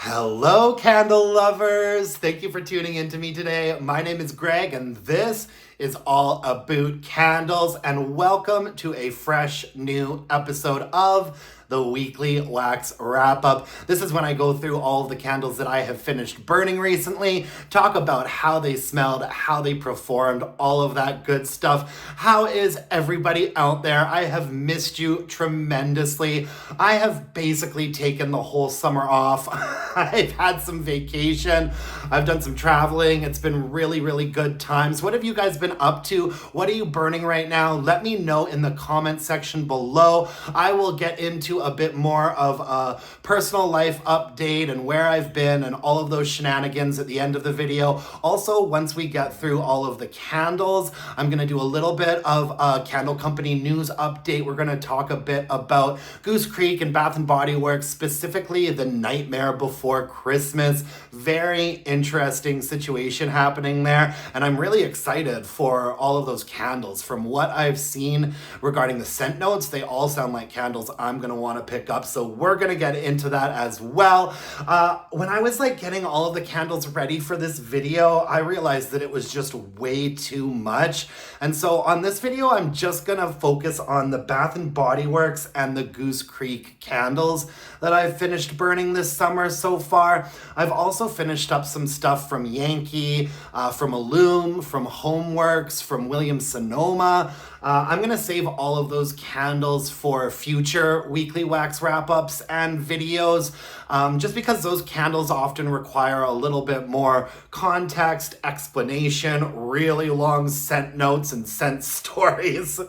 Hello, candle lovers. Thank you for tuning in to me today. My name is Greg, and this is all Aboot candles, and welcome to a fresh new episode of the weekly wax wrap up. This is when I go through all of the candles that I have finished burning recently, talk about how they smelled, how they performed, all of that good stuff. How is everybody out there? I have missed you tremendously. I have basically taken the whole summer off. I've had some vacation. I've done some traveling. It's been really, really good times. What have you guys been up to? What are you burning right now? Let me know in the comment section below. I will get into a bit more of a personal life update and where I've been and all of those shenanigans at the end of the video. Also, once we get through all of the candles, I'm going to do a little bit of a candle company news update. We're going to talk a bit about Goose Creek and Bath & Body Works, specifically the Nightmare Before Christmas. Very interesting situation happening there, and I'm really excited for all of those candles. From what I've seen regarding the scent notes, they all sound like candles I'm going to want to pick up, so we're going to get into that as well. When I was getting all of the candles ready for this video, I realized that it was just way too much, and so on this video I'm just going to focus on the Bath & Body Works and the Goose Creek candles that I've finished burning this summer so far. I've also finished up some stuff from Yankee, from Illume, from Homeworks, from Williams-Sonoma. I'm going to save all of those candles for future weekly wax wrap-ups and videos, just because those candles often require a little bit more context, explanation, really long scent notes and scent stories.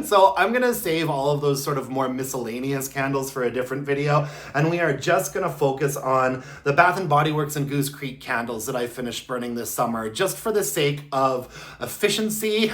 So I'm going to save all of those sort of more miscellaneous candles for a different video, and we are just going to focus on the Bath & Body Works and Goose Creek candles that I finished burning this summer, just for the sake of efficiency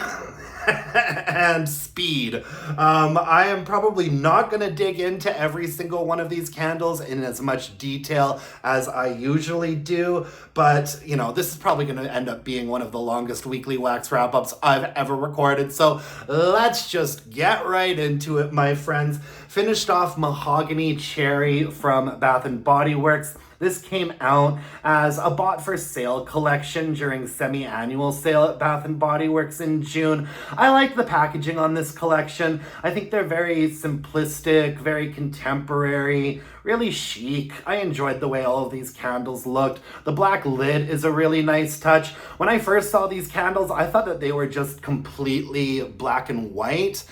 and speed. I am probably not going to dig into every single one of these candles in as much detail as I usually do, but this is probably going to end up being one of the longest weekly wax wrap-ups I've ever recorded, so let's just get right into it, my friends. Finished off Mahogany Cherry from Bath & Body Works. This came out as a bought for sale collection during semi-annual sale at Bath & Body Works in June. I like the packaging on this collection. I think they're very simplistic, very contemporary, really chic. I enjoyed the way all of these candles looked. The black lid is a really nice touch. When I first saw these candles, I thought that they were just completely black and white.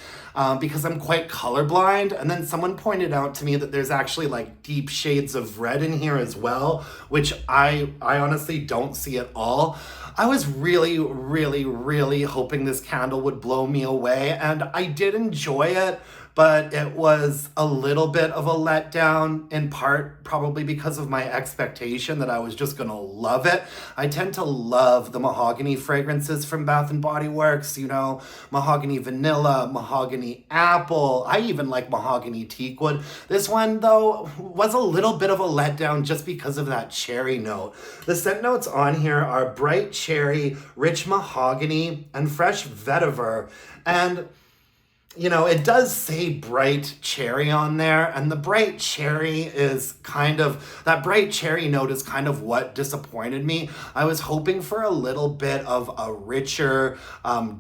Because I'm quite colorblind, and then someone pointed out to me that there's actually deep shades of red in here as well, which I honestly don't see at all. I was really, really, really hoping this candle would blow me away, and I did enjoy it, but it was a little bit of a letdown, in part probably because of my expectation that I was just gonna love it. I tend to love the mahogany fragrances from Bath & Body Works, mahogany vanilla, mahogany apple. I even like mahogany teakwood. This one, though, was a little bit of a letdown just because of that cherry note. The scent notes on here are bright cherry, rich mahogany, and fresh vetiver. And it does say bright cherry on there, and the bright cherry is that bright cherry note is kind of what disappointed me. I was hoping for a little bit of a richer,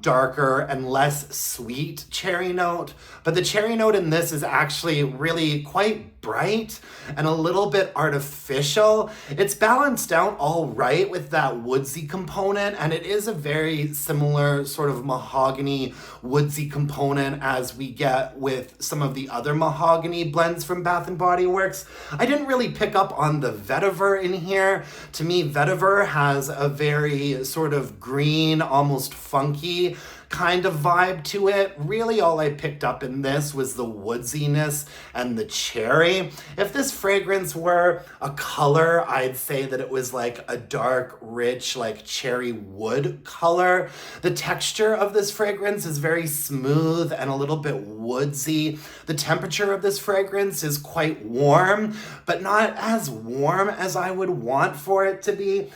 darker, and less sweet cherry note, but the cherry note in this is actually really quite bright and a little bit artificial. It's balanced out all right with that woodsy component, and it is a very similar sort of mahogany woodsy component as we get with some of the other mahogany blends from Bath & Body Works. I didn't really pick up on the vetiver in here. To me, vetiver has a very sort of green, almost funky kind of vibe to it. Really, all I picked up in this was the woodsiness and the cherry. If this fragrance were a color, I'd say that it was a dark, rich, cherry wood color. The texture of this fragrance is very smooth and a little bit woodsy. The temperature of this fragrance is quite warm, but not as warm as I would want for it to be.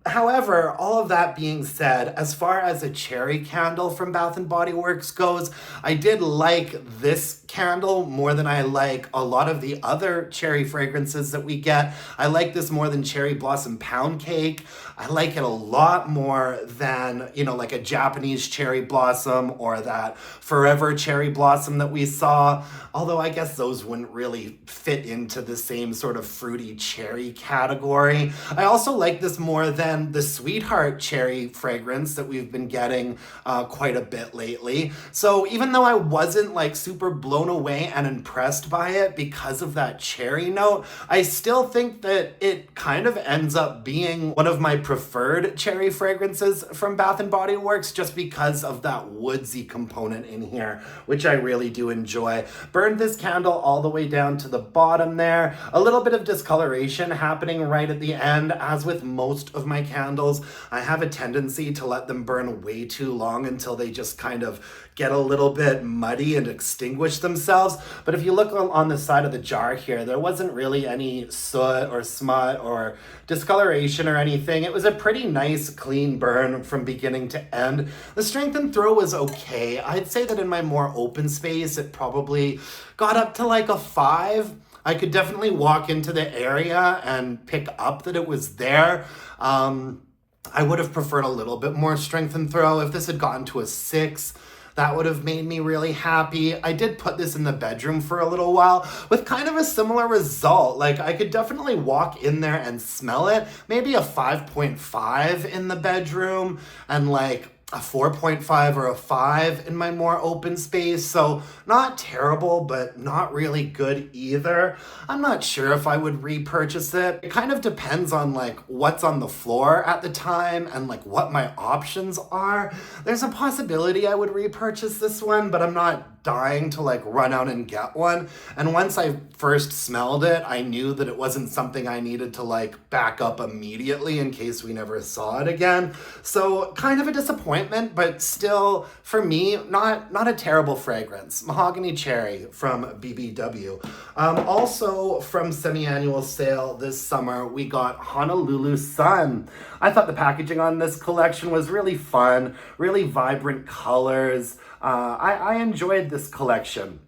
However, all of that being said, as far as a cherry candle from Bath & Body Works goes, I did like this candle more than I like a lot of the other cherry fragrances that we get. I like this more than Cherry Blossom Pound Cake. I like it a lot more than, like a Japanese cherry blossom or that Forever cherry blossom that we saw. Although I guess those wouldn't really fit into the same sort of fruity cherry category. I also like this more than the Sweetheart cherry fragrance that we've been getting quite a bit lately. So even though I wasn't like super blown away and impressed by it because of that cherry note, I still think that it kind of ends up being one of my preferred cherry fragrances from Bath & Body Works just because of that woodsy component in here, which I really do enjoy. Burned this candle all the way down to the bottom there. A little bit of discoloration happening right at the end. As with most of my candles, I have a tendency to let them burn way too long until they just kind of get a little bit muddy and extinguish themselves. But if you look on the side of the jar here, there wasn't really any soot or smut or discoloration or anything. It was a pretty nice clean burn from beginning to end. The strength and throw was okay. I'd say that in my more open space, it probably got up to like a 5. I could definitely walk into the area and pick up that it was there. I would have preferred a little bit more strength and throw. If this had gotten to a 6, that would have made me really happy. I did put this in the bedroom for a little while with kind of a similar result. Like I could definitely walk in there and smell it. Maybe a 5.5 in the bedroom and like a 4.5 or a 5 in my more open space. So not terrible, but not really good either. I'm not sure if I would repurchase it. It kind of depends on like what's on the floor at the time and like what my options are. There's a possibility I would repurchase this one, but I'm not dying to like run out and get one. And once I first smelled it, I knew that it wasn't something I needed to like back up immediately in case we never saw it again. So kind of a disappointment, but still for me, not a terrible fragrance. Mahogany Cherry from BBW. Also from semi-annual sale this summer, we got Honolulu Sun. I thought the packaging on this collection was really fun, really vibrant colors. I enjoyed this collection.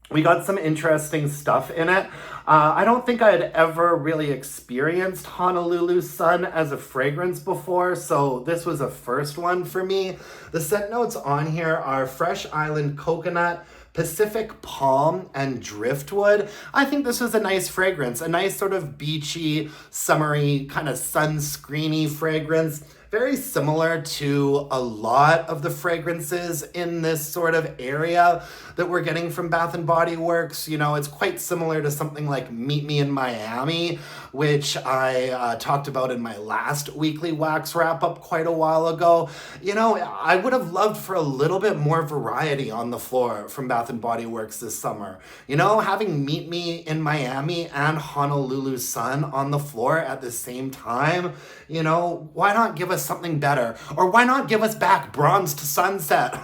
We got some interesting stuff in it. I don't think I had ever really experienced Honolulu Sun as a fragrance before, so this was a first one for me. The scent notes on here are Fresh Island Coconut, Pacific Palm, and Driftwood. I think this was a nice fragrance, a nice sort of beachy, summery, kind of sunscreeny fragrance. Very similar to a lot of the fragrances in this sort of area that we're getting from Bath & Body Works. It's quite similar to something like Meet Me in Miami, which I talked about in my last weekly wax wrap-up quite a while ago. I would have loved for a little bit more variety on the floor from Bath & Body Works this summer. Having Meet Me in Miami and Honolulu Sun on the floor at the same time, why not give us something better? Or why not give us back Bronze to Sunset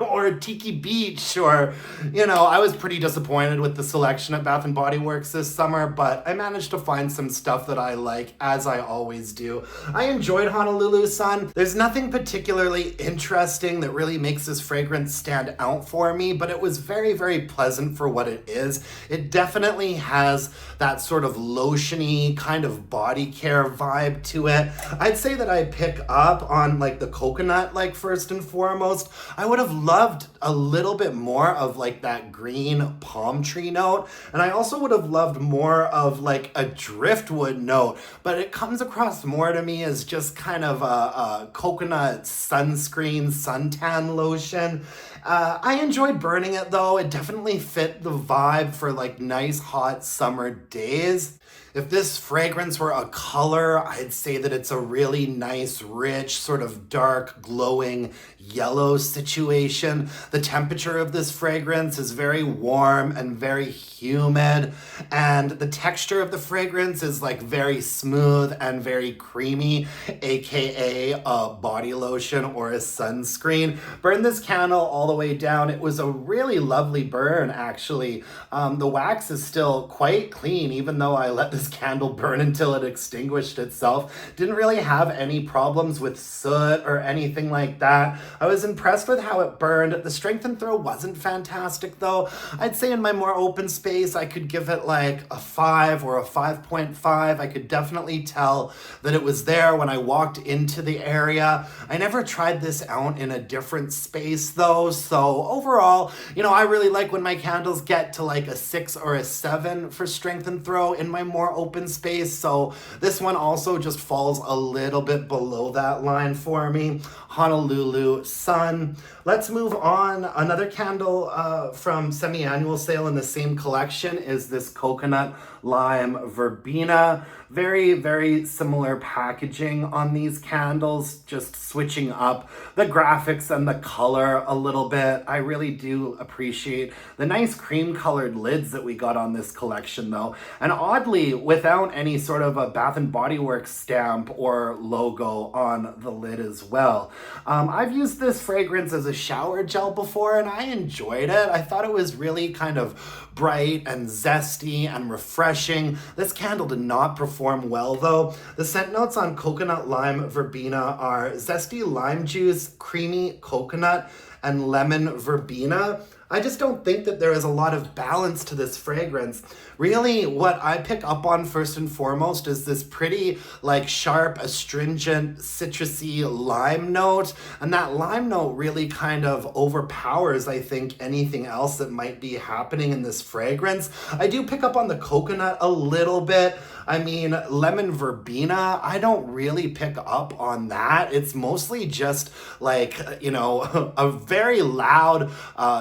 or Tiki Beach? Or, I was pretty disappointed with the selection at Bath & Body Works this summer, but I managed to find some stuff that I like, as I always do. I enjoyed Honolulu Sun. There's nothing particularly interesting that really makes this fragrance stand out for me, but it was very, very pleasant for what it is. It definitely has that sort of lotiony kind of body care vibe to it. I'd say that I pick up on like the coconut, like first and foremost. I would have loved a little bit more of like that green palm tree note. And I also would have loved more of like a driftwood note, but it comes across more to me as just kind of a coconut sunscreen, suntan lotion. I enjoyed burning it though. It definitely fit the vibe for like nice hot summer days. If this fragrance were a color, I'd say that it's a really nice, rich, sort of dark, glowing yellow situation. The temperature of this fragrance is very warm and very humid, and the texture of the fragrance is like very smooth and very creamy, aka a body lotion or a sunscreen. Burn this candle all the way down. It was a really lovely burn, actually. The wax is still quite clean, even though I let this candle burn until it extinguished itself. Didn't really have any problems with soot or anything like that. I was impressed with how it burned. The strength and throw wasn't fantastic though. I'd say in my more open space, I could give it like a 5 or a 5.5. I could definitely tell that it was there when I walked into the area. I never tried this out in a different space though, so overall, I really like when my candles get to like a 6 or a 7 for strength and throw in my more open space, so this one also just falls a little bit below that line for me. Honolulu Sun. Let's move on. Another candle from semi-annual sale in the same collection is this Coconut Lime Verbena. Very, very similar packaging on these candles, just switching up the graphics and the color a little bit. I really do appreciate the nice cream colored lids that we got on this collection though. And oddly, without any sort of a Bath & Body Works stamp or logo on the lid as well. I've used this fragrance as a shower gel before and I enjoyed it. I thought it was really kind of bright and zesty and refreshing. This candle did not perform well though. The scent notes on Coconut Lime Verbena are zesty lime juice, creamy coconut, and lemon verbena. I just don't think that there is a lot of balance to this fragrance. Really, what I pick up on first and foremost is this pretty sharp, astringent, citrusy lime note. And that lime note really kind of overpowers, I think, anything else that might be happening in this fragrance. I do pick up on the coconut a little bit. I mean, lemon verbena, I don't really pick up on that. It's mostly just a very loud,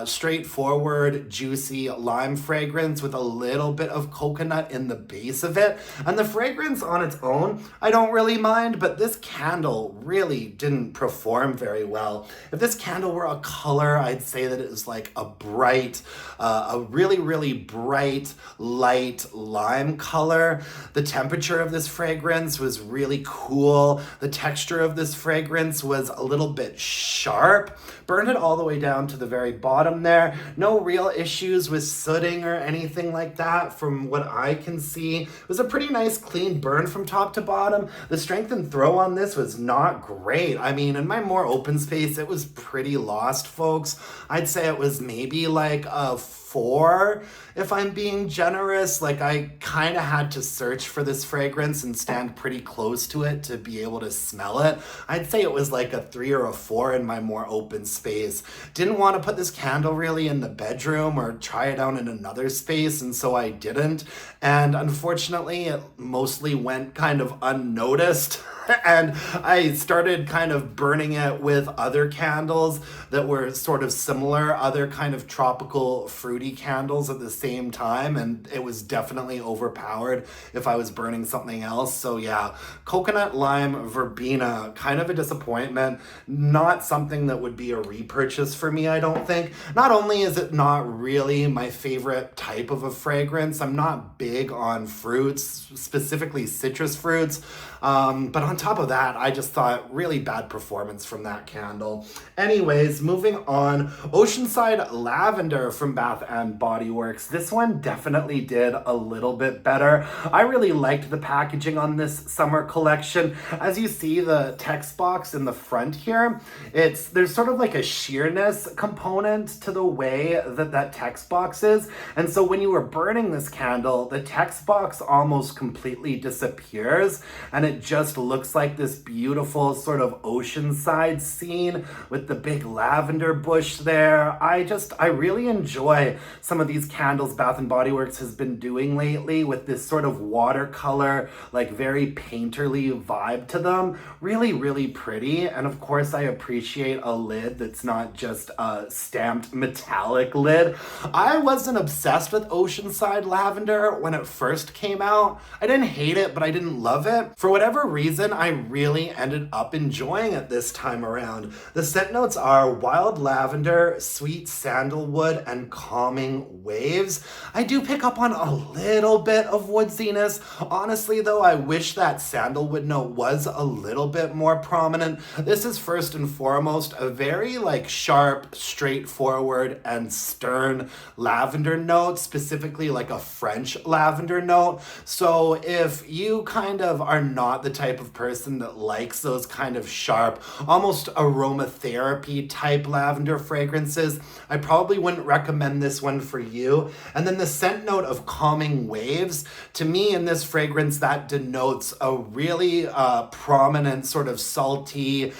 straightforward, juicy lime fragrance with a little bit of coconut in the base of it. And the fragrance on its own, I don't really mind, but this candle really didn't perform very well. If this candle were a color, I'd say that it was like a bright, a really, really bright, light lime color. The temperature of this fragrance was really cool. The texture of this fragrance was a little bit sharp. Burned it all the way down to the very bottom there. No real issues with sooting or anything like that from what I can see. It was a pretty nice clean burn from top to bottom. The strength and throw on this was not great. I mean, in my more open space, it was pretty lost, folks. I'd say it was maybe like a 4 if I'm being generous. I kind of had to search for this fragrance and stand pretty close to it to be able to smell it. I'd say it was like a 3 or a 4 in my more open space. Didn't want to put this candle really in the bedroom or try it out in another space, and so I didn't. And unfortunately, it mostly went kind of unnoticed. And I started kind of burning it with other candles that were sort of similar, other kind of tropical fruity candles at the same time, and it was definitely overpowered if I was burning something else. So yeah, Coconut Lime Verbena, kind of a disappointment. Not something that would be a repurchase for me, I don't think. Not only is it not really my favorite type of a fragrance, I'm not big on fruits, specifically citrus fruits, but on top of that, I just thought really bad performance from that candle. Anyways, moving on, Oceanside Lavender from Bath & Body Works. This one definitely did a little bit better. I really liked the packaging on this summer collection. As you see, the text box in the front here, there's sort of like a sheerness component to the way that text box is. And so when you were burning this candle, the text box almost completely disappears, and it just looks like this beautiful sort of oceanside scene with the big lavender bush there. I really enjoy some of these candles Bath & Body Works has been doing lately with this sort of watercolor, very painterly vibe to them. Really, really pretty. And of course, I appreciate a lid that's not just a stamped metallic lid. I wasn't obsessed with Oceanside Lavender when it first came out. I didn't hate it, but I didn't love it. For whatever reason, I really ended up enjoying it this time around. The scent notes are wild lavender, sweet sandalwood, and calm Calming Waves. I do pick up on a little bit of woodsiness. Honestly though, I wish that sandalwood note was a little bit more prominent. This is first and foremost a very like sharp, straightforward, and stern lavender note, specifically like a French lavender note. So if you kind of are not the type of person that likes those kind of sharp, almost aromatherapy type lavender fragrances, I probably wouldn't recommend this one for you. And then the scent note of Calming Waves, to me in this fragrance, that denotes a really prominent sort of salty,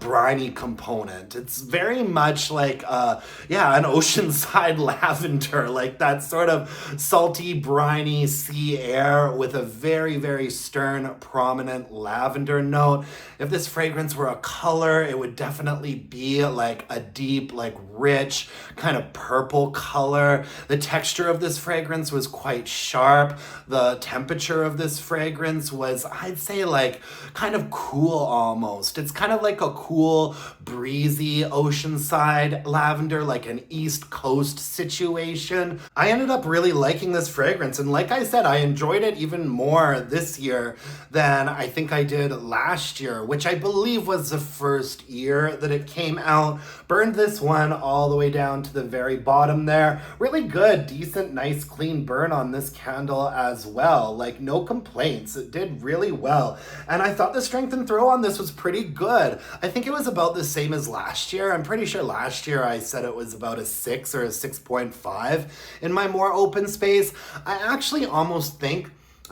briny component. It's very much like, an Oceanside Lavender, like that sort of salty, briny sea air with a very, very stern, prominent lavender note. If this fragrance were a color, it would definitely be like a deep, like rich, kind of purple color. The texture of this fragrance was quite sharp. The temperature of this fragrance was, I'd say, like kind of cool almost. It's kind of like a cool, breezy Oceanside lavender, like an East Coast situation. I ended up really liking this fragrance, and like I said, I enjoyed it even more this year than I think I did last year, which I believe was the first year that it came out. Burned this one all the way down to the very bottom there. Really good, decent, nice, clean burn on this candle as well. Like, no complaints. It did really well. And I thought the strength and throw on this was pretty good. I think it was about the same as last year. I'm pretty sure last year I said it was about a 6 or a 6.5 in my more open space. I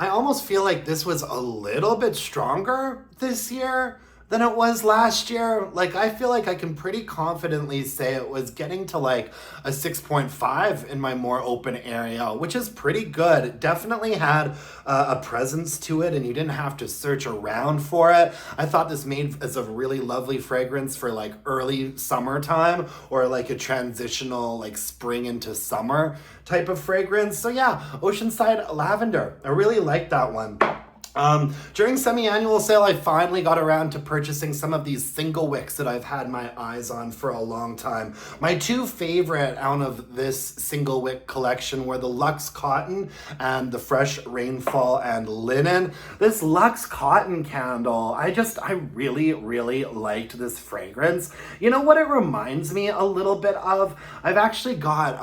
almost feel like this was a little bit stronger this year than it was last year. Like, I feel like I can pretty confidently say it was getting to like a 6.5 in my more open area, which is pretty good. It definitely had a presence to it, and you didn't have to search around for it. I thought this made as a really lovely fragrance for like early summertime, or like a transitional like spring into summer type of fragrance. So yeah, Oceanside Lavender. I really like that one. During semi-annual sale, I finally got around to purchasing some of these single wicks that I've had my eyes on for a long time. My two favorite out of this single wick collection were the Luxe Cotton and the Fresh Rainfall and Linen. This Luxe Cotton candle, I really, really liked this fragrance. You know what it reminds me a little bit of? I've actually got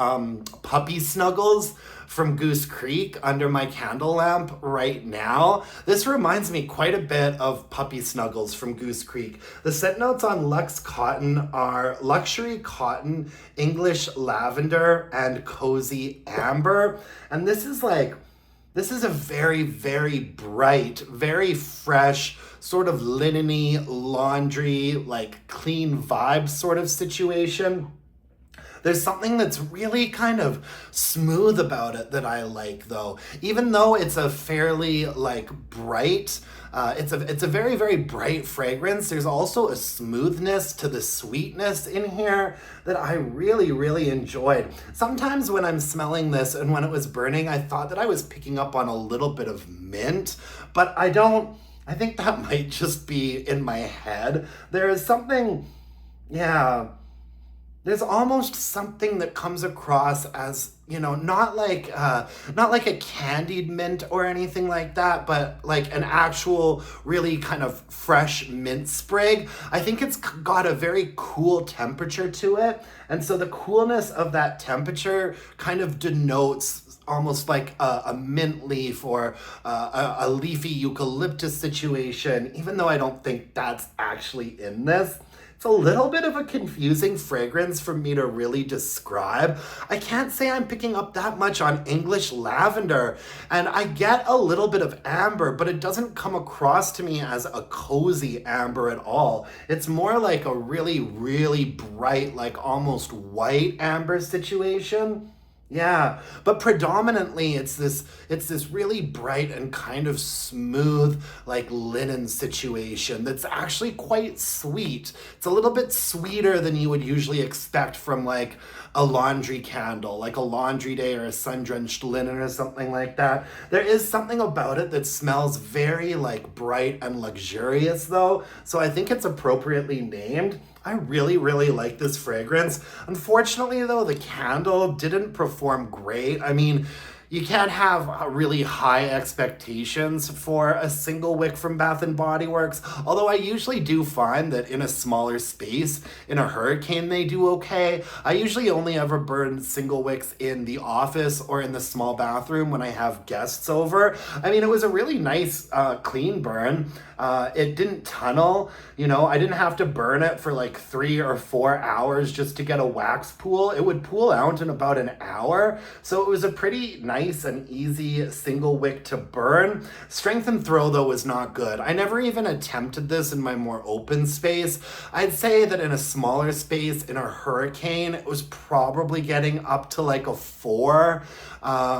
puppy snuggles from Goose Creek under my candle lamp right now. This reminds me quite a bit of Puppy Snuggles from Goose Creek. The scent notes on Luxe Cotton are luxury cotton, English lavender, and cozy amber. And this is a very, very bright, very fresh, sort of linen-y, laundry, like clean vibe sort of situation. There's something that's really kind of smooth about it that I like, though. Even though it's a fairly like bright, it's a very, very bright fragrance, there's also a smoothness to the sweetness in here that I really, really enjoyed. Sometimes when I'm smelling this and when it was burning, I thought that I was picking up on a little bit of mint, but I don't. I think that might just be in my head. There is something, there's almost something that comes across as, you know, not like a candied mint or anything like that, but like an actual really kind of fresh mint sprig. I think it's got a very cool temperature to it. And so the coolness of that temperature kind of denotes almost like a mint leaf or a leafy eucalyptus situation, even though I don't think that's actually in this. It's a little bit of a confusing fragrance for me to really describe. I can't say I'm picking up that much on English lavender, and I get a little bit of amber, but it doesn't come across to me as a cozy amber at all. It's more like a really, really bright, like almost white amber situation. Yeah, but predominantly it's this really bright and kind of smooth, like linen situation that's actually quite sweet. It's a little bit sweeter than you would usually expect from like a laundry candle, like a laundry day or a sun-drenched linen or something like that. There is something about it that smells very like bright and luxurious though, so I think it's appropriately named. I really, really like this fragrance. Unfortunately, though, the candle didn't perform great. I mean, you can't have really high expectations for a single wick from Bath and Body Works, although I usually do find that in a smaller space, in a hurricane, they do okay. I usually only ever burn single wicks in the office or in the small bathroom when I have guests over. I mean, it was a really nice, clean burn. It didn't tunnel, you know, I didn't have to burn it for like 3 or 4 hours just to get a wax pool. It would pool out in about an hour. So it was a pretty nice and easy single wick to burn. Strength and throw though was not good. I never even attempted this in my more open space. I'd say that in a smaller space, in a hurricane, it was probably getting up to like a 4,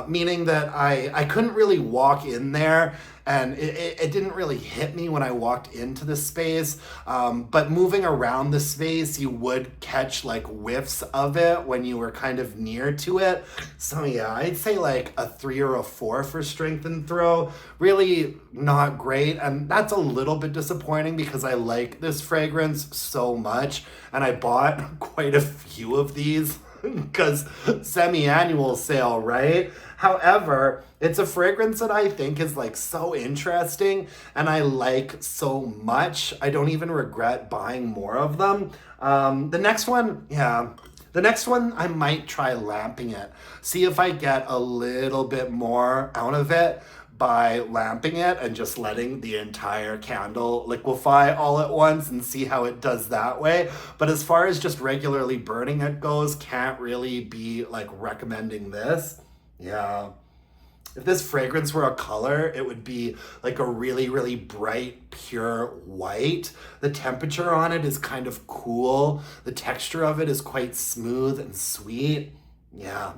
meaning that I couldn't really walk in there. And it didn't really hit me when I walked into the space, but moving around the space, you would catch like whiffs of it when you were kind of near to it. So yeah, I'd say like a 3 or a 4 for strength and throw. Really not great, and that's a little bit disappointing because I like this fragrance so much, and I bought quite a few of these because semi-annual sale, right? However, it's a fragrance that I think is like so interesting and I like so much. I don't even regret buying more of them. The next one, I might try lamping it. See if I get a little bit more out of it by lamping it and just letting the entire candle liquefy all at once and see how it does that way. But as far as just regularly burning it goes, can't really be like recommending this. Yeah. If this fragrance were a color, it would be like a really, really bright, pure white. The temperature on it is kind of cool. The texture of it is quite smooth and sweet. Yeah.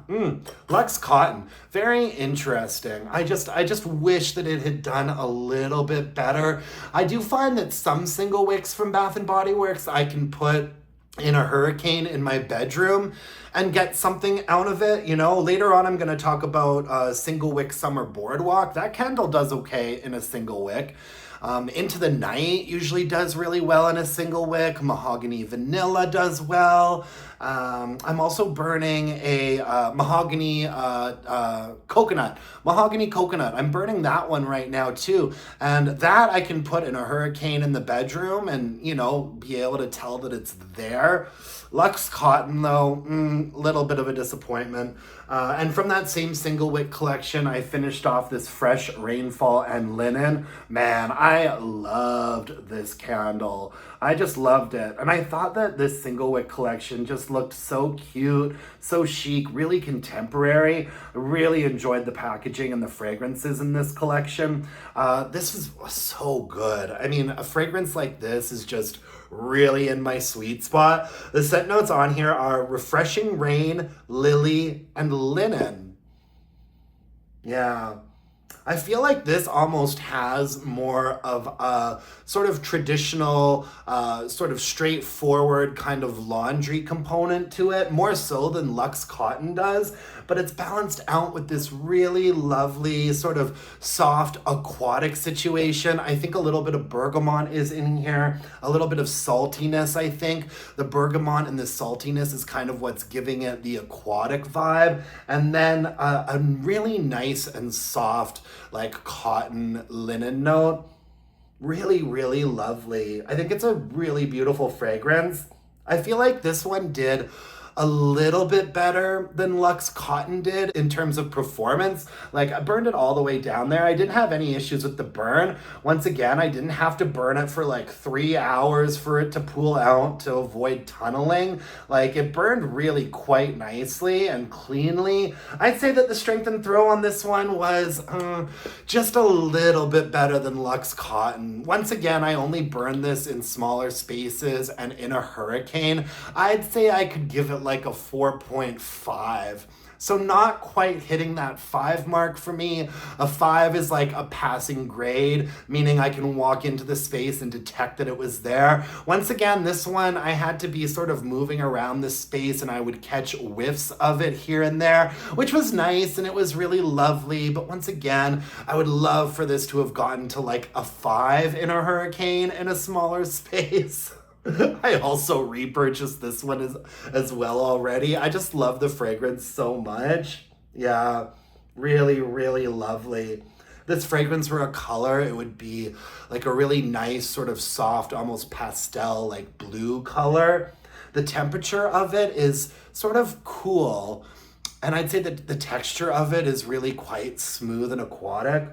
Luxe Cotton. Very interesting. I just wish that it had done a little bit better. I do find that some single wicks from Bath and Body Works I can put in a hurricane in my bedroom and get something out of it. You know, later on I'm going to talk about single wick summer boardwalk. That candle does okay in a single wick. Into the Night usually does really well in a single wick. Mahogany Vanilla does well. I'm also burning a mahogany coconut. Mahogany coconut. I'm burning that one right now too. And that I can put in a hurricane in the bedroom and, you know, be able to tell that it's there. Luxe Cotton though, little bit of a disappointment. And from that same single wick collection, I finished off this fresh Rainfall and Linen. Man, I loved this candle. I just loved it. And I thought that this single wick collection just looked so cute, so chic, really contemporary. I really enjoyed the packaging and the fragrances in this collection. This was so good. I mean, a fragrance like this is just really in my sweet spot. The scent notes on here are refreshing rain, lily, and linen. Yeah. I feel like this almost has more of a sort of traditional, sort of straightforward kind of laundry component to it, more so than Luxe Cotton does, but it's balanced out with this really lovely sort of soft aquatic situation. I think a little bit of bergamot is in here, a little bit of saltiness, I think. The bergamot and the saltiness is kind of what's giving it the aquatic vibe, and then a really nice and soft like cotton linen note. Really, really lovely. I think it's a really beautiful fragrance. I feel like this one did a little bit better than Luxe Cotton did in terms of performance. Like, I burned it all the way down there. I didn't have any issues with the burn. Once again, I didn't have to burn it for like 3 hours for it to pool out to avoid tunneling. Like, it burned really quite nicely and cleanly. I'd say that the strength and throw on this one was just a little bit better than Luxe Cotton. Once again, I only burned this in smaller spaces and in a hurricane. I'd say I could give it like a 4.5. So not quite hitting that 5 mark for me. A 5 is like a passing grade, meaning I can walk into the space and detect that it was there. Once again, this one, I had to be sort of moving around the space and I would catch whiffs of it here and there, which was nice and it was really lovely. But once again, I would love for this to have gotten to like a 5 in a hurricane in a smaller space. I also repurchased this one as well already. I just love the fragrance so much. Yeah, really, really lovely. This fragrance were a color, it would be like a really nice sort of soft, almost pastel, like blue color. The temperature of it is sort of cool. And I'd say that the texture of it is really quite smooth and aquatic.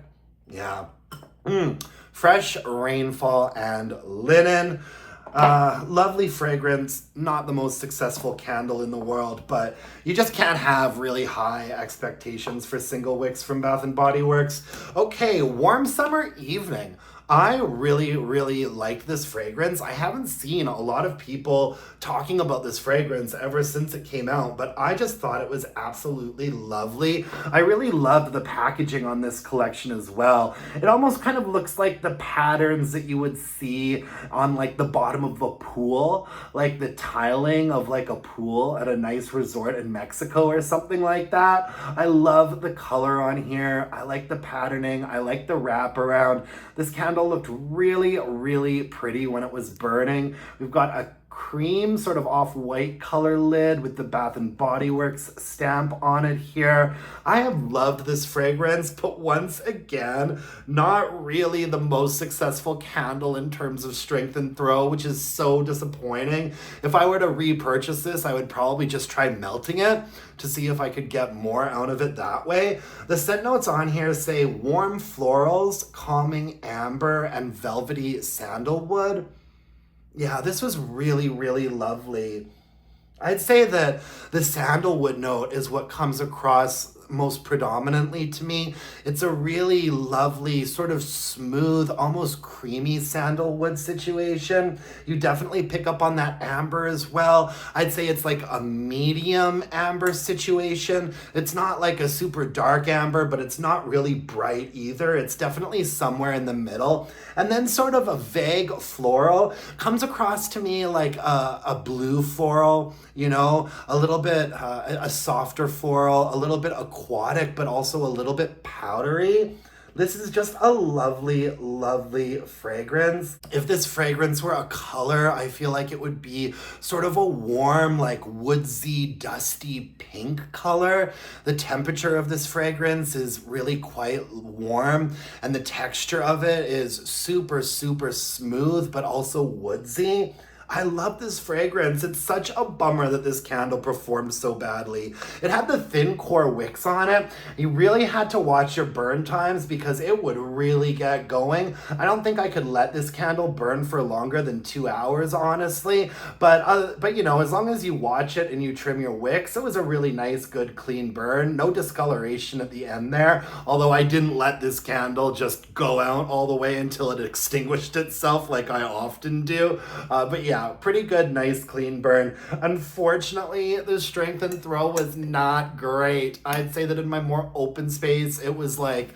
Yeah. Fresh Rainfall and Linen. Lovely fragrance, not the most successful candle in the world, but you just can't have really high expectations for single wicks from Bath & Body Works. Okay, Warm Summer Evening. I really, really like this fragrance. I haven't seen a lot of people talking about this fragrance ever since it came out, but I just thought it was absolutely lovely. I really loved the packaging on this collection as well. It almost kind of looks like the patterns that you would see on like the bottom of a pool, like the tiling of like a pool at a nice resort in Mexico or something like that. I love the color on here. I like the patterning. I like the wraparound. This candle looked really, really pretty when it was burning. We've got a cream sort of off-white color lid with the Bath & Body Works stamp on it here. I have loved this fragrance, but once again, not really the most successful candle in terms of strength and throw, which is so disappointing. If I were to repurchase this, I would probably just try melting it to see if I could get more out of it that way. The scent notes on here say warm florals, calming amber, and velvety sandalwood. Yeah, this was really, really lovely. I'd say that the sandalwood note is what comes across most predominantly to me. It's a really lovely, sort of smooth, almost creamy sandalwood situation. You definitely pick up on that amber as well. I'd say it's like a medium amber situation. It's not like a super dark amber, but it's not really bright either. It's definitely somewhere in the middle. And then sort of a vague floral comes across to me like a blue floral, you know, a little bit, a softer floral, a little bit aquatic, but also a little bit powdery. This is just a lovely, lovely fragrance. If this fragrance were a color, I feel like it would be sort of a warm, like woodsy, dusty pink color. The temperature of this fragrance is really quite warm, and the texture of it is super, super smooth, but also woodsy. I love this fragrance. It's such a bummer that this candle performed so badly. It had the thin core wicks on it. You really had to watch your burn times because it would really get going. I don't think I could let this candle burn for longer than 2 hours, honestly. But you know, as long as you watch it and you trim your wicks, it was a really nice, good, clean burn. No discoloration at the end there. Although I didn't let this candle just go out all the way until it extinguished itself like I often do. But yeah, pretty good, nice, clean burn. Unfortunately, the strength and throw was not great. I'd say that in my more open space, it was like,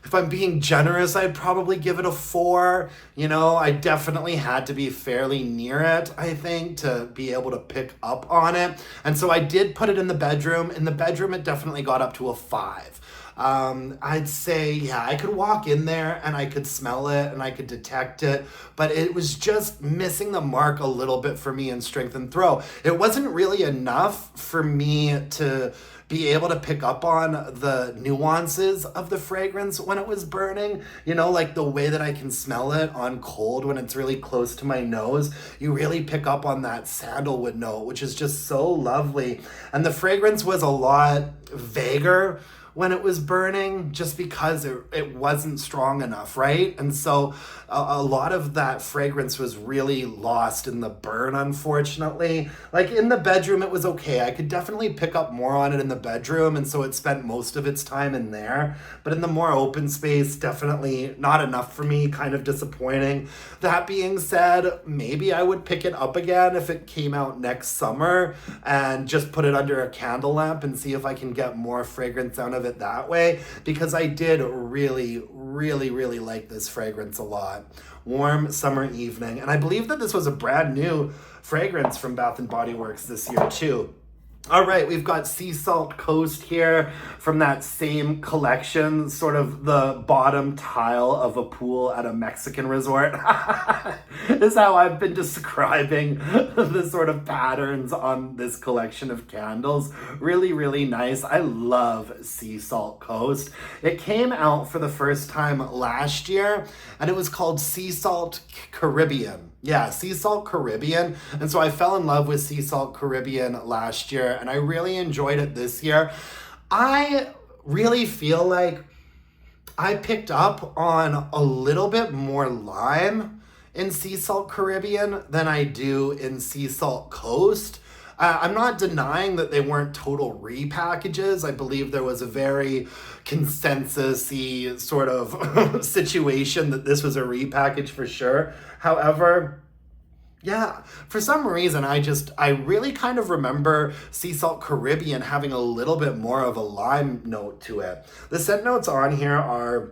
if I'm being generous, I'd probably give it a 4. You know, I definitely had to be fairly near it, I think, to be able to pick up on it. And so I did put it in the bedroom. In the bedroom, it definitely got up to a 5. I'd say, yeah, I could walk in there and I could smell it and I could detect it, but it was just missing the mark a little bit for me in strength and throw. It wasn't really enough for me to be able to pick up on the nuances of the fragrance when it was burning, you know, like the way that I can smell it on cold when it's really close to my nose. You really pick up on that sandalwood note, which is just so lovely. And the fragrance was a lot vaguer when it was burning just because it wasn't strong enough, right? And so a lot of that fragrance was really lost in the burn, unfortunately. Like in the bedroom, it was okay. I could definitely pick up more on it in the bedroom, and so it spent most of its time in there. But in the more open space, definitely not enough for me, kind of disappointing. That being said, maybe I would pick it up again if it came out next summer and just put it under a candle lamp and see if I can get more fragrance out of it that way, because I did really, really, really like this fragrance a lot. Warm Summer Evening. And I believe that this was a brand new fragrance from Bath & Body Works this year too. All right, we've got Sea Salt Coast here from that same collection, sort of the bottom tile of a pool at a Mexican resort. Is how I've been describing the sort of patterns on this collection of candles. Really, really nice. I love Sea Salt Coast. It came out for the first time last year, and it was called Sea Salt Caribbean. Yeah, Sea Salt Caribbean. And so I fell in love with Sea Salt Caribbean last year, and I really enjoyed it this year. I really feel like I picked up on a little bit more lime in Sea Salt Caribbean than I do in Sea Salt Coast. I'm not denying that they weren't total repackages. I believe there was a very consensus-y sort of situation that this was a repackage for sure. However, yeah, for some reason, I really kind of remember Sea Salt Caribbean having a little bit more of a lime note to it. The scent notes on here are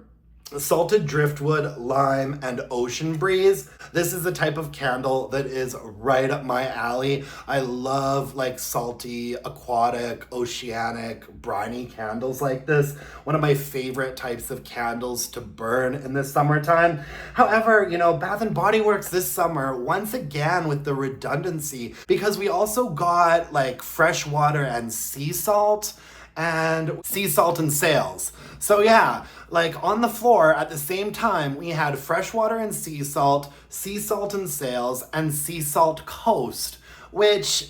salted driftwood, lime, and ocean breeze. This is the type of candle that is right up my alley. I love like salty, aquatic, oceanic, briny candles like this. One of my favorite types of candles to burn in the summertime. However, Bath & Body Works this summer, once again with the redundancy, because we also got like fresh water and sea salt and sails. So yeah, like on the floor at the same time, we had freshwater and sea salt and sails, and Sea Salt Coast, which,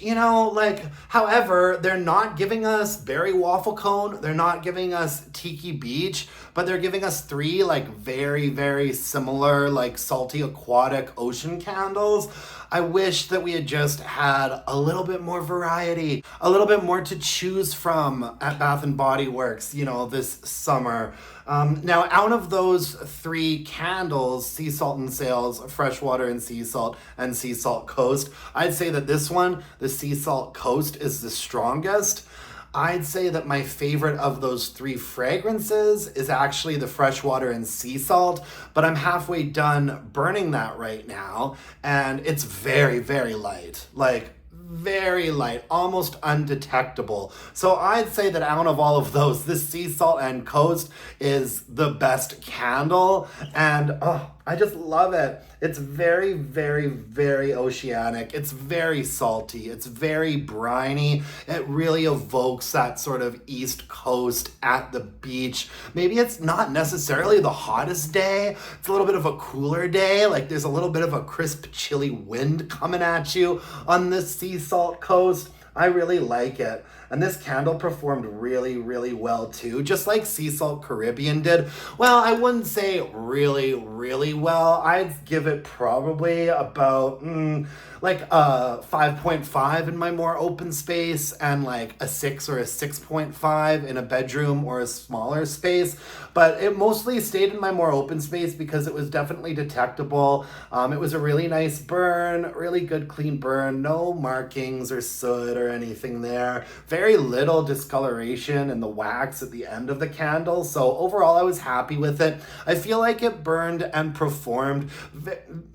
however, they're not giving us Berry Waffle Cone, they're not giving us Tiki Beach, but they're giving us three like very, very similar like salty aquatic ocean candles. I wish that we had just had a little bit more variety, a little bit more to choose from at Bath & Body Works, this summer. Now, out of those three candles, Sea Salt and Sails, Freshwater and Sea Salt Coast, I'd say that this one, the Sea Salt Coast, is the strongest. I'd say that my favorite of those three fragrances is actually the Freshwater and Sea Salt, but I'm halfway done burning that right now, and it's very, very light. Like, very light, almost undetectable. So I'd say that out of all of those, this Sea Salt and Coast is the best candle, and I just love it. It's very, very, very oceanic. It's very salty. It's very briny. It really evokes that sort of East Coast at the beach. Maybe it's not necessarily the hottest day. It's a little bit of a cooler day. Like there's a little bit of a crisp, chilly wind coming at you on this Sea Salt Coast. I really like it. And this candle performed really, really well too, just like Sea Salt Caribbean did. Well, I wouldn't say really, really well. I'd give it probably about like a 5.5 in my more open space, and like a 6 or a 6.5 in a bedroom or a smaller space. But it mostly stayed in my more open space because it was definitely detectable. It was a really nice burn, really good clean burn, no markings or soot or anything there. Very little discoloration in the wax at the end of the candle. So overall, I was happy with it. I feel like it burned and performed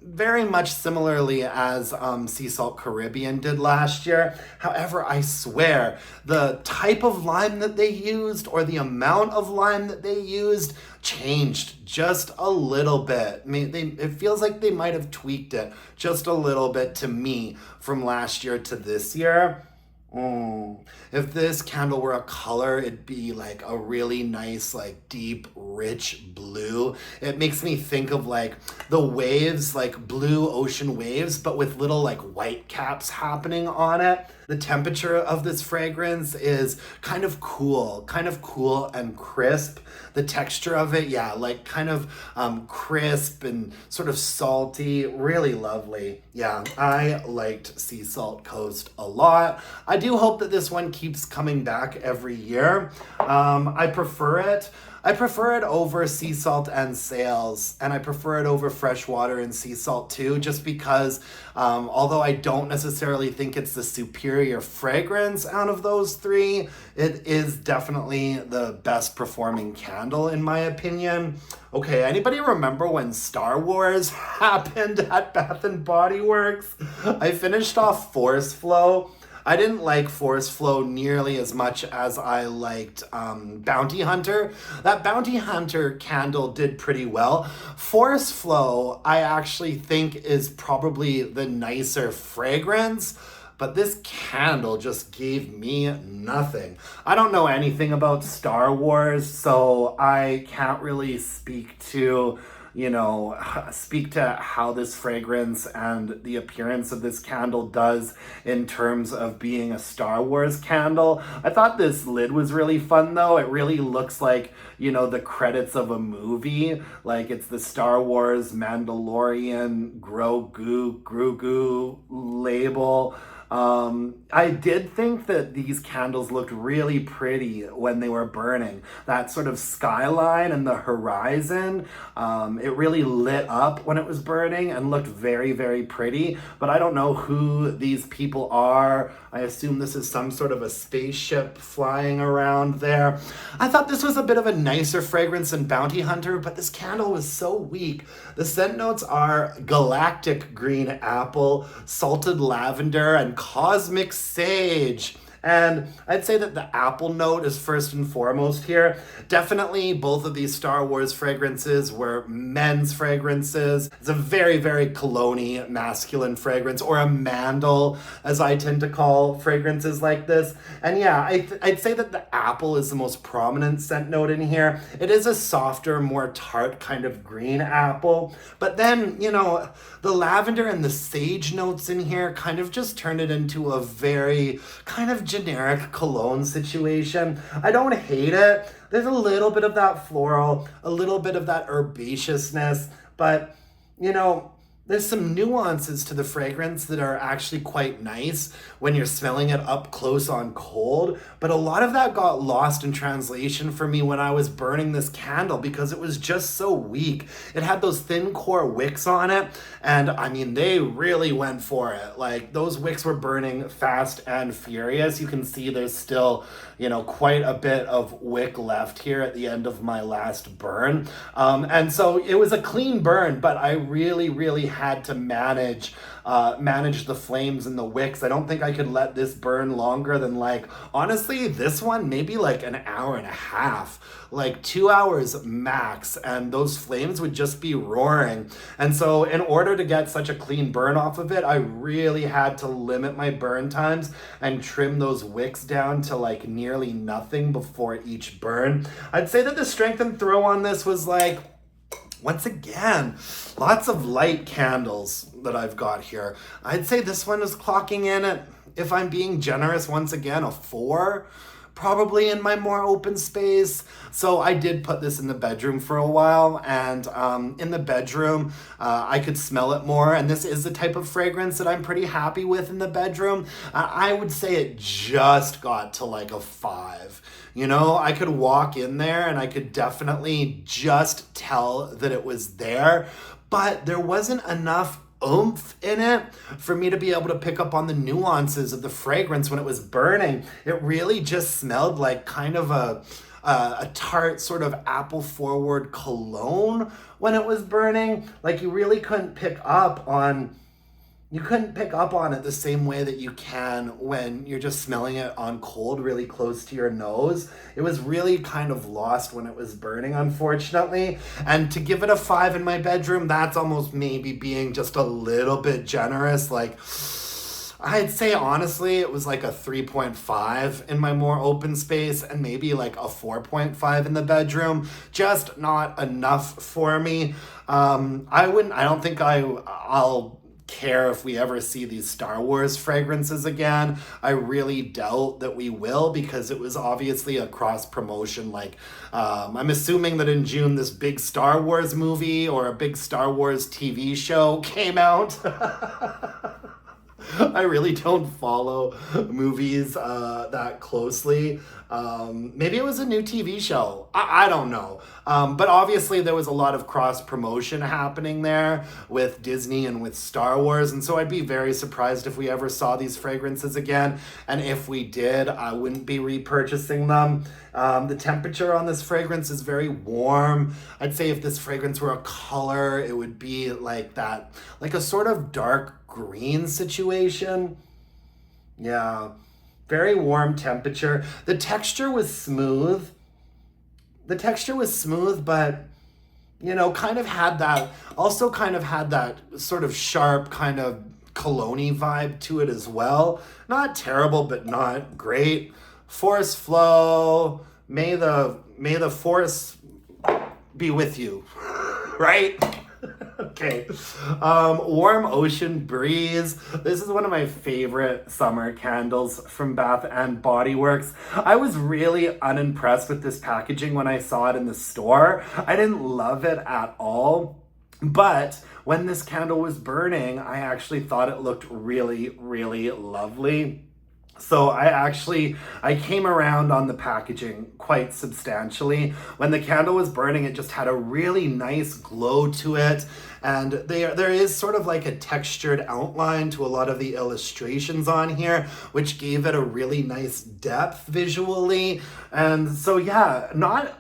very much similarly as Sea Salt Caribbean did last year. However, I swear, the type of lime that they used or the amount of lime that they used changed just a little bit. I mean, it feels like they might have tweaked it just a little bit to me from last year to this year. If this candle were a color, it'd be like a really nice, like deep, rich blue. It makes me think of like the waves, like blue ocean waves, but with little like white caps happening on it. The temperature of this fragrance is kind of cool and crisp. The texture of it, yeah, like kind of crisp and sort of salty, really lovely. Yeah, I liked Sea Salt Coast a lot. I do hope that this one keeps coming back every year. I prefer it. I prefer it over Sea Salt and Sails, and I prefer it over Freshwater and Sea Salt too, just because although I don't necessarily think it's the superior fragrance out of those three, it is definitely the best performing candle in my opinion. Okay, anybody remember when Star Wars happened at Bath & Body Works? I finished off Force Flow. I didn't like Forest Flow nearly as much as I liked Bounty Hunter. That Bounty Hunter candle did pretty well. Forest Flow, I actually think, is probably the nicer fragrance. But this candle just gave me nothing. I don't know anything about Star Wars, so I can't really speak to how this fragrance and the appearance of this candle does in terms of being a Star Wars candle. I thought this lid was really fun though. It really looks like, the credits of a movie. Like it's the Star Wars Mandalorian Grogu label. I did think that these candles looked really pretty when they were burning. That sort of skyline and the horizon, it really lit up when it was burning and looked very, very pretty. But I don't know who these people are. I assume this is some sort of a spaceship flying around there. I thought this was a bit of a nicer fragrance than Bounty Hunter, but this candle was so weak. The scent notes are galactic green apple, salted lavender, and cosmic sage. And I'd say that the apple note is first and foremost here. Definitely both of these Star Wars fragrances were men's fragrances. It's a very, very cologne-y masculine fragrance, or a mandel, as I tend to call fragrances like this. And yeah, I'd say that the apple is the most prominent scent note in here. It is a softer, more tart kind of green apple. But then, the lavender and the sage notes in here kind of just turn it into a very kind of generic cologne situation. I don't hate it. There's a little bit of that floral, a little bit of that herbaceousness, but there's some nuances to the fragrance that are actually quite nice when you're smelling it up close on cold. But a lot of that got lost in translation for me when I was burning this candle because it was just so weak. It had those thin core wicks on it. And I mean, they really went for it. Like those wicks were burning fast and furious. You can see there's still, quite a bit of wick left here at the end of my last burn. And so it was a clean burn, but I really, really had to manage the flames and the wicks. I don't think I could let this burn longer than honestly, this one maybe an hour and a half, 2 hours max, and those flames would just be roaring. And so in order to get such a clean burn off of it, I really had to limit my burn times and trim those wicks down to nearly nothing before each burn. I'd say that the strength and throw on this was once again, lots of light candles that I've got here. I'd say this one is clocking in at, if I'm being generous, once again, a 4, probably in my more open space. So I did put this in the bedroom for a while, and in the bedroom, I could smell it more. And this is the type of fragrance that I'm pretty happy with in the bedroom. I would say it just got to a 5. I could walk in there and I could definitely just tell that it was there, but there wasn't enough oomph in it for me to be able to pick up on the nuances of the fragrance when it was burning. It really just smelled like kind of a tart sort of apple forward cologne when it was burning. You really couldn't pick up on it the same way that you can when you're just smelling it on cold really close to your nose. It was really kind of lost when it was burning, unfortunately. And to give it a 5 in my bedroom, that's almost maybe being just a little bit generous. I'd say honestly it was a 3.5 in my more open space, and maybe a 4.5 in the bedroom. Just not enough for me. I don't think I'll care if we ever see these Star Wars fragrances again. I really doubt that we will, because it was obviously a cross promotion. I'm assuming that in June this big Star Wars movie or a big Star Wars TV show came out. I really don't follow movies that closely. Maybe it was a new TV show. I don't know. But obviously there was a lot of cross promotion happening there with Disney and with Star Wars. And so I'd be very surprised if we ever saw these fragrances again. And if we did, I wouldn't be repurchasing them. The temperature on this fragrance is very warm. I'd say if this fragrance were a color, it would be like a sort of dark green situation. Yeah, very warm temperature. The texture was smooth. The texture was smooth, but kind of had that sort of sharp kind of cologne vibe to it as well. Not terrible, but not great. Forest flow. May the forest be with you, right? Okay. Warm ocean breeze. This is one of my favorite summer candles from Bath and Body Works. I was really unimpressed with this packaging when I saw it in the store. I didn't love it at all. But when this candle was burning, I actually thought it looked really, really lovely. So I came around on the packaging quite substantially. When the candle was burning, it just had a really nice glow to it. And there is sort of like a textured outline to a lot of the illustrations on here, which gave it a really nice depth visually. And so yeah,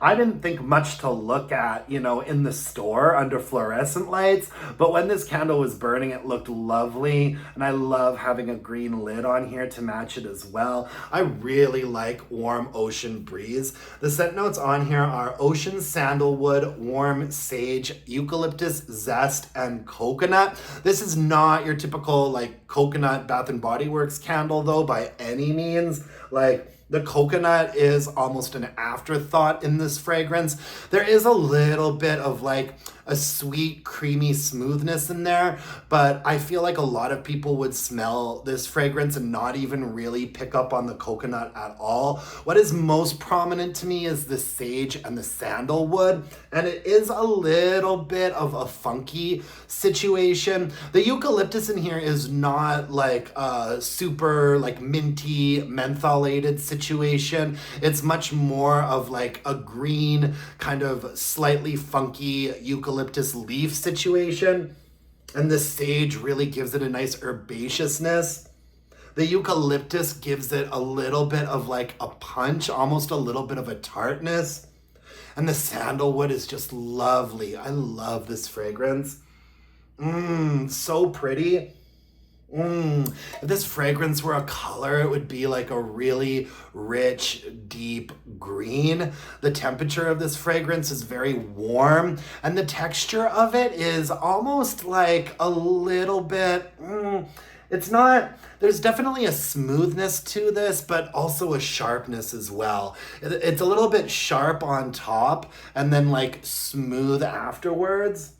I didn't think much to look at, in the store under fluorescent lights, but when this candle was burning, it looked lovely. And I love having a green lid on here to match it as well. I really like warm ocean breeze. The scent notes on here are ocean sandalwood, warm sage, eucalyptus zest, and coconut. This is not your typical like coconut Bath and Body Works candle though, by any means. Like, the coconut is almost an afterthought in this fragrance. There is a little bit of like a sweet, creamy smoothness in there, but I feel like a lot of people would smell this fragrance and not even really pick up on the coconut at all. What is most prominent to me is the sage and the sandalwood, and it is a little bit of a funky situation. The eucalyptus in here is not like a super like minty, mentholated situation. It's much more of like a green, kind of slightly funky eucalyptus leaf situation, and the sage really gives it a nice herbaceousness. The eucalyptus gives it a little bit of like a punch, almost a little bit of a tartness, and the sandalwood is just lovely. I love this fragrance. So pretty. If this fragrance were a color, it would be like a really rich, deep green. The temperature of this fragrance is very warm, and the texture of it is almost like a little bit, it's not, there's definitely a smoothness to this, but also a sharpness as well. It's a little bit sharp on top and then like smooth afterwards.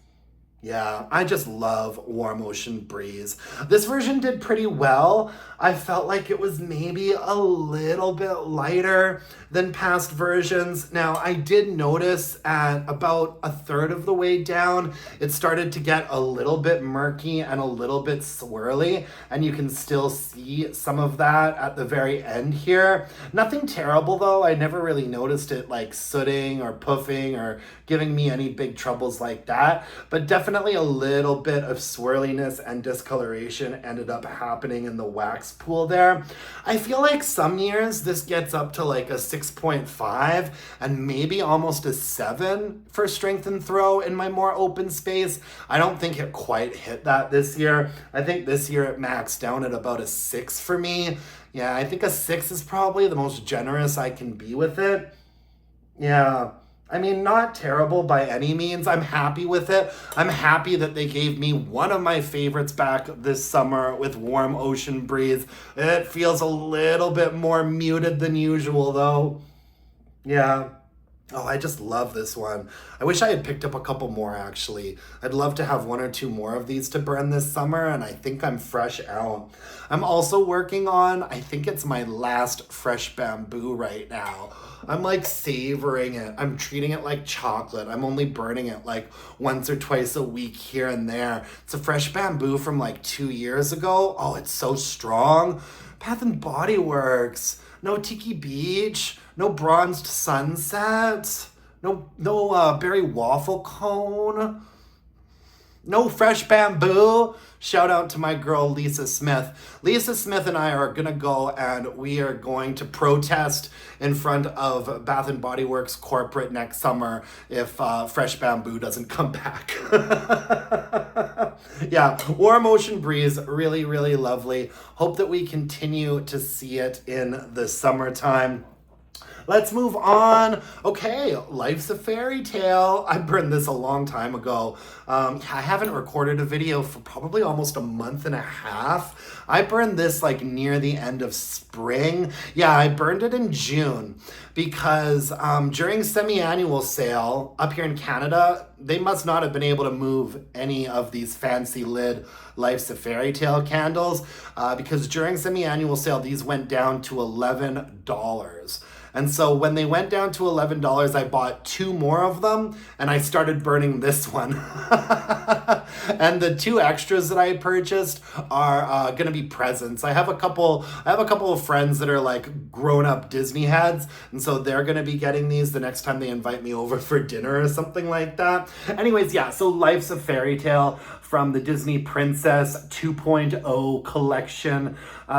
Yeah, I just love warm ocean breeze. This version did pretty well. I felt like it was maybe a little bit lighter than past versions. Now, I did notice at about a third of the way down, it started to get a little bit murky and a little bit swirly, and you can still see some of that at the very end here. Nothing terrible though. I never really noticed it like sooting or puffing or giving me any big troubles like that, but definitely a little bit of swirliness and discoloration ended up happening in the wax pool there. I feel like some years this gets up to like a 6.5 and maybe almost a 7 for strength and throw in my more open space. I don't think it quite hit that this year. I think this year it maxed down at about a 6 for me. Yeah, I think a 6 is probably the most generous I can be with it. Yeah. I mean, not terrible by any means. I'm happy with it. I'm happy that they gave me one of my favorites back this summer with warm ocean breeze. It feels a little bit more muted than usual though. Yeah. Oh, I just love this one. I wish I had picked up a couple more actually. I'd love to have 1 or 2 more of these to burn this summer, and I think I'm fresh out. I'm also working on, I think it's my last fresh bamboo right now. I'm like savoring it. I'm treating it like chocolate. I'm only burning it like once or twice a week here and there. It's a fresh bamboo from like 2 years ago. Oh, it's so strong. Bath and Body Works. No Tiki Beach. No Bronzed Sunset. No berry waffle cone. No fresh bamboo. Shout out to my girl, Lisa Smith. Lisa Smith and I are gonna go and we are going to protest in front of Bath and Body Works corporate next summer if fresh bamboo doesn't come back. Yeah, warm ocean breeze, really, really lovely. Hope that we continue to see it in the summertime. Let's move on. Okay, Life's a Fairy Tale. I burned this a long time ago. I haven't recorded a video for probably almost a month and a half. I burned this like near the end of spring. Yeah, I burned it in June because during semi-annual sale up here in Canada, they must not have been able to move any of these fancy lid Life's a Fairy Tale candles because during semi-annual sale, these went down to $11. And so when they went down to $11, I bought 2 more of them and I started burning this one. And the 2 extras that I purchased are going to be presents. I have a couple of friends that are like grown-up Disney heads, and so they're going to be getting these the next time they invite me over for dinner or something like that. Anyways, yeah, so Life's a Fairy Tale from the Disney Princess 2.0 collection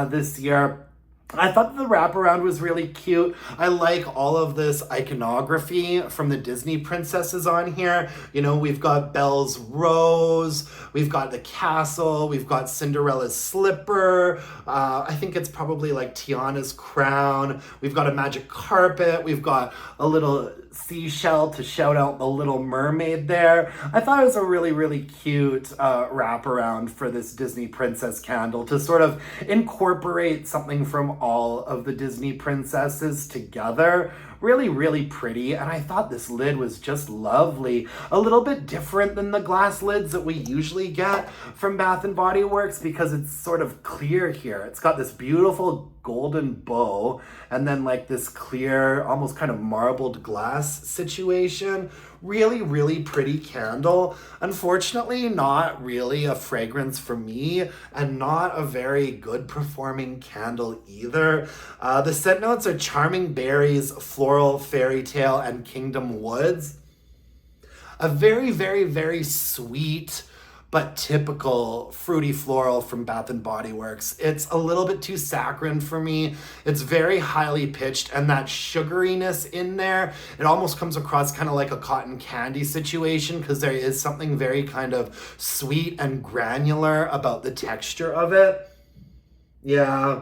this year. I thought the wraparound was really cute. I like all of this iconography from the Disney princesses on here. You know, we've got Belle's rose, we've got the castle, we've got Cinderella's slipper. I think it's probably like Tiana's crown. We've got a magic carpet. We've got a little seashell to shout out the Little Mermaid there. I thought it was a really, really cute wraparound for this Disney princess candle to sort of incorporate something from all of the Disney princesses together. Really, really pretty, and I thought this lid was just lovely. A little bit different than the glass lids that we usually get from Bath & Body Works because it's sort of clear here. It's got this beautiful golden bow and then like this clear, almost kind of marbled glass situation. Really, really pretty candle. Unfortunately, not really a fragrance for me and not a very good performing candle either. The scent notes are charming berries, floral, fairy tale, and kingdom woods. A very, very, very sweet but typical fruity floral from Bath & Body Works. It's a little bit too saccharine for me. It's very highly pitched, and that sugariness in there, it almost comes across kind of like a cotton candy situation because there is something very kind of sweet and granular about the texture of it. Yeah,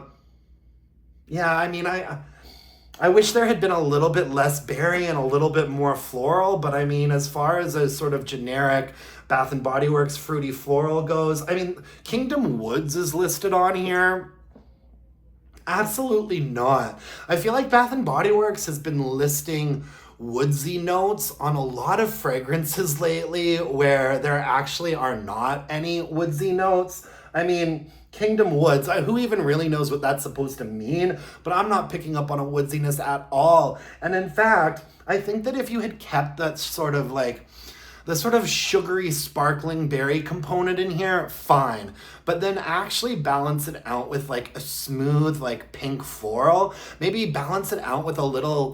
I mean, I wish there had been a little bit less berry and a little bit more floral, but I mean, as far as a sort of generic Bath & Body Works fruity floral goes, I mean, Kingdom Woods is listed on here. Absolutely not. I feel like Bath & Body Works has been listing woodsy notes on a lot of fragrances lately where there actually are not any woodsy notes. I mean, Kingdom Woods, who even really knows what that's supposed to mean? But I'm not picking up on a woodsiness at all. And in fact, I think that if you had kept that sort of like, the sort of sugary, sparkling berry component in here, fine. But then actually balance it out with like a smooth, like pink floral. Maybe balance it out with a little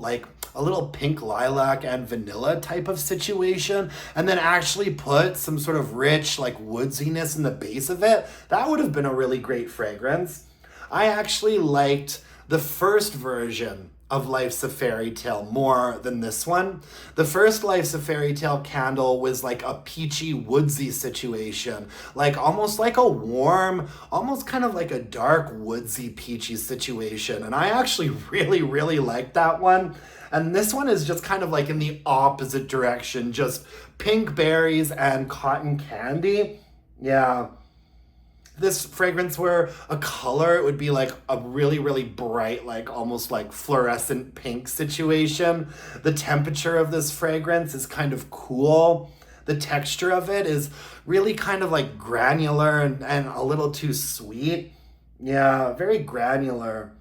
pink lilac and vanilla type of situation, and then actually put some sort of rich like woodsiness in the base of it. That would have been a really great fragrance. I actually liked the first version of Life's a Fairy Tale more than this one. The first Life's a Fairy Tale candle was like a peachy woodsy situation, like almost like a warm, almost kind of like a dark woodsy peachy situation, and I actually really, really liked that one. And this one is just kind of like in the opposite direction, just pink berries and cotton candy. Yeah. This fragrance were a color, it would be like a really, really bright, like almost like fluorescent pink situation. The temperature of this fragrance is kind of cool. The texture of it is really kind of like granular and a little too sweet. Yeah, very granular.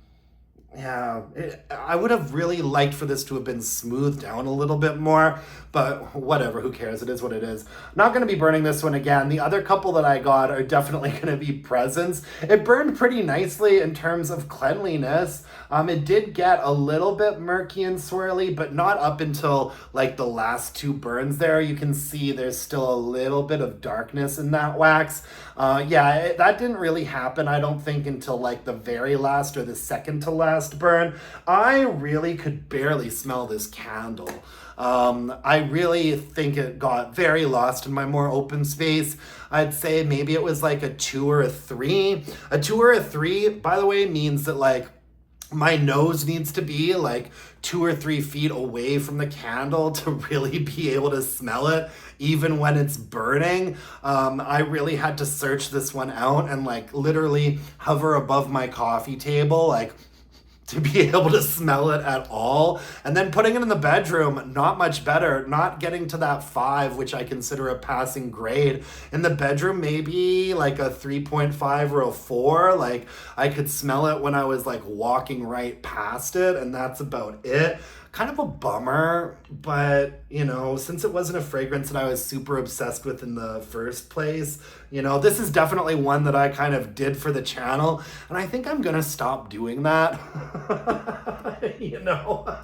Yeah, I would have really liked for this to have been smoothed down a little bit more, but whatever, who cares? It is what it is. Not going to be burning this one again. The other couple that I got are definitely going to be presents. It burned pretty nicely in terms of cleanliness. It did get a little bit murky and swirly, but not up until like the last 2 burns there. You can see there's still a little bit of darkness in that wax. That didn't really happen, I don't think, until like the very last or the second to last fast burn. I really could barely smell this candle. I really think it got very lost in my more open space. I'd say maybe it was like a 2 or a 3. A 2 or a 3, by the way, means that like my nose needs to be like 2 or 3 feet away from the candle to really be able to smell it, even when it's burning. I really had to search this one out and like literally hover above my coffee table, like to be able to smell it at all. And then putting it in the bedroom, not much better. Not getting to that 5, which I consider a passing grade. In the bedroom, maybe like a 3.5 or a 4. Like I could smell it when I was like walking right past it, and that's about it. Kind of a bummer, but you know, since it wasn't a fragrance that I was super obsessed with in the first place, you know, this is definitely one that I kind of did for the channel, and I think I'm gonna stop doing that. You know,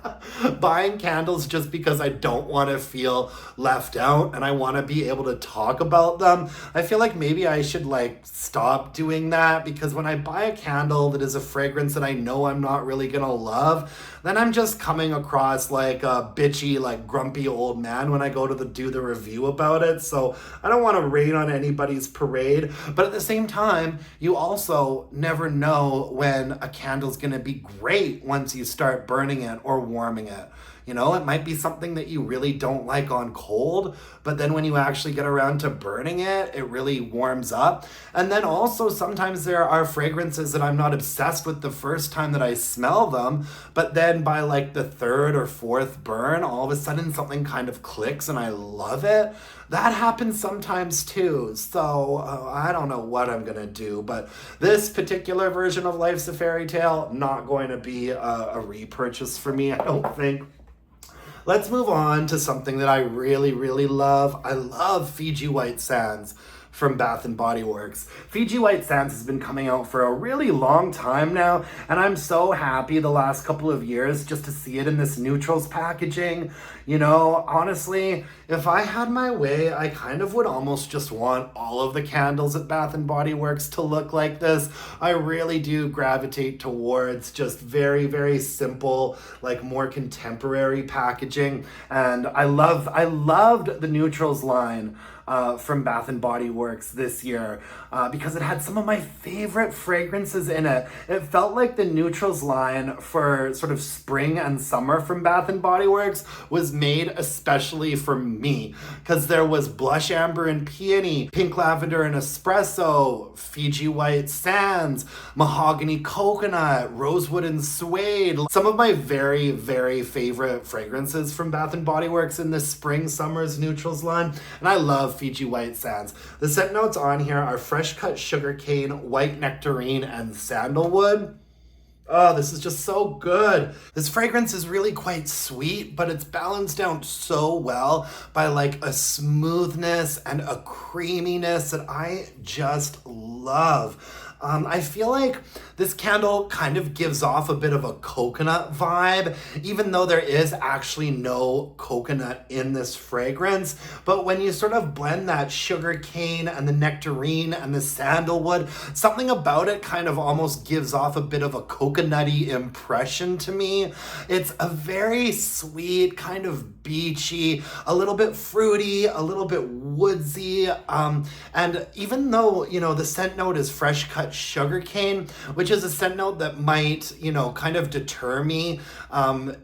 buying candles just because I don't want to feel left out and I want to be able to talk about them. I feel like maybe I should like stop doing that, because when I buy a candle that is a fragrance that I know I'm not really gonna love, then I'm just coming across like a bitchy, like grumpy old man when I go to do the review about it. So I don't want to rain on anybody's parade, but at the same time, you also never know when a candle's gonna be great once you start burning it or warming it. You know, it might be something that you really don't like on cold, but then when you actually get around to burning it, it really warms up. And then also sometimes there are fragrances that I'm not obsessed with the first time that I smell them, but then by like the 3rd or 4th burn, all of a sudden something kind of clicks and I love it. That happens sometimes too. So I don't know what I'm gonna do, but this particular version of Life's a Fairy Tale, not going to be a repurchase for me, I don't think. Let's move on to something that I really, really love. I love Fiji White Sands from Bath & Body Works. Fiji White Sands has been coming out for a really long time now, and I'm so happy the last couple of years just to see it in this neutrals packaging. You know, honestly, if I had my way, I kind of would almost just want all of the candles at Bath & Body Works to look like this. I really do gravitate towards just very, very simple, like more contemporary packaging. And I loved the neutrals line from Bath & Body Works this year because it had some of my favorite fragrances in it. It felt like the neutrals line for sort of spring and summer from Bath & Body Works was made especially for me, because there was blush amber and peony, pink lavender and espresso, Fiji White Sands, mahogany coconut, rosewood and suede. Some of my very, very favorite fragrances from Bath & Body Works in this spring summer's neutrals line, and I love Fiji White Sands. The scent notes on here are fresh cut sugarcane, white nectarine, and sandalwood. Oh, this is just so good. This fragrance is really quite sweet, but it's balanced out so well by like a smoothness and a creaminess that I just love. I feel like this candle kind of gives off a bit of a coconut vibe, even though there is actually no coconut in this fragrance. But when you sort of blend that sugar cane and the nectarine and the sandalwood, something about it kind of almost gives off a bit of a coconutty impression to me. It's a very sweet, kind of beachy, a little bit fruity, a little bit woodsy. And even though, you know, the scent note is fresh cut sugarcane, which is a scent note that might, you know, kind of deter me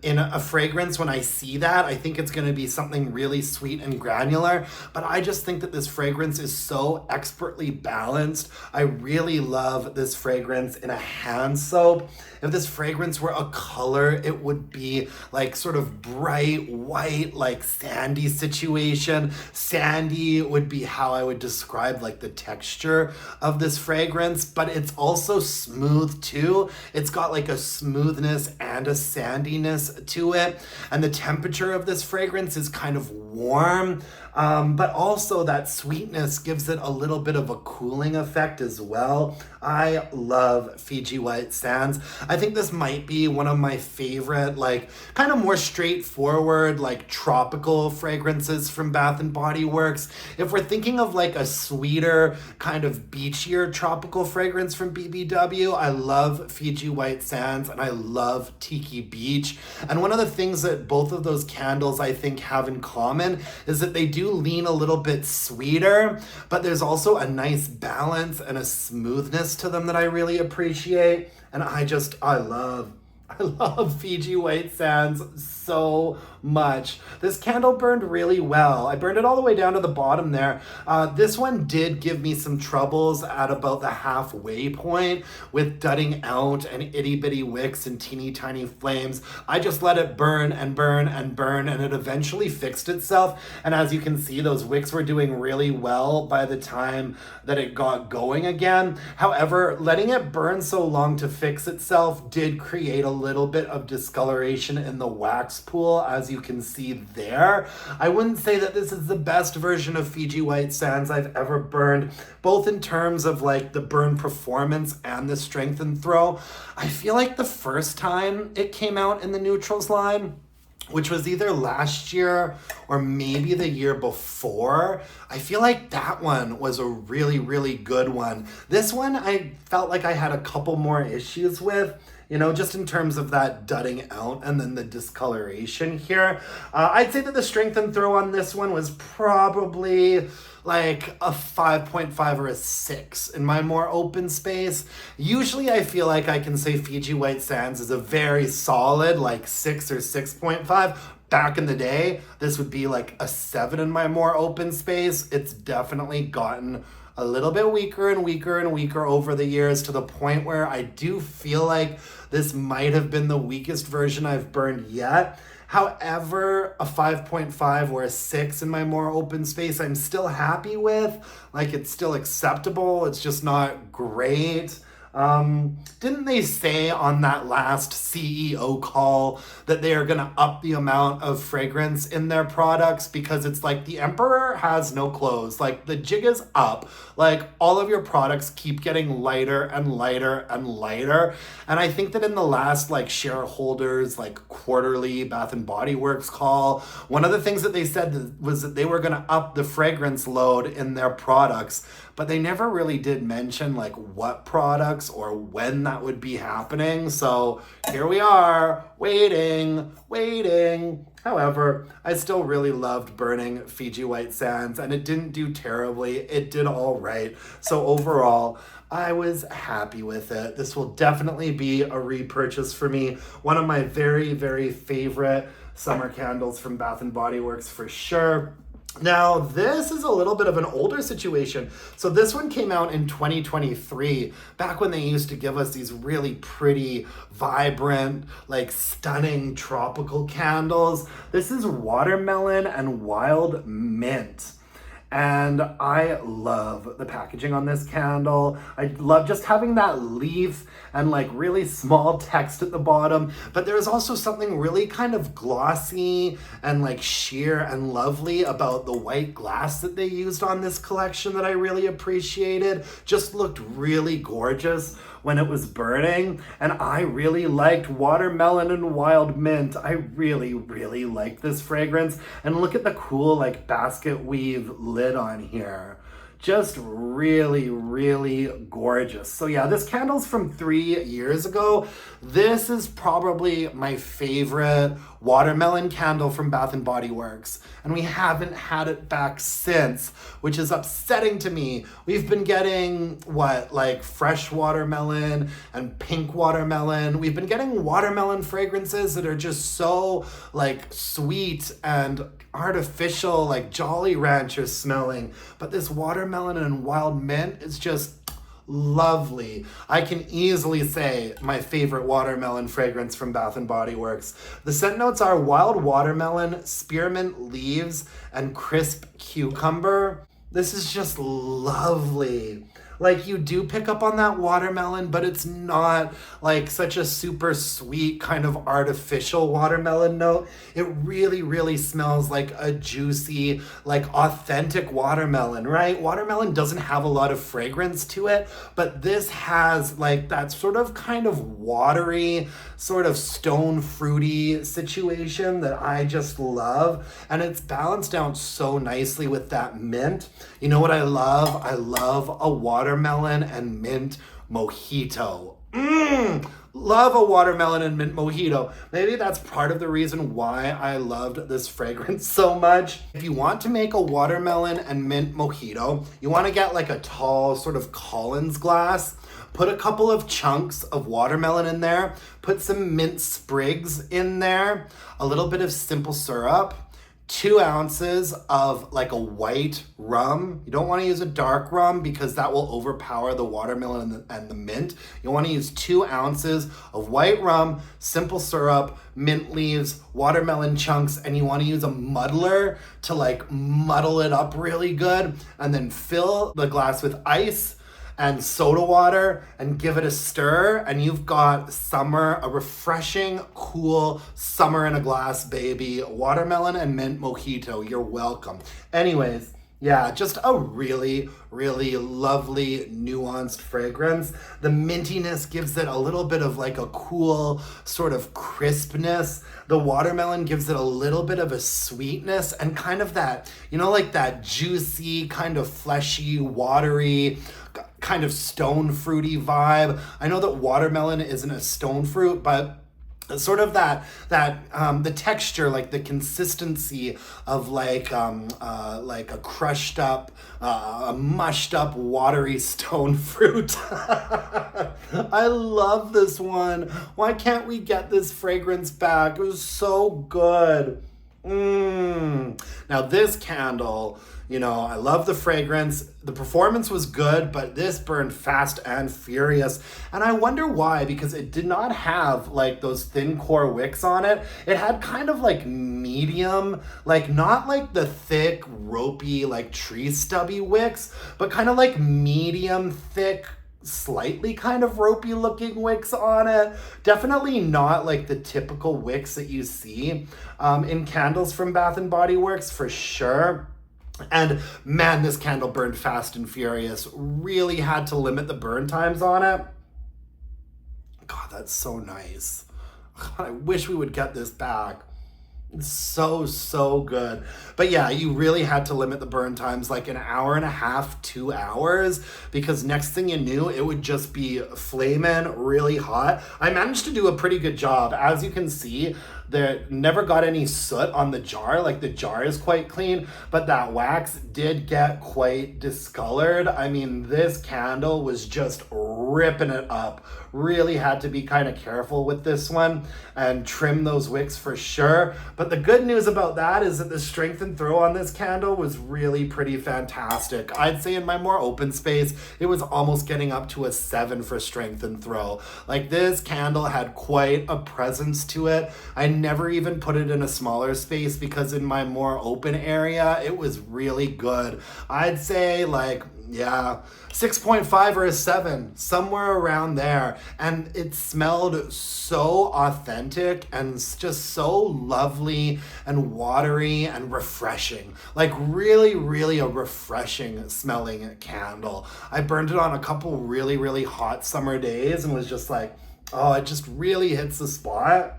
in a fragrance when I see that. I think it's going to be something really sweet and granular, but I just think that this fragrance is so expertly balanced. I really love this fragrance in a hand soap. If this fragrance were a color, it would be like sort of bright white, like sandy situation. Sandy would be how I would describe like the texture of this fragrance, but it's also smooth too. It's got like a smoothness and a sandiness to it. And the temperature of this fragrance is kind of warm, but also that sweetness gives it a little bit of a cooling effect as well. I love Fiji White Sands. I think this might be one of my favorite, like kind of more straightforward, like tropical fragrances from Bath & Body Works. If we're thinking of like a sweeter, kind of beachier tropical fragrance from BBW, I love Fiji White Sands and I love Tiki Beach. And one of the things that both of those candles I think have in common is that they do lean a little bit sweeter, but there's also a nice balance and a smoothness to them that I really appreciate. And I love Fiji White Sands so much. This candle burned really well. I burned it all the way down to the bottom there. This one did give me some troubles at about the halfway point with dudding out and itty bitty wicks and teeny tiny flames. I just let it burn and burn and burn, and it eventually fixed itself. And as you can see, those wicks were doing really well by the time that it got going again. However, letting it burn so long to fix itself did create a little bit of discoloration in the wax pool, as you can see there. I wouldn't say that this is the best version of Fiji White Sands I've ever burned, both in terms of like the burn performance and the strength and throw. I feel like the first time it came out in the neutrals line, which was either last year or maybe the year before, I feel like that one was a really, really good one. This one I felt like I had a couple more issues with, you know, just in terms of that dudding out and then the discoloration here. I'd say that the strength and throw on this one was probably like a 5.5 or a 6 in my more open space. Usually I feel like I can say Fiji White Sands is a very solid like 6 or 6.5. Back in the day, this would be like a 7 in my more open space. It's definitely gotten a little bit weaker and weaker and weaker over the years, to the point where I do feel like this might have been the weakest version I've burned yet. However, a 5.5 or a 6 in my more open space, I'm still happy with. Like, it's still acceptable. It's just not great. Didn't they say on that last CEO call that they are going to up the amount of fragrance in their products? Because it's like the emperor has no clothes. Like, the jig is up. Like, all of your products keep getting lighter and lighter and lighter. And I think that in the last like shareholders like quarterly Bath and Body Works call, one of the things that they said was that they were going to up the fragrance load in their products, but they never really did mention like what products or when that would be happening. So here we are, waiting. However, I still really loved burning Fiji White Sands, and it didn't do terribly. It did all right. So overall, I was happy with it. This will definitely be a repurchase for me. One of my very, very favorite summer candles from Bath and Body Works for sure. Now, this is a little bit of an older situation. So this one came out in 2023, back when they used to give us these really pretty, vibrant, like stunning tropical candles. This is Watermelon and Wild Mint. And I love the packaging on this candle. I love just having that leaf and like really small text at the bottom. But there's also something really kind of glossy and like sheer and lovely about the white glass that they used on this collection that I really appreciated. Just looked really gorgeous when it was burning, and I really liked Watermelon and Wild Mint. I really, really liked this fragrance. And look at the cool like basket weave lid on here. Just really, really gorgeous. So yeah, this candle's from 3 years ago. This is probably my favorite watermelon candle from Bath and Body Works, and we haven't had it back since, which is upsetting to me. We've been getting like fresh watermelon and pink watermelon. We've been getting watermelon fragrances that are just so like sweet and artificial, like Jolly Rancher smelling, but this Watermelon and Wild Mint is just lovely. I can easily say my favorite watermelon fragrance from Bath and Body Works. The scent notes are wild watermelon, spearmint leaves, and crisp cucumber. This is just lovely. Like you do pick up on that watermelon, but it's not like such a super sweet kind of artificial watermelon note. It really, really smells like a juicy, like authentic watermelon, right? Watermelon doesn't have a lot of fragrance to it, but this has like that sort of kind of watery, sort of stone fruity situation that I just love. And it's balanced out so nicely with that mint. You know what I love? I love a watermelon and mint mojito. Love a watermelon and mint mojito. Maybe that's part of the reason why I loved this fragrance so much. If you want to make a watermelon and mint mojito, you want to get like a tall sort of Collins glass. Put a couple of chunks of watermelon in there. Put some mint sprigs in there. A little bit of simple syrup. 2 ounces of like a white rum. You don't want to use a dark rum because that will overpower the watermelon and the mint. You want to use 2 ounces of white rum, simple syrup, mint leaves, watermelon chunks, and you want to use a muddler to like muddle it up really good, and then fill the glass with ice and soda water and give it a stir, and you've got summer, a refreshing, cool summer in a glass, baby. Watermelon and mint mojito, you're welcome. Anyways, yeah, just a really, really lovely, nuanced fragrance. The mintiness gives it a little bit of like a cool sort of crispness. The watermelon gives it a little bit of a sweetness and kind of that, you know, like that juicy, kind of fleshy, watery, kind of stone fruity vibe. I know that watermelon isn't a stone fruit, but sort of the texture, like the consistency of like a crushed up, mushed up, watery stone fruit. I love this one. Why can't we get this fragrance back? It was so good. Now this candle, you know, I love the fragrance. The performance was good, but this burned fast and furious. And I wonder why, because it did not have like those thin core wicks on it. It had kind of like medium, like not like the thick, ropey, like tree stubby wicks, but kind of like medium thick, slightly kind of ropey looking wicks on it. Definitely not like the typical wicks that you see in candles from Bath & Body Works for sure. And man, this candle burned fast and furious. Really had to limit the burn times on it. God, that's so nice. God, I wish we would get this back. It's so good. But yeah, you really had to limit the burn times like an hour and a half, 2 hours, because next thing you knew, it would just be flaming really hot. I managed to do a pretty good job. As you can see, there never got any soot on the jar. Like the jar is quite clean, but that wax did get quite discolored. I mean, this candle was just ripping it up. Really had to be kind of careful with this one and trim those wicks for sure. But the good news about that is that the strength and throw on this candle was really pretty fantastic. I'd say in my more open space, it was almost getting up to a 7 for strength and throw. Like this candle had quite a presence to it. I never even put it in a smaller space because in my more open area, it was really good. I'd say like, yeah, 6.5 or a 7, somewhere around there. And it smelled so authentic and just so lovely and watery and refreshing. Like really, really a refreshing smelling candle. I burned it on a couple really, really hot summer days and was just like, oh, it just really hits the spot.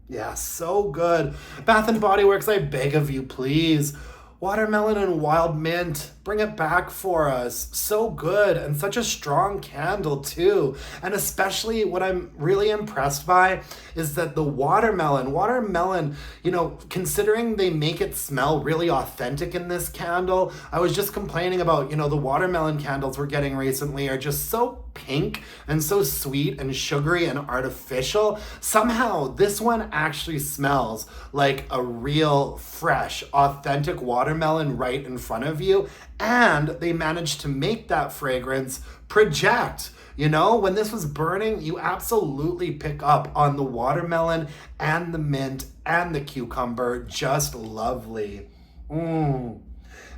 Yeah, so good. Bath & Body Works, I beg of you, please. Watermelon and wild mint, bring it back for us. So good, and such a strong candle too. And especially what I'm really impressed by is that the watermelon, you know, considering they make it smell really authentic in this candle, I was just complaining about, you know, the watermelon candles we're getting recently are just so pink and so sweet and sugary and artificial. Somehow this one actually smells like a real fresh, authentic watermelon right in front of you. And they managed to make that fragrance project. You know, when this was burning, you absolutely pick up on the watermelon and the mint and the cucumber. Just lovely.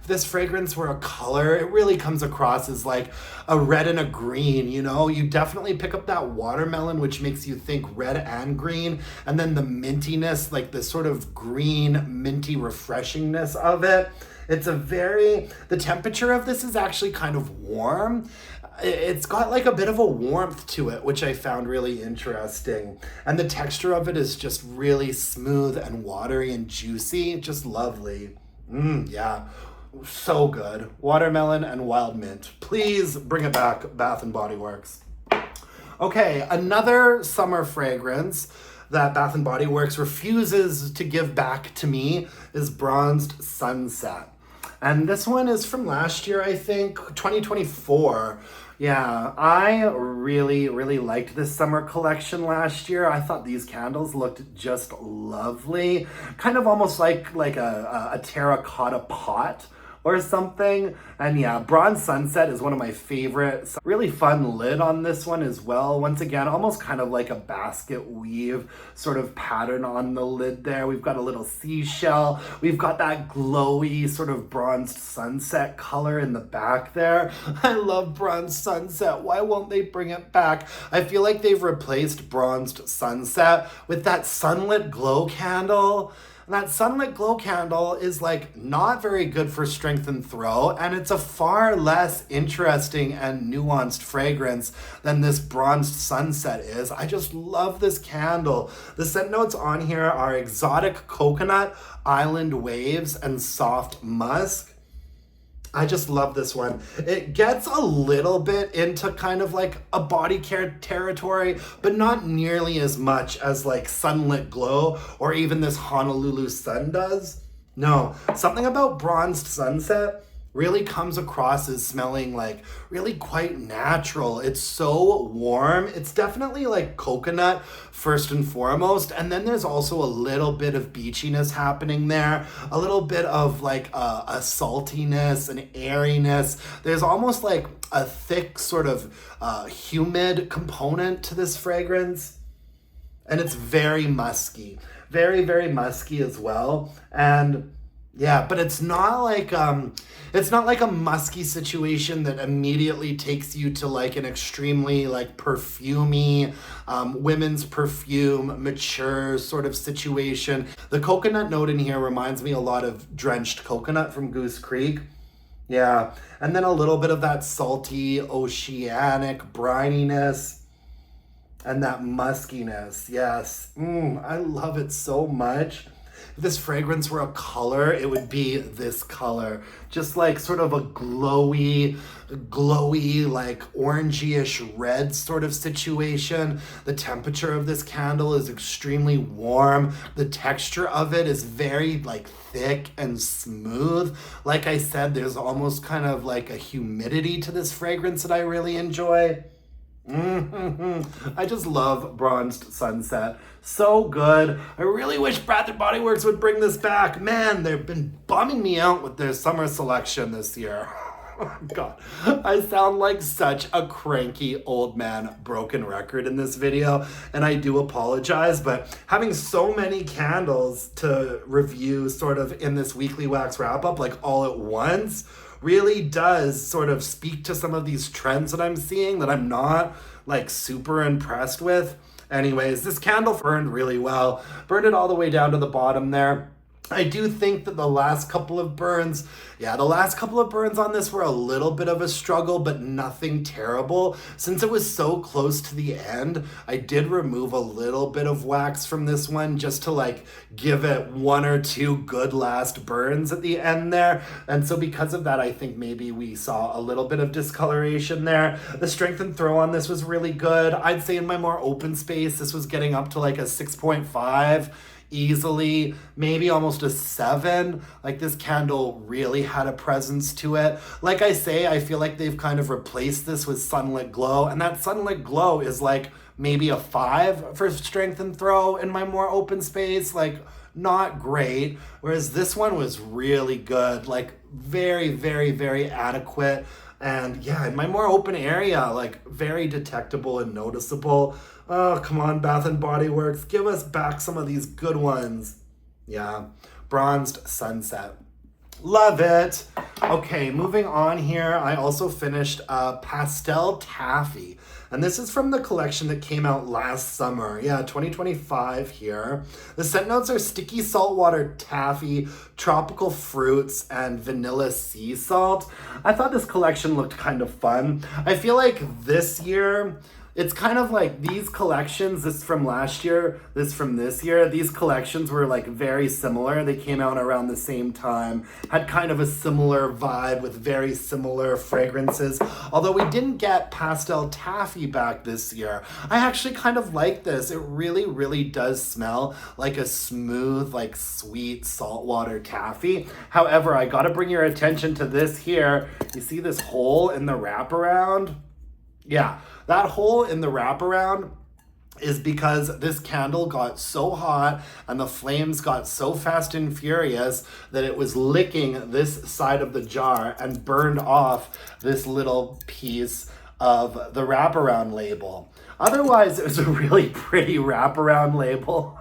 this fragrance were a color, it really comes across as like a red and a green, you know? You definitely pick up that watermelon, which makes you think red and green, and then the mintiness, like the sort of green, minty refreshingness of it. The temperature of this is actually kind of warm. It's got like a bit of a warmth to it, which I found really interesting. And the texture of it is just really smooth and watery and juicy, just lovely. Yeah. So good. Watermelon and wild mint. Please bring it back, Bath and Body Works. Okay, another summer fragrance that Bath and Body Works refuses to give back to me is Bronzed Sunset. And this one is from last year, I think, 2024. Yeah, I really, really liked this summer collection last year. I thought these candles looked just lovely. Kind of almost like a terracotta pot or something. And yeah, Bronze Sunset is one of my favorites. Really fun lid on this one as well. Once again, almost kind of like a basket weave sort of pattern on the lid there. We've got a little seashell. We've got that glowy sort of bronzed sunset color in the back there. I love Bronze Sunset. Why won't they bring it back? I feel like they've replaced Bronzed Sunset with that Sunlit Glow candle. And that Sunlit Glow candle is like not very good for strength and throw, and it's a far less interesting and nuanced fragrance than this Bronzed Sunset is. I just love this candle. The scent notes on here are exotic coconut, island waves, and soft musk. I just love this one. It gets a little bit into kind of like a body care territory, but not nearly as much as like Sunlit Glow or even this Honolulu Sun does. No, something about Bronzed Sunset really comes across as smelling like really quite natural. It's so warm. It's definitely like coconut first and foremost. And then there's also a little bit of beachiness happening there, a little bit of like a saltiness, an airiness. There's almost like a thick sort of humid component to this fragrance. And it's very musky, very, very musky as well. And yeah, but it's not like a musky situation that immediately takes you to like an extremely like perfumey, women's perfume, mature sort of situation. The coconut note in here reminds me a lot of Drenched coconut from Goose Creek. Yeah, and then a little bit of that salty, oceanic brininess and that muskiness. Yes, I love it so much. If this fragrance were a color, it would be this color. Just like sort of a glowy, like orangey-ish red sort of situation. The temperature of this candle is extremely warm. The texture of it is very like thick and smooth. Like I said, there's almost kind of like a humidity to this fragrance that I really enjoy. I just love Bronzed Sunset. So good. I really wish Bath & Body Works would bring this back. Man, they've been bumming me out with their summer selection this year. Oh, God, I sound like such a cranky old man broken record in this video, and I do apologize, but having so many candles to review sort of in this weekly wax wrap-up, like all at once, really does sort of speak to some of these trends that I'm seeing that I'm not like super impressed with. Anyways, this candle burned really well. Burned it all the way down to the bottom there. I do think that the last couple of burns on this were a little bit of a struggle, but nothing terrible. Since it was so close to the end, I did remove a little bit of wax from this one just to like give it one or two good last burns at the end there. And so because of that, I think maybe we saw a little bit of discoloration there. The strength and throw on this was really good. I'd say in my more open space, this was getting up to like a 6.5. Easily, maybe almost a 7. Like this candle really had a presence to it. Like I say, I feel like they've kind of replaced this with Sunlit Glow, and that Sunlit Glow is like maybe a 5 for strength and throw in my more open space. Like not great, whereas this one was really good, like very, very, very adequate. And yeah, in my more open area, like very detectable and noticeable. Oh, come on, Bath & Body Works. Give us back some of these good ones. Yeah, Bronzed Sunset. Love it. Okay, moving on here. I also finished Pastel Taffy. And this is from the collection that came out last summer. Yeah, 2025 here. The scent notes are sticky saltwater taffy, tropical fruits, and vanilla sea salt. I thought this collection looked kind of fun. I feel like this year, it's kind of like these collections, this from last year, this from this year, these collections were like very similar. They came out around the same time, had kind of a similar vibe with very similar fragrances. Although we didn't get Pastel Taffy back this year. I actually kind of like this. It really, really does smell like a smooth, like sweet saltwater taffy. However, I gotta bring your attention to this here. You see this hole in the wraparound? Yeah, that hole in the wraparound is because this candle got so hot and the flames got so fast and furious that it was licking this side of the jar and burned off this little piece of the wraparound label. Otherwise, it was a really pretty wraparound label.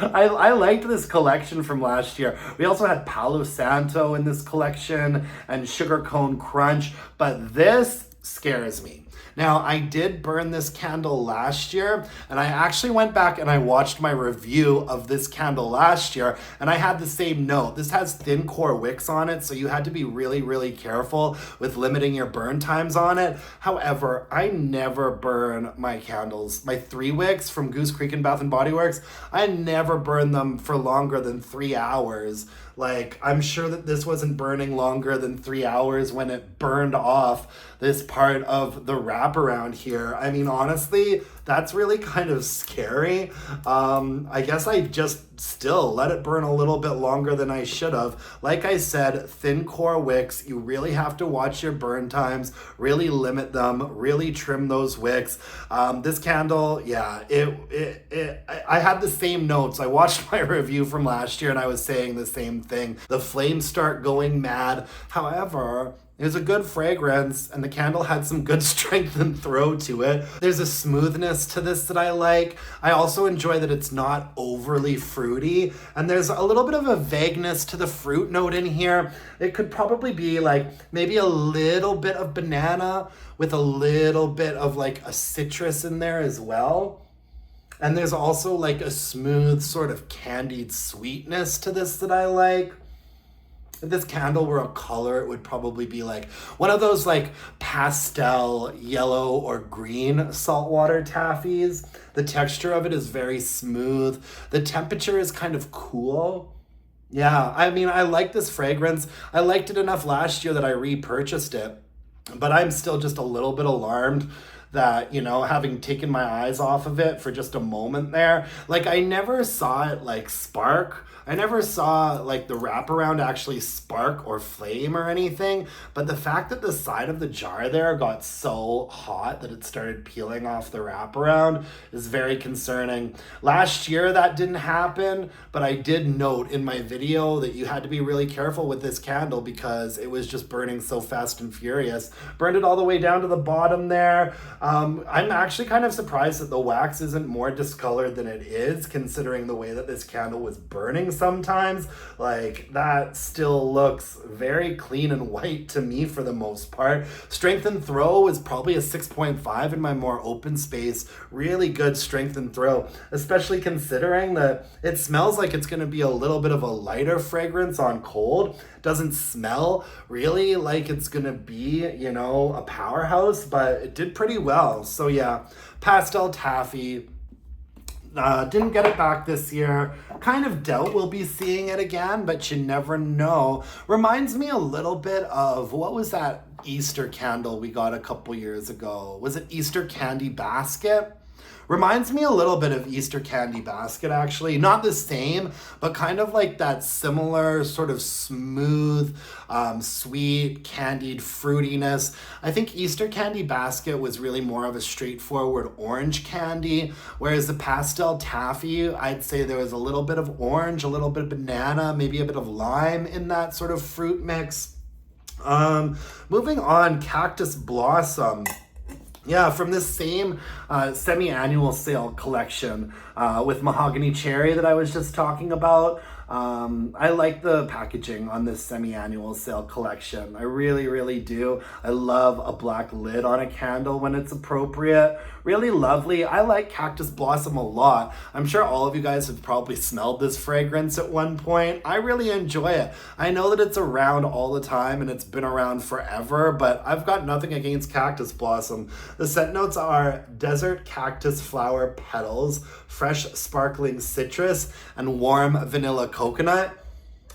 I liked this collection from last year. We also had Palo Santo in this collection and Sugar Cone Crunch, but this scares me. Now, I did burn this candle last year, and I actually went back and I watched my review of this candle last year, and I had the same note. This has thin core wicks on it, so you had to be really, really careful with limiting your burn times on it. However, I never burn my candles, my 3 wicks from Goose Creek and Bath & Body Works. I never burn them for longer than 3 hours. Like, I'm sure that this wasn't burning longer than 3 hours when it burned off this part of the wraparound here. I mean, honestly, that's really kind of scary. I guess I just still let it burn a little bit longer than I should have. Like I said, thin core wicks, you really have to watch your burn times, really limit them, really trim those wicks. This candle, yeah, I had the same notes. I watched my review from last year and I was saying the same thing. The flames start going mad. However, it was a good fragrance, and the candle had some good strength and throw to it. There's a smoothness to this that I like. I also enjoy that it's not overly fruity, and there's a little bit of a vagueness to the fruit note in here. It could probably be like maybe a little bit of banana with a little bit of like a citrus in there as well. And there's also like a smooth sort of candied sweetness to this that I like. If this candle were a color, it would probably be like one of those like pastel yellow or green saltwater taffies. The texture of it is very smooth. The temperature is kind of cool. Yeah, I mean, I like this fragrance. I liked it enough last year that I repurchased it, but I'm still just a little bit alarmed that, you know, having taken my eyes off of it for just a moment there, like I never saw it like spark. I never saw like the wraparound actually spark or flame or anything, but the fact that the side of the jar there got so hot that it started peeling off the wraparound is very concerning. Last year that didn't happen, but I did note in my video that you had to be really careful with this candle because it was just burning so fast and furious. Burned it all the way down to the bottom there. I'm actually kind of surprised that the wax isn't more discolored than it is, considering the way that this candle was burning sometimes. Like, that still looks very clean and white to me for the most part. Strength and throw is probably a 6.5 in my more open space. Really good strength and throw, especially considering that it smells like it's going to be a little bit of a lighter fragrance on cold. Doesn't smell really like it's going to be, you know, a powerhouse, but it did pretty well. So yeah, Pastel Taffy. Didn't get it back this year. Kind of doubt we'll be seeing it again, but you never know. Reminds me a little bit of, what was that Easter candle we got a couple years ago? Was it Easter Candy Basket? Reminds me a little bit of Easter Candy Basket, actually. Not the same, but kind of like that similar sort of smooth, sweet, candied fruitiness. I think Easter Candy Basket was really more of a straightforward orange candy, whereas the Pastel Taffy, I'd say there was a little bit of orange, a little bit of banana, maybe a bit of lime in that sort of fruit mix. Moving on, Cactus Blossom. Yeah, from this same semi-annual sale collection with Mahogany Cherry that I was just talking about. I like the packaging on this semi-annual sale collection. I really, really do. I love a black lid on a candle when it's appropriate. Really lovely. I like Cactus Blossom a lot. I'm sure all of you guys have probably smelled this fragrance at one point. I really enjoy it. I know that it's around all the time and it's been around forever, but I've got nothing against Cactus Blossom. The scent notes are desert cactus flower petals, fresh sparkling citrus, and warm vanilla coconut.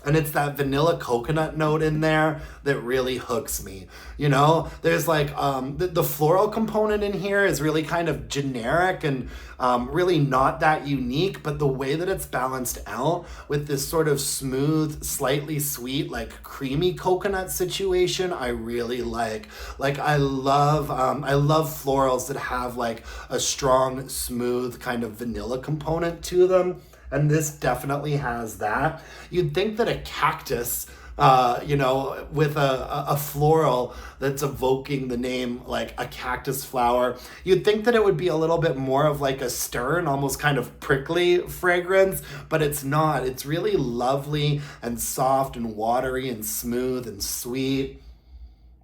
And it's that vanilla coconut note in there that really hooks me. You know, there's like the floral component in here is really kind of generic and really not that unique, but the way that it's balanced out with this sort of smooth, slightly sweet, like creamy coconut situation, I really like. Like I love florals that have like a strong, smooth kind of vanilla component to them. And this definitely has that. You'd think that a cactus, with a floral that's evoking the name like a cactus flower, you'd think that it would be a little bit more of like a stern, almost kind of prickly fragrance, but it's not. It's really lovely and soft and watery and smooth and sweet.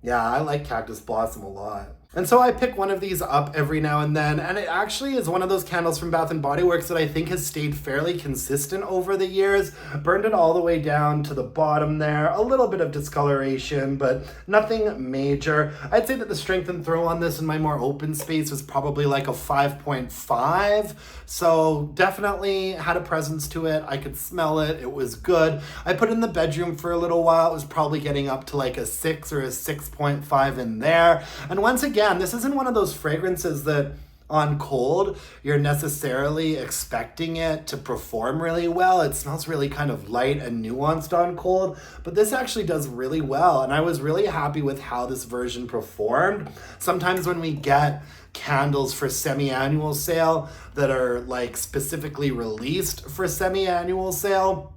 Yeah, I like Cactus Blossom a lot. And so I pick one of these up every now and then, and it actually is one of those candles from Bath & Body Works that I think has stayed fairly consistent over the years. Burned it all the way down to the bottom there. A little bit of discoloration, but nothing major. I'd say that the strength and throw on this in my more open space was probably like a 5.5. So definitely had a presence to it. I could smell it. It was good. I put it in the bedroom for a little while. It was probably getting up to like a 6 or a 6.5 in there. And once again, this isn't one of those fragrances that on cold you're necessarily expecting it to perform really well. It smells really kind of light and nuanced on cold, but this actually does really well, and I was really happy with how this version performed. Sometimes when we get candles for semi-annual sale that are like specifically released for semi-annual sale,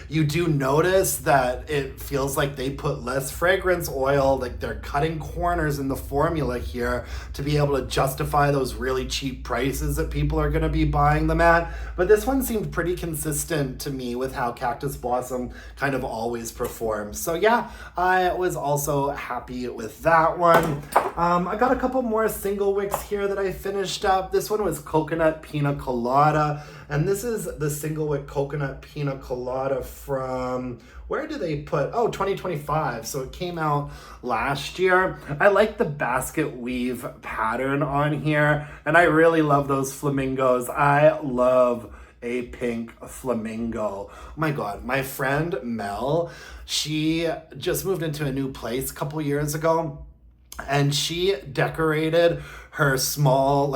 you do notice that it feels like they put less fragrance oil, like they're cutting corners in the formula here to be able to justify those really cheap prices that people are going to be buying them at. But this one seemed pretty consistent to me with how Cactus Blossom kind of always performs. So yeah, I was also happy with that one. I got a couple more single wicks here that I finished up. This one was Coconut Pina Colada. And this is the single wick Coconut Pina Colada from, where do they put? Oh, 2025. So it came out last year. I like the basket weave pattern on here, and I really love those flamingos. I love a pink flamingo. Oh my God, my friend Mel, she just moved into a new place a couple years ago, and she decorated her small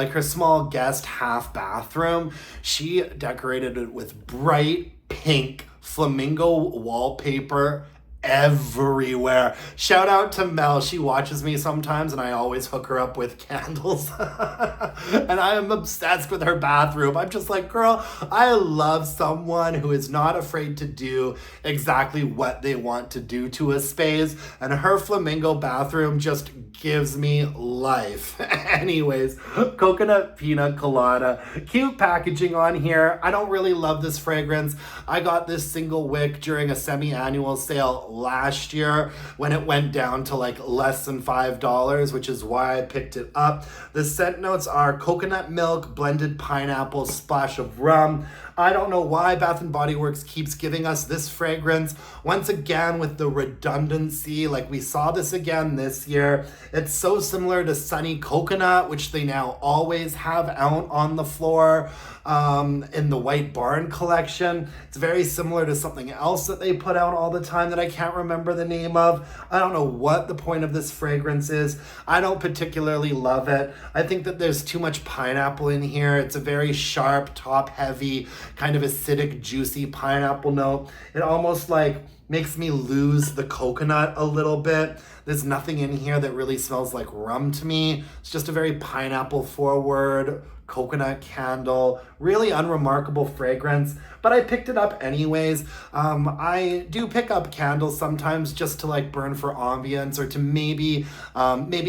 guest half bathroom. She decorated it with bright pink flamingo wallpaper everywhere. Shout out to Mel. She watches me sometimes and I always hook her up with candles. And I am obsessed with her bathroom. I'm just like, girl, I love someone who is not afraid to do exactly what they want to do to a space. And her flamingo bathroom just gives me life. Anyways, Coconut Pina Colada. Cute packaging on here. I don't really love this fragrance. I got this single wick during a semi-annual sale last year when it went down to like less than $5, which is why I picked it up. The scent notes are coconut milk, blended pineapple, splash of rum. I don't know why Bath & Body Works keeps giving us this fragrance. Once again, with the redundancy, like we saw this again this year. It's so similar to Sunny Coconut, which they now always have out on the floor in the White Barn collection. It's very similar to something else that they put out all the time that I can't remember the name of. I don't know what the point of this fragrance is. I don't particularly love it. I think that there's too much pineapple in here. It's a very sharp, top-heavy, kind of acidic, juicy pineapple note. It almost like makes me lose the coconut a little bit. There's nothing in here that really smells like rum to me. It's just a very pineapple forward, coconut candle, really unremarkable fragrance, but I picked it up anyways. I do pick up candles sometimes just to like burn for ambience or to maybe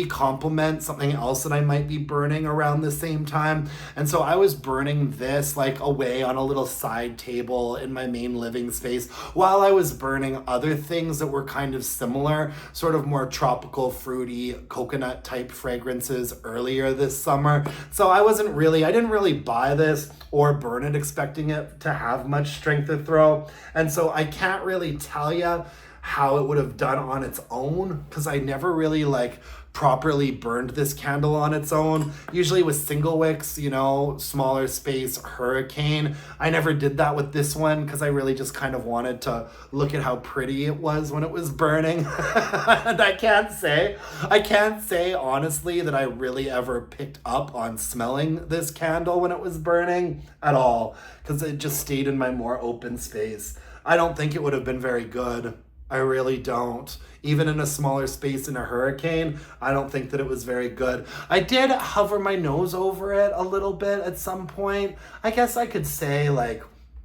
complement something else that I might be burning around the same time. And so I was burning this like away on a little side table in my main living space while I was burning other things that were kind of similar, sort of more tropical, fruity, coconut type fragrances earlier this summer. So I didn't really buy this or burn it expecting it to have much strength to throw. And so I can't really tell you how it would have done on its own because I never really like properly burned this candle on its own. Usually with single wicks, you know, smaller space, hurricane. I never did that with this one because I really just kind of wanted to look at how pretty it was when it was burning. And I can't say honestly that I really ever picked up on smelling this candle when it was burning at all because it just stayed in my more open space. I don't think it would have been very good. I really don't. Even in a smaller space in a hurricane, I don't think that it was very good. I did hover my nose over it a little bit at some point. I guess I could say like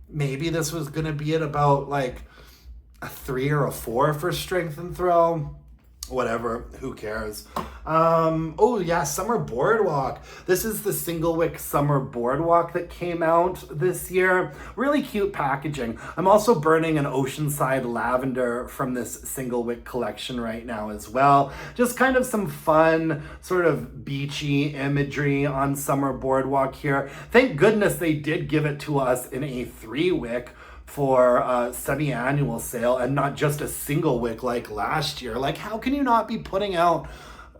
maybe this was gonna be at about like a 3 or a 4 for strength and throw. Whatever, who cares? Oh yeah, Summer Boardwalk. This is the single wick Summer Boardwalk that came out this year. Really cute packaging. I'm also burning an Oceanside Lavender from this single wick collection right now as well. Just kind of some fun, sort of beachy imagery on Summer Boardwalk here. Thank goodness they did give it to us in a 3-wick for a semi-annual sale and not just a single wick like last year. Like, how can you not be putting out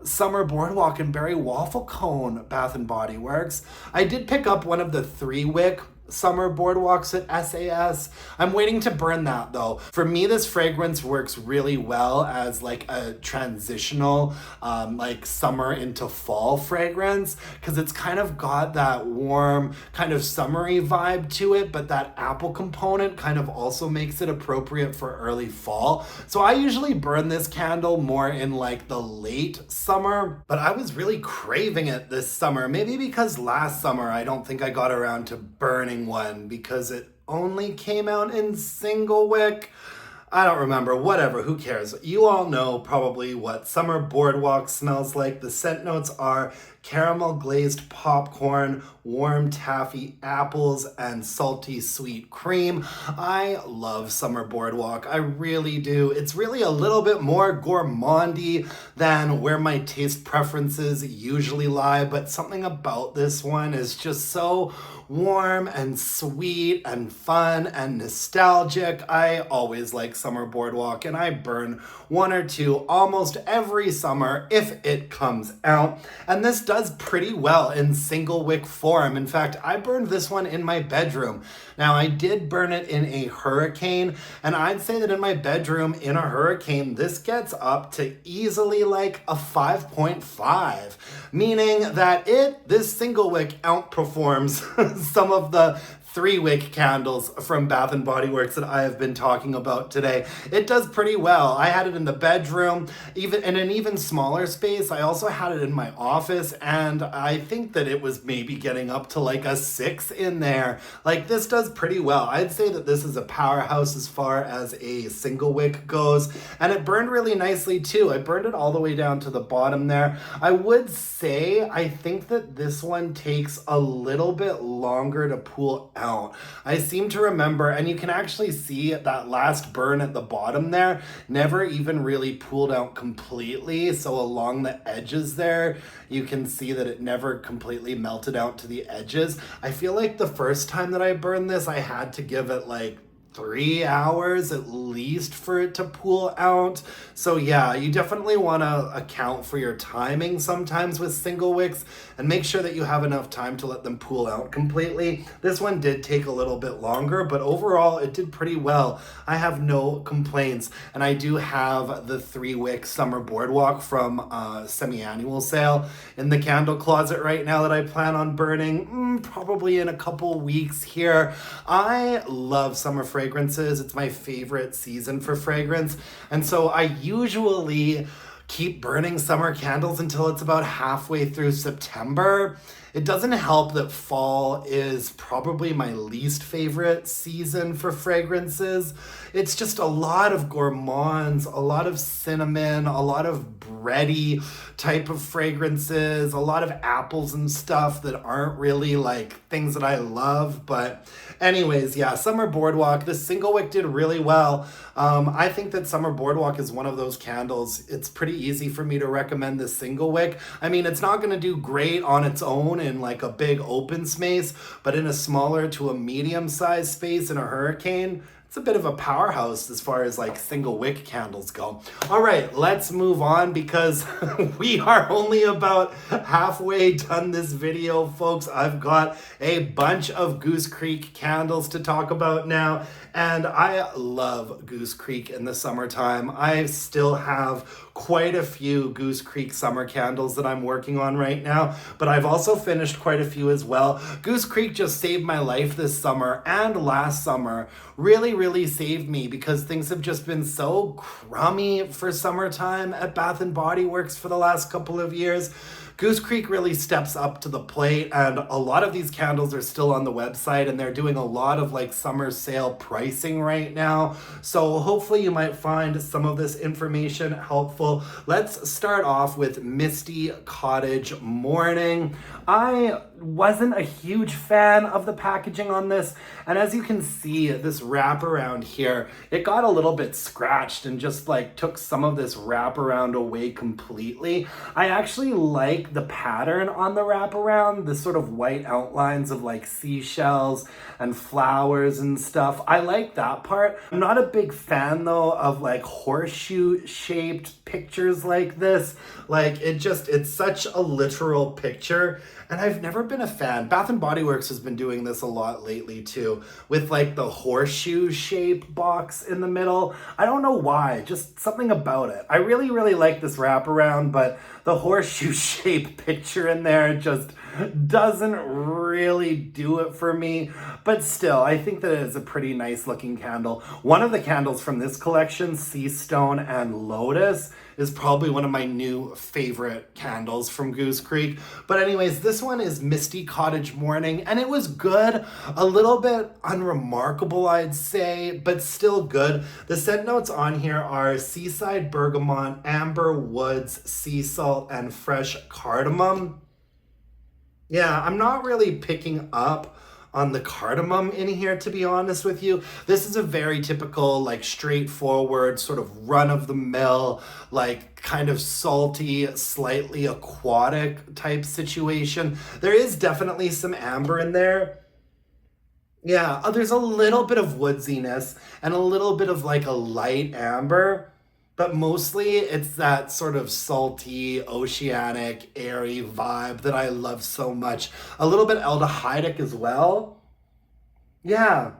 Summer Boardwalk and Berry Waffle Cone Bath & Body Works? I did pick up one of the 3-wick Summer Boardwalks at SAS. I'm waiting to burn that though. For me, this fragrance works really well as like a transitional like summer into fall fragrance because it's kind of got that warm kind of summery vibe to it, but that apple component kind of also makes it appropriate for early fall. So I usually burn this candle more in like the late summer, but I was really craving it this summer. Maybe because last summer I don't think I got around to burning one because it only came out in single wick. I don't remember, whatever, who cares? You all know probably what Summer Boardwalk smells like. The scent notes are caramel glazed popcorn, warm taffy apples, and salty sweet cream. I love Summer Boardwalk, I really do. It's really a little bit more gourmandy than where my taste preferences usually lie, but something about this one is just so warm and sweet and fun and nostalgic. I always like Summer Boardwalk and I burn 1 or 2 almost every summer if it comes out. And this does pretty well in single wick form. In fact, I burned this one in my bedroom. Now I did burn it in a hurricane, and I'd say that in my bedroom in a hurricane, this gets up to easily like a 5.5, meaning that this single wick outperforms some of the 3-wick candles from Bath & Body Works that I have been talking about today. It does pretty well. I had it in the bedroom, even in an even smaller space. I also had it in my office, and I think that it was maybe getting up to like a 6 in there. Like, this does pretty well. I'd say that this is a powerhouse as far as a single wick goes, and it burned really nicely too. I burned it all the way down to the bottom there. I would say I think that this one takes a little bit longer to pool out. I seem to remember, and you can actually see that last burn at the bottom there never even really pooled out completely. So along the edges there, you can see that it never completely melted out to the edges. I feel like the first time that I burned this, I had to give it like 3 hours at least for it to pool out. So yeah, you definitely want to account for your timing sometimes with single wicks and make sure that you have enough time to let them pool out completely. This one did take a little bit longer, but overall it did pretty well. I have no complaints, and I do have the 3-wick Summer Boardwalk from a semi-annual sale in the candle closet right now that I plan on burning probably in a couple weeks here. I love summer fragrances. It's my favorite season for fragrance. And so I usually keep burning summer candles until it's about halfway through September. It doesn't help that fall is probably my least favorite season for fragrances. It's just a lot of gourmands, a lot of cinnamon, a lot of bready type of fragrances, a lot of apples and stuff that aren't really like things that I love. But anyways, yeah, Summer Boardwalk, the single wick did really well. I think that Summer Boardwalk is one of those candles. It's pretty easy for me to recommend the single wick. I mean, it's not going to do great on its own in like a big open space, but in a smaller to a medium-sized space in a hurricane, it's a bit of a powerhouse as far as like single wick candles go. All right, let's move on because we are only about halfway done this video, folks. I've got a bunch of Goose Creek candles to talk about now, and I love Goose Creek in the summertime. I still have quite a few Goose Creek summer candles that I'm working on right now, but I've also finished quite a few as well. Goose Creek just saved my life this summer and last summer. Really saved me because things have just been so crummy for summertime at Bath & Body Works for the last couple of years. Goose Creek really steps up to the plate, and a lot of these candles are still on the website, and they're doing a lot of like summer sale pricing right now. So hopefully you might find some of this information helpful. Let's start off with Misty Cottage Morning. I wasn't a huge fan of the packaging on this, and as you can see, this wraparound here, it got a little bit scratched and just like took some of this wraparound away completely. I actually like the pattern on the wraparound, the sort of white outlines of like seashells and flowers and stuff. I like that part. I'm not a big fan though of like horseshoe shaped pictures like this. Like it's such a literal picture, and I've never been a fan. Bath & Body Works has been doing this a lot lately too, with like the horseshoe shape box in the middle. I don't know why, just something about it. I really like this wraparound, but the horseshoe shape picture in there just doesn't really do it for me. But still, I think that it is a pretty nice looking candle. One of the candles from this collection, Sea Stone and Lotus, is probably one of my new favorite candles from Goose Creek. But anyways, this one is Misty Cottage Morning, and it was good. A little bit unremarkable, I'd say, but still good. The scent notes on here are seaside bergamot, amber woods, sea salt, and fresh cardamom. Yeah, I'm not really picking up on the cardamom in here, to be honest with you. This is a very typical, like straightforward, sort of run-of-the-mill, like kind of salty, slightly aquatic type situation. There is definitely some amber in there. Yeah, there's a little bit of woodsiness and a little bit of like a light amber. But mostly it's that sort of salty, oceanic, airy vibe that I love so much. A little bit aldehydic as well. Yeah,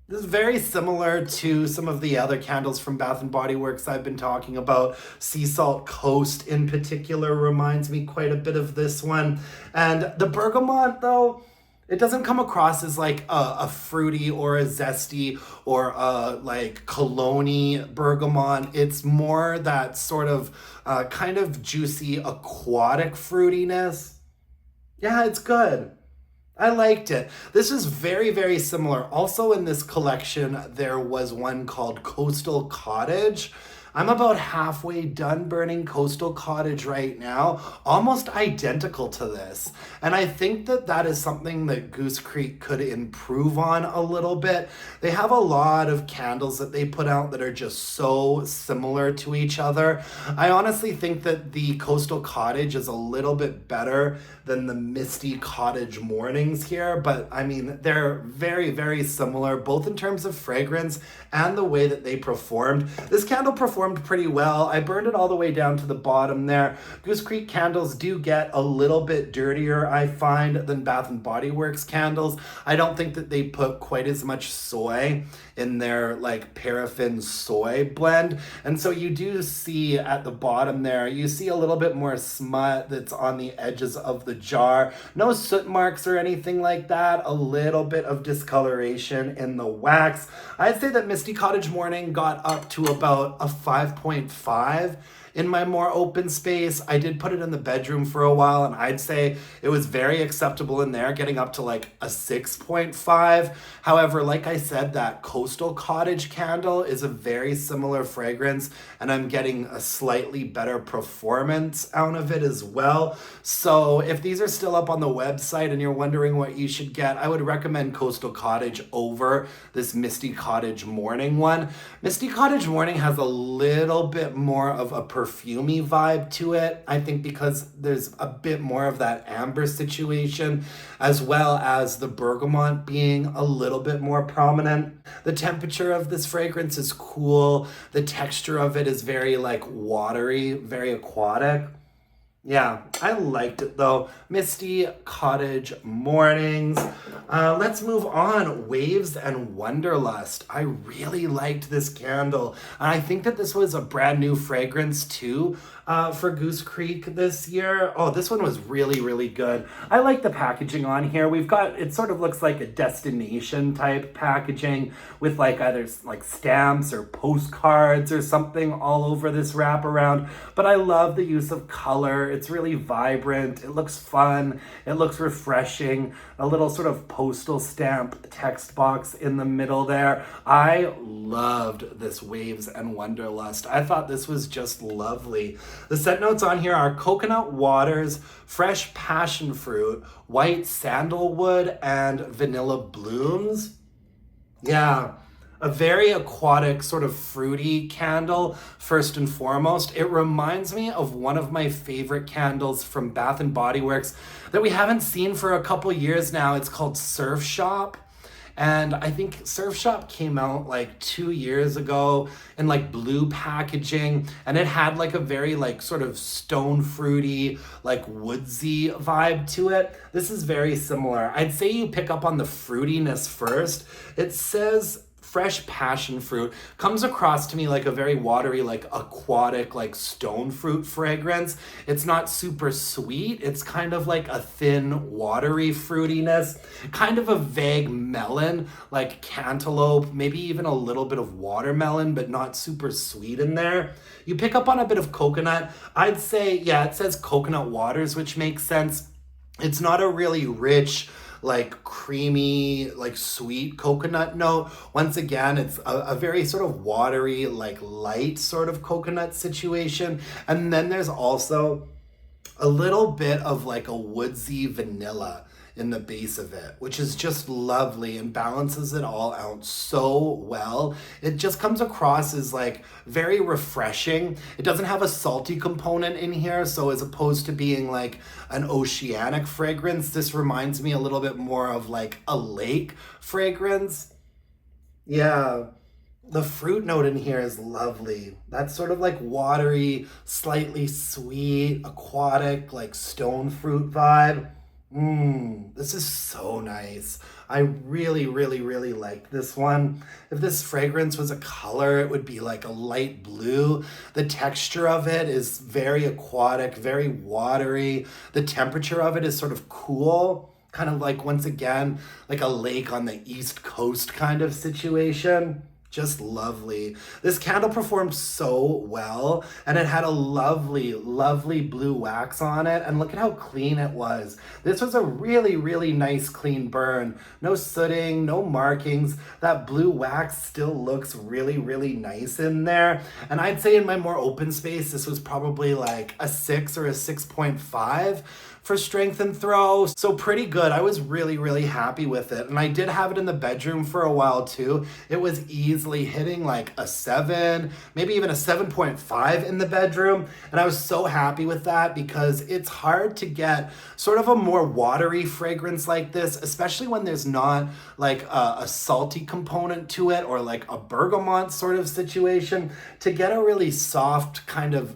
this is very similar to some of the other candles from Bath & Body Works I've been talking about. Sea Salt Coast in particular reminds me quite a bit of this one. And the bergamot though, it doesn't come across as like a fruity or a zesty or a like cologne-y bergamot. It's more that sort of kind of juicy aquatic fruitiness. Yeah, it's good. I liked it. This is very similar. Also in this collection, there was one called Coastal Cottage. I'm about halfway done burning Coastal Cottage right now, almost identical to this. And I think that that is something that Goose Creek could improve on a little bit. They have a lot of candles that they put out that are just so similar to each other. I honestly think that the Coastal Cottage is a little bit better than the Misty Cottage Mornings here, but I mean, they're very similar, both in terms of fragrance and the way that they performed. This candle performed pretty well. I burned it all the way down to the bottom there. Goose Creek candles do get a little bit dirtier, I find, than Bath & Body Works candles. I don't think that they put quite as much soy in their like paraffin soy blend. And so you do see at the bottom there, you see a little bit more smut that's on the edges of the jar. No soot marks or anything like that. A little bit of discoloration in the wax. I'd say that Misty Cottage Morning got up to about a 5.5. in my more open space. I did put it in the bedroom for a while, and I'd say it was very acceptable in there, getting up to like a 6.5. However, like I said, that Coastal Cottage candle is a very similar fragrance, and I'm getting a slightly better performance out of it as well. So if these are still up on the website and you're wondering what you should get, I would recommend Coastal Cottage over this Misty Cottage Morning one. Misty Cottage Morning has a little bit more of a perfumey vibe to it, I think, because there's a bit more of that amber situation, as well as the bergamot being a little bit more prominent. The temperature of this fragrance is cool. The texture of it is very like watery, very aquatic. Yeah, I liked it though. Misty Cottage Mornings. Let's move on. Waves and Wanderlust. I really liked this candle. And I think that this was a brand new fragrance too for Goose Creek this year. Oh, this one was really, really good. I like the packaging on here. We've got, it sort of looks like a destination type packaging with like either like stamps or postcards or something all over this wraparound. But I love the use of color. It's really vibrant. It looks fun. It looks refreshing. A little sort of postal stamp text box in the middle there. I loved this Waves and Wanderlust. I thought this was just lovely. The scent notes on here are coconut waters, fresh passion fruit, white sandalwood, and vanilla blooms. Yeah. A very aquatic, sort of fruity candle, first and foremost. It reminds me of one of my favorite candles from Bath & Body Works that we haven't seen for a couple years now. It's called Surf Shop. And I think Surf Shop came out like 2 years ago in like blue packaging, and it had like a very like sort of stone fruity, like woodsy vibe to it. This is very similar. I'd say you pick up on the fruitiness first. It says fresh passion fruit, comes across to me like a very watery, like aquatic, like stone fruit fragrance. It's not super sweet. It's kind of like a thin, watery fruitiness, kind of a vague melon, like cantaloupe, maybe even a little bit of watermelon, but not super sweet in there. You pick up on a bit of coconut. I'd say, yeah, it says coconut waters, which makes sense. It's not a really rich, like creamy, like sweet coconut note. Once again, it's a very sort of watery, like light sort of coconut situation. And then there's also a little bit of like a woodsy vanilla in the base of it, which is just lovely and balances it all out so well. It just comes across as like very refreshing. It doesn't have a salty component in here, so as opposed to being like an oceanic fragrance, this reminds me a little bit more of like a lake fragrance. Yeah. The fruit note in here is lovely. That's sort of like watery, slightly sweet, aquatic, like stone fruit vibe. This is so nice. I really, really, really like this one. If this fragrance was a color, it would be like a light blue. The texture of it is very aquatic, very watery. The temperature of it is sort of cool, kind of like, once again, like a lake on the East Coast kind of situation. Just lovely. This candle performed so well, and it had a lovely, lovely blue wax on it, and look at how clean it was. This was a really, really nice clean burn. No sooting, no markings. That blue wax still looks really, really nice in there. And I'd say in my more open space, this was probably like a 6 or a 6.5 for strength and throw. So pretty good. I was really, really happy with it. And I did have it in the bedroom for a while too. It was easily hitting like a 7, maybe even a 7.5 in the bedroom. And I was so happy with that because it's hard to get sort of a more watery fragrance like this, especially when there's not like a salty component to it or like a bergamot sort of situation. To get a really soft kind of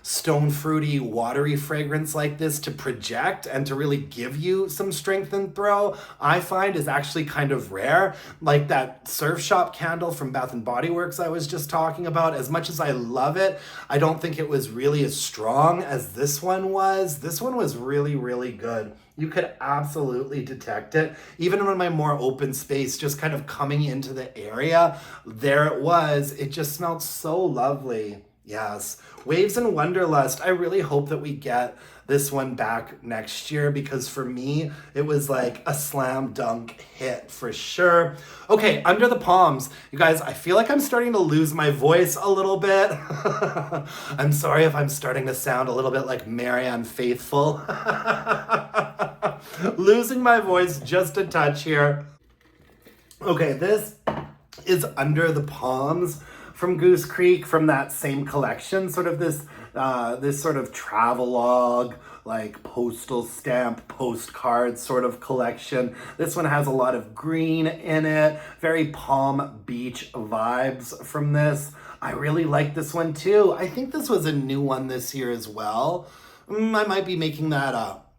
stone fruity, watery fragrance like this to project and to really give you some strength and throw, I find is actually kind of rare. Like that Surf Shop candle from Bath & Body Works I was just talking about, as much as I love it, I don't think it was really as strong as this one was. This one was really, really good. You could absolutely detect it. Even in my more open space, just kind of coming into the area, there it was. It just smelled so lovely. Yes. Waves and Wanderlust. I really hope that we get this one back next year because for me, it was like a slam dunk hit for sure. Okay, Under the Palms. You guys, I feel like I'm starting to lose my voice a little bit. I'm sorry if I'm starting to sound a little bit like Marianne Faithfull. Losing my voice just a touch here. Okay, this is Under the Palms from Goose Creek from that same collection, sort of this sort of travelogue, like postal stamp, postcard sort of collection. This one has a lot of green in it, very Palm Beach vibes from this. I really like this one too. I think this was a new one this year as well. I might be making that up.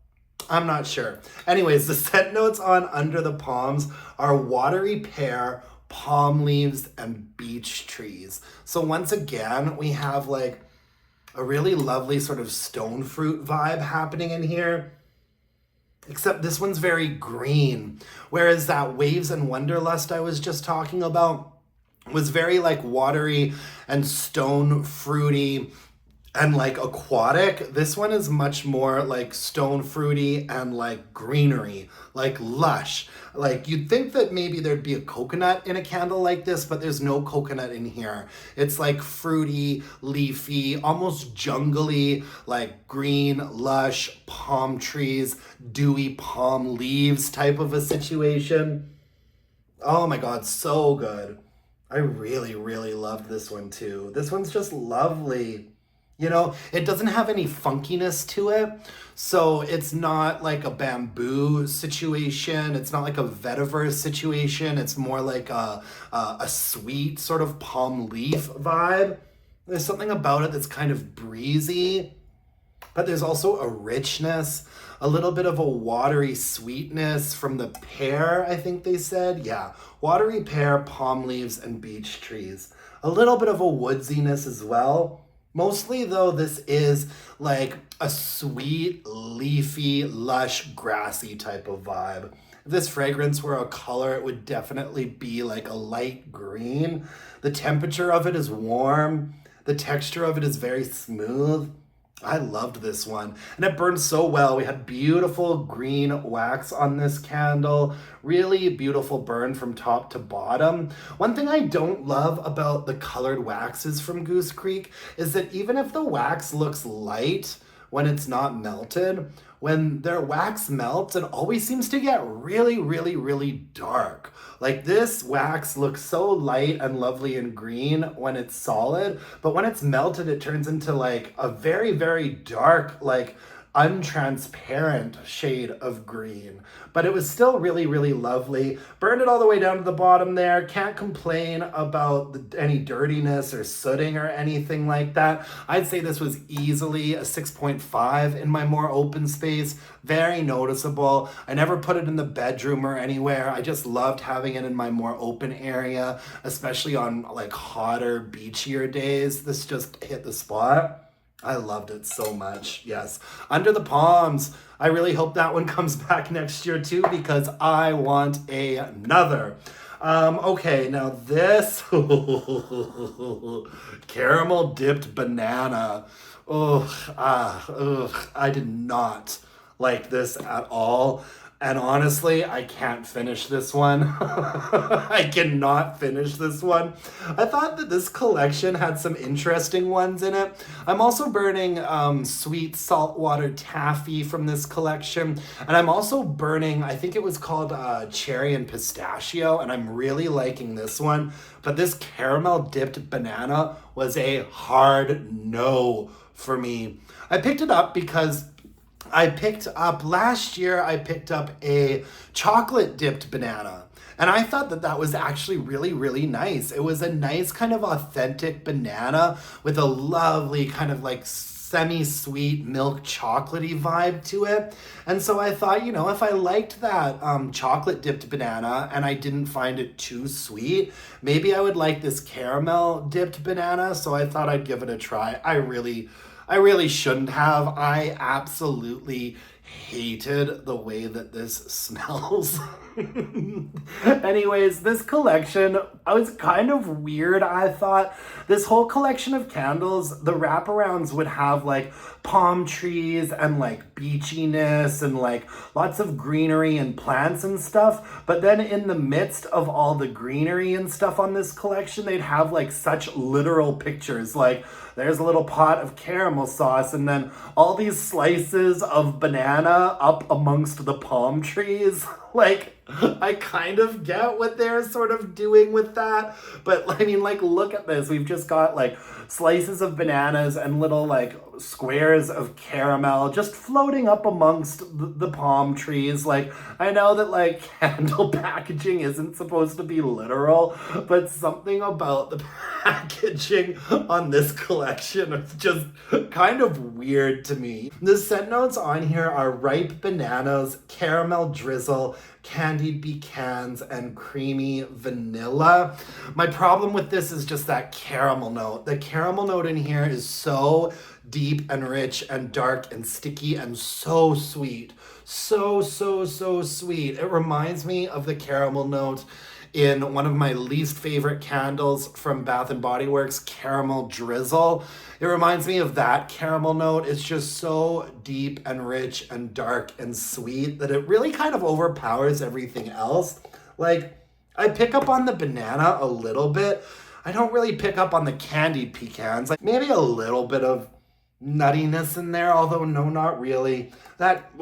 I'm not sure. Anyways, the scent notes on Under the Palms are watery pear, palm leaves, and beach trees. So once again, we have like a really lovely sort of stone fruit vibe happening in here. Except this one's very green. Whereas that Waves and Wanderlust I was just talking about was very like watery and stone fruity and like aquatic. This one is much more like stone fruity and like greenery, like lush. Like you'd think that maybe there'd be a coconut in a candle like this, but there's no coconut in here. It's like fruity, leafy, almost jungly, like green, lush palm trees, dewy palm leaves type of a situation. Oh my God, so good. I really, really loved this one too. This one's just lovely. You know, it doesn't have any funkiness to it. So it's not like a bamboo situation. It's not like a vetiver situation. It's more like a sweet sort of palm leaf vibe. There's something about it that's kind of breezy, but there's also a richness, a little bit of a watery sweetness from the pear, I think they said. Yeah, watery pear, palm leaves, and beach trees. A little bit of a woodsiness as well. Mostly though, this is like a sweet, leafy, lush, grassy type of vibe. If this fragrance were a color, it would definitely be like a light green. The temperature of it is warm. The texture of it is very smooth. I loved this one, and it burned so well. We had beautiful green wax on this candle, really beautiful burn from top to bottom. One thing I don't love about the colored waxes from Goose Creek is that even if the wax looks light when it's not melted, when their wax melts, it always seems to get really, really, really dark. Like this wax looks so light and lovely and green when it's solid, but when it's melted, it turns into like a very, very dark, like untransparent shade of green. But it was still really, really lovely. Burned it all the way down to the bottom there. Can't complain about any dirtiness or sooting or anything like that. I'd say this was easily a 6.5 in my more open space. Very noticeable. I never put it in the bedroom or anywhere. I just loved having it in my more open area, especially on like hotter, beachier days. This just hit the spot. I loved it so much. Yes. Under the Palms. I really hope that one comes back next year too because I want another. Okay, now this caramel dipped banana. I did not like this at all. And honestly, I can't finish this one. I cannot finish this one. I thought that this collection had some interesting ones in it. I'm also burning sweet saltwater taffy from this collection. And I'm also burning, I think it was called cherry and pistachio. And I'm really liking this one. But this caramel dipped banana was a hard no for me. I picked it up because last year I picked up a chocolate dipped banana, and I thought that that was actually really, really nice. It was a nice kind of authentic banana with a lovely kind of like semi-sweet milk chocolatey vibe to it. And so I thought, you know, if I liked that chocolate dipped banana and I didn't find it too sweet, maybe I would like this caramel dipped banana. So I thought I'd give it a try. I really shouldn't have. I absolutely hated the way that this smells. Anyways, this collection, I was kind of weird. I thought this whole collection of candles, the wraparounds would have like palm trees and like beachiness and like lots of greenery and plants and stuff. But then in the midst of all the greenery and stuff on this collection, they'd have like such literal pictures. Like there's a little pot of caramel sauce and then all these slices of banana up amongst the palm trees. Like, I kind of get what they're sort of doing with that, but I mean, like, look at this. We've just got like slices of bananas and little like squares of caramel just floating up amongst the palm trees. Like, I know that like candle packaging isn't supposed to be literal, but something about the packaging on this collection is just kind of weird to me. The scent notes on here are ripe bananas, caramel drizzle, candied pecans, and creamy vanilla. My problem with this is just that caramel note. The caramel note in here is so deep and rich and dark and sticky and so sweet. So sweet. It reminds me of the caramel note in one of my least favorite candles from Bath & Body Works, Caramel Drizzle. It reminds me of that caramel note. It's just so deep and rich and dark and sweet that it really kind of overpowers everything else. Like, I pick up on the banana a little bit. I don't really pick up on the candied pecans. Like, maybe a little bit of nuttiness in there, although no, not really. That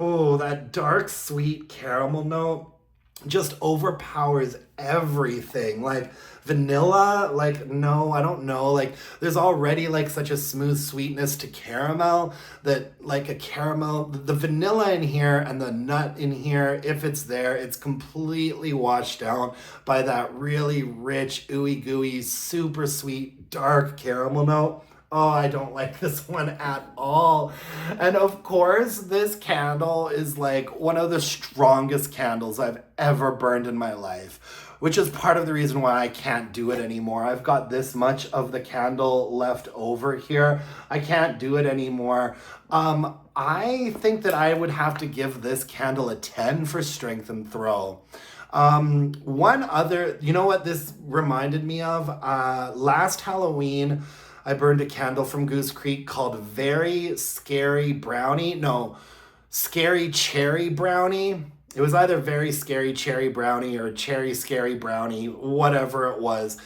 dark, sweet caramel note just overpowers everything. Like vanilla, like no, I don't know. Like there's already like such a smooth sweetness to caramel that like a caramel, the vanilla in here and the nut in here, if it's there, it's completely washed out by that really rich, ooey gooey, super sweet, dark caramel note. Oh, I don't like this one at all. And of course, this candle is like one of the strongest candles I've ever burned in my life, which is part of the reason why I can't do it anymore. I've got this much of the candle left over here. I can't do it anymore. I think that I would have to give this candle a 10 for strength and throw. One other, you know what this reminded me of? Last Halloween, I burned a candle from Goose Creek called Very Scary Brownie. No, Scary Cherry Brownie. It was either Very Scary Cherry Brownie or Cherry Scary Brownie, whatever it was.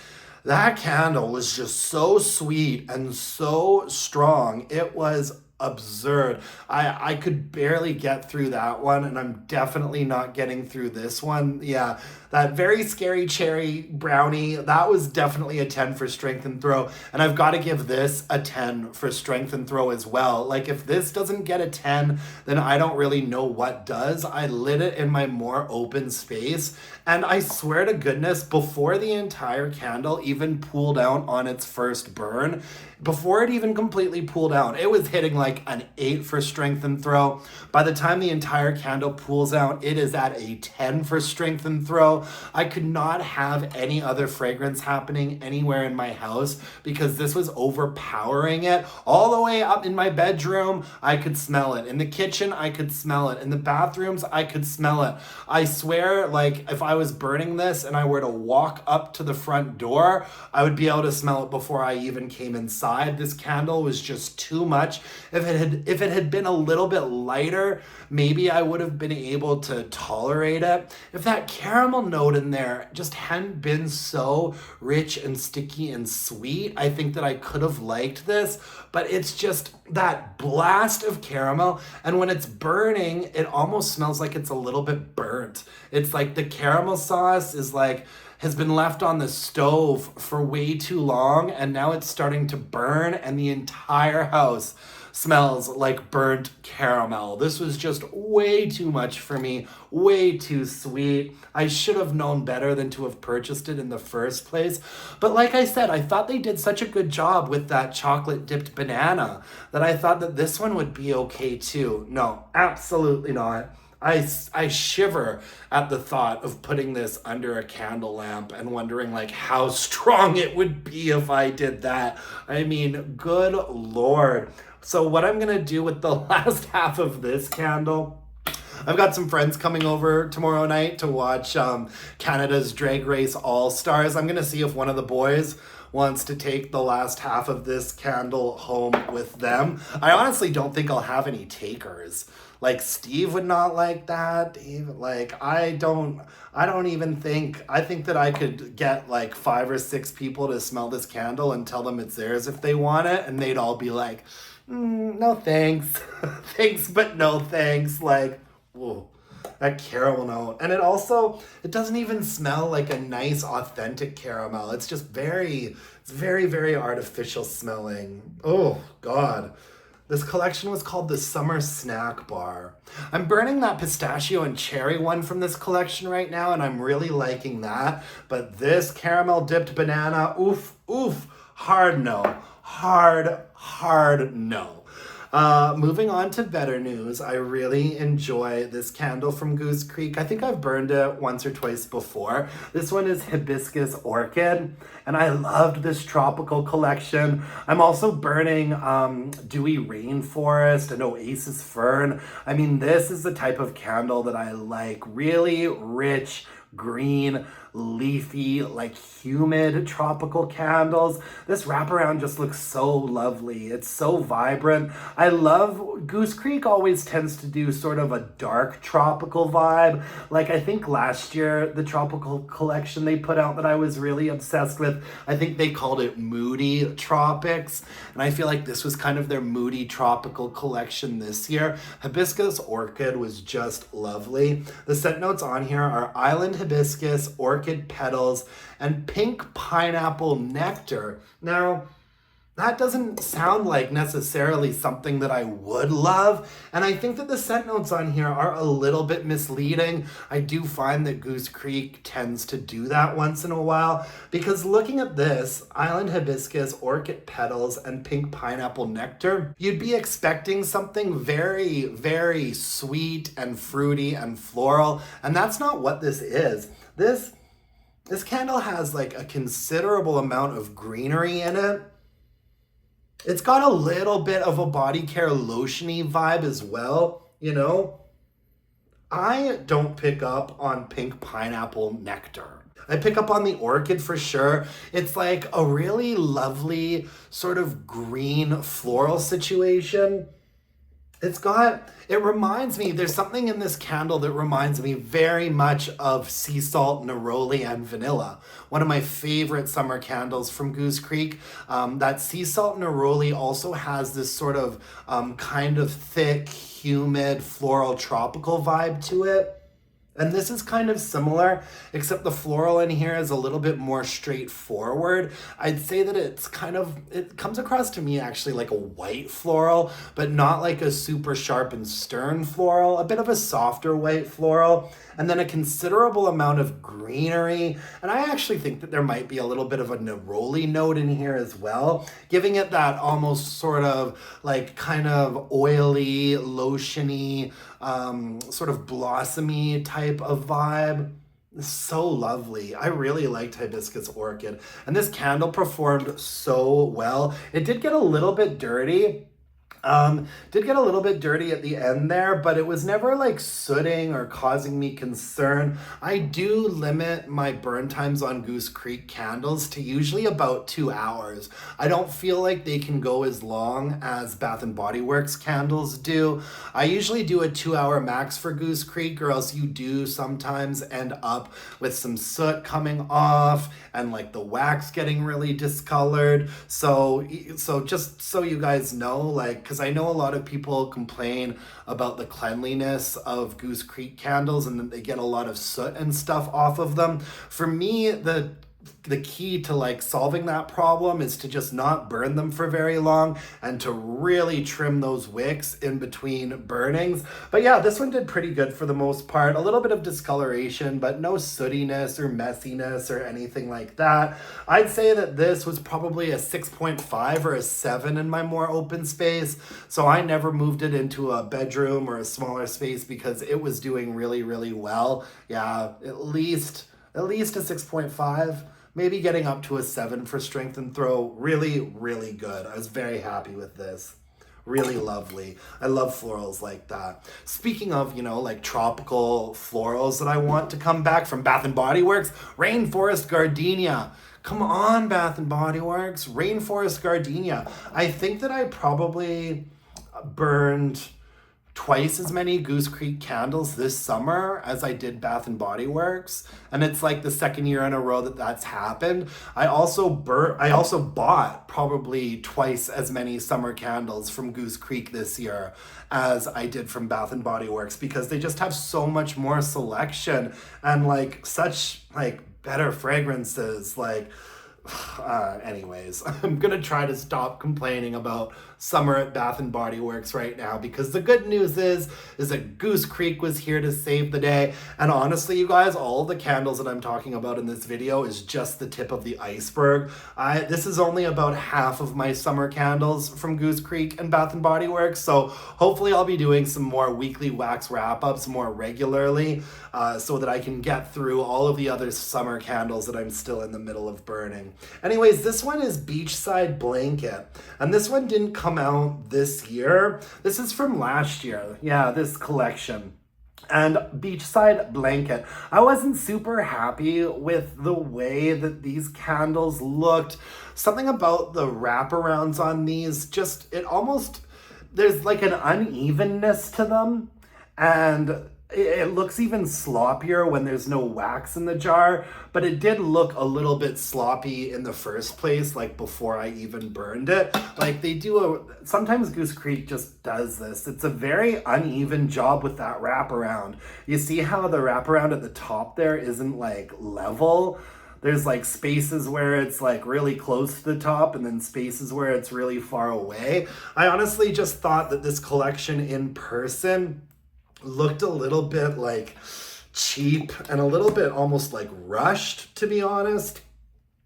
That candle was just so sweet and so strong. It was absurd. I could barely get through that one, and I'm definitely not getting through this one. Yeah, that Very Scary Cherry Brownie, that was definitely a 10 for strength and throw, and I've got to give this a 10 for strength and throw as well. Like if this doesn't get a 10, then I don't really know what does. I lit it in my more open space, and I swear to goodness, before the entire candle even pooled out on its first burn, before it even completely pooled out, it was hitting like an 8 for strength and throw. By the time the entire candle pools out, it is at a 10 for strength and throw. I could not have any other fragrance happening anywhere in my house because this was overpowering it. All the way up in my bedroom, I could smell it. In the kitchen, I could smell it. In the bathrooms, I could smell it. I swear, like if I was burning this and I were to walk up to the front door, I would be able to smell it before I even came inside. This candle was just too much. If it had been a little bit lighter, maybe I would have been able to tolerate it. If that caramel note in there just hadn't been so rich and sticky and sweet, I think that I could have liked this, but it's just that blast of caramel, and when it's burning, it almost smells like it's a little bit burnt. It's like the caramel sauce is like has been left on the stove for way too long, and now it's starting to burn, and the entire house smells like burnt caramel. This was just way too much for me, way too sweet. I should have known better than to have purchased it in the first place. But like I said, I thought they did such a good job with that chocolate dipped banana that I thought that this one would be okay too. No, absolutely not. I shiver at the thought of putting this under a candle lamp and wondering like how strong it would be if I did that. I mean, good Lord. So what I'm gonna do with the last half of this candle, I've got some friends coming over tomorrow night to watch Canada's Drag Race All-Stars. I'm going to see if one of the boys wants to take the last half of this candle home with them. I honestly don't think I'll have any takers. Like, Steve would not like that. Even, like, I don't even think, I think that I could get like 5 or 6 people to smell this candle and tell them it's theirs if they want it, and they'd all be like, no thanks. Thanks, but no thanks. Like, whoa, that caramel note. And it doesn't even smell like a nice, authentic caramel. It's just very, very artificial smelling. Oh, God. This collection was called the Summer Snack Bar. I'm burning that pistachio and cherry one from this collection right now, and I'm really liking that. But this caramel dipped banana, oof, hard no. Hard no. Moving on to better news, I really enjoy this candle from Goose Creek. I think I've burned it once or twice before. This one is Hibiscus Orchid, and I loved this tropical collection. I'm also burning Dewy Rainforest and Oasis Fern. I mean, this is the type of candle that I like. Really rich, green, leafy, like humid tropical candles. This wraparound just looks so lovely. It's so vibrant. I love, Goose Creek always tends to do sort of a dark tropical vibe. Like, I think last year, the tropical collection they put out that I was really obsessed with, I think they called it Moody Tropics. And I feel like this was kind of their moody tropical collection this year. Hibiscus Orchid was just lovely. The scent notes on here are Island Hibiscus, Orchid Petals, and Pink Pineapple Nectar. Now, that doesn't sound like necessarily something that I would love, and I think that the scent notes on here are a little bit misleading. I do find that Goose Creek tends to do that once in a while, because looking at this, Island Hibiscus, Orchid Petals, and Pink Pineapple Nectar, you'd be expecting something very, very sweet and fruity and floral, and that's not what this is. This candle has like a considerable amount of greenery in it. It's got a little bit of a body care lotiony vibe as well, you know? I don't pick up on Pink Pineapple Nectar. I pick up on the Orchid for sure. It's like a really lovely sort of green floral situation. It reminds me, there's something in this candle that reminds me very much of sea salt, neroli, and vanilla. One of my favorite summer candles from Goose Creek. That sea salt neroli also has this sort of kind of thick, humid, floral, tropical vibe to it. And this is kind of similar, except the floral in here is a little bit more straightforward. I'd say that it comes across to me actually like a white floral, but not like a super sharp and stern floral, a bit of a softer white floral, and then a considerable amount of greenery. And I actually think that there might be a little bit of a neroli note in here as well, giving it that almost sort of like kind of oily, lotiony, sort of blossomy type of vibe. It's so lovely. I really liked Hibiscus Orchid, and this candle performed so well. It did get a little bit dirty. At the end there, but it was never like sooting or causing me concern. I do limit my burn times on Goose Creek candles to usually about 2 hours. I don't feel like they can go as long as Bath and Body Works candles do. I usually do a 2-hour max for Goose Creek, or else you do sometimes end up with some soot coming off and like the wax getting really discolored. So just so you guys know, like, because I know a lot of people complain about the cleanliness of Goose Creek candles and that they get a lot of soot and stuff off of them. For me, the key to like solving that problem is to just not burn them for very long and to really trim those wicks in between burnings. But yeah, this one did pretty good for the most part. A little bit of discoloration, but no sootiness or messiness or anything like that. I'd say that this was probably a 6.5 or a 7 in my more open space. So I never moved it into a bedroom or a smaller space because it was doing really, really well. Yeah, at least a 6.5. Maybe getting up to a 7 for strength and throw. Really, really good. I was very happy with this. really lovely. I love florals like that. Speaking of, like tropical florals that I want to come back from Bath & Body Works, Rainforest Gardenia. Come on, Bath & Body Works, Rainforest Gardenia. I think that I probably burned twice as many Goose Creek candles this summer as I did Bath & Body Works, and it's like the second year in a row that that's happened. I also bought probably twice as many summer candles from Goose Creek this year as I did from Bath & Body Works, because they just have so much more selection and like such like better fragrances. Like anyways, I'm gonna try to stop complaining about summer at Bath & Body Works right now, because the good news is that Goose Creek was here to save the day. And honestly, you guys, all the candles that I'm talking about in this video is just the tip of the iceberg. This is only about half of my summer candles from Goose Creek and Bath & Body Works, so hopefully I'll be doing some more weekly wax wrap-ups more regularly, so that I can get through all of the other summer candles that I'm still in the middle of burning. Anyways, this one is Beachside Blanket, and this one didn't come out this year. This is from last year. Yeah, this collection. And Beachside Blanket. I wasn't super happy with the way that these candles looked. Something about the wraparounds on these, there's like an unevenness to them, and it looks even sloppier when there's no wax in the jar, but it did look a little bit sloppy in the first place, like before I even burned it. Like sometimes Goose Creek just does this. It's a very uneven job with that wraparound. You see how the wraparound at the top there isn't like level? There's like spaces where it's like really close to the top and then spaces where it's really far away. I honestly just thought that this collection in person looked a little bit like cheap and a little bit almost like rushed, to be honest.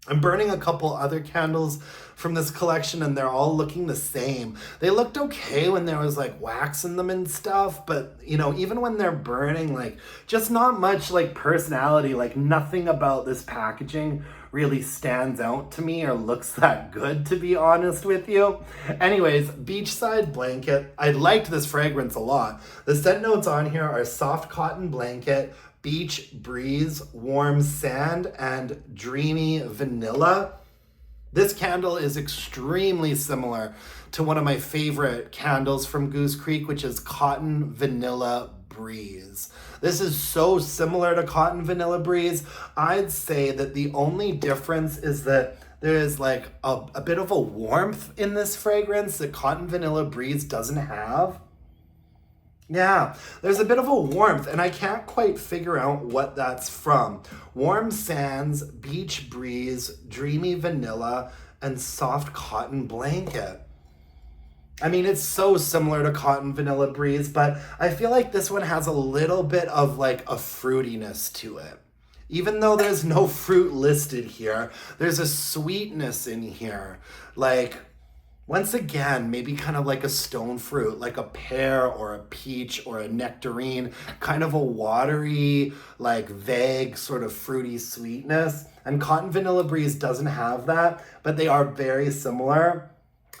I'm burning a couple other candles from this collection and they're all looking the same. They looked okay when there was like wax in them and stuff, but even when they're burning, like just not much like personality, like nothing about this packaging really stands out to me or looks that good, to be honest with you. Anyways, Beachside Blanket. I liked this fragrance a lot. The scent notes on here are soft cotton blanket, beach breeze, warm sand, and dreamy vanilla. This candle is extremely similar to one of my favorite candles from Goose Creek, which is Cotton Vanilla Breeze. This is so similar to Cotton Vanilla Breeze. I'd say that the only difference is that there is like a bit of a warmth in this fragrance that Cotton Vanilla Breeze doesn't have. Yeah, there's a bit of a warmth, and I can't quite figure out what that's from. Warm sands, beach breeze, dreamy vanilla, and soft cotton blanket. I mean, it's so similar to Cotton Vanilla Breeze, but I feel like this one has a little bit of like a fruitiness to it. Even though there's no fruit listed here, there's a sweetness in here. Like, once again, maybe kind of like a stone fruit, like a pear or a peach or a nectarine, kind of a watery, like vague sort of fruity sweetness. And Cotton Vanilla Breeze doesn't have that, but they are very similar.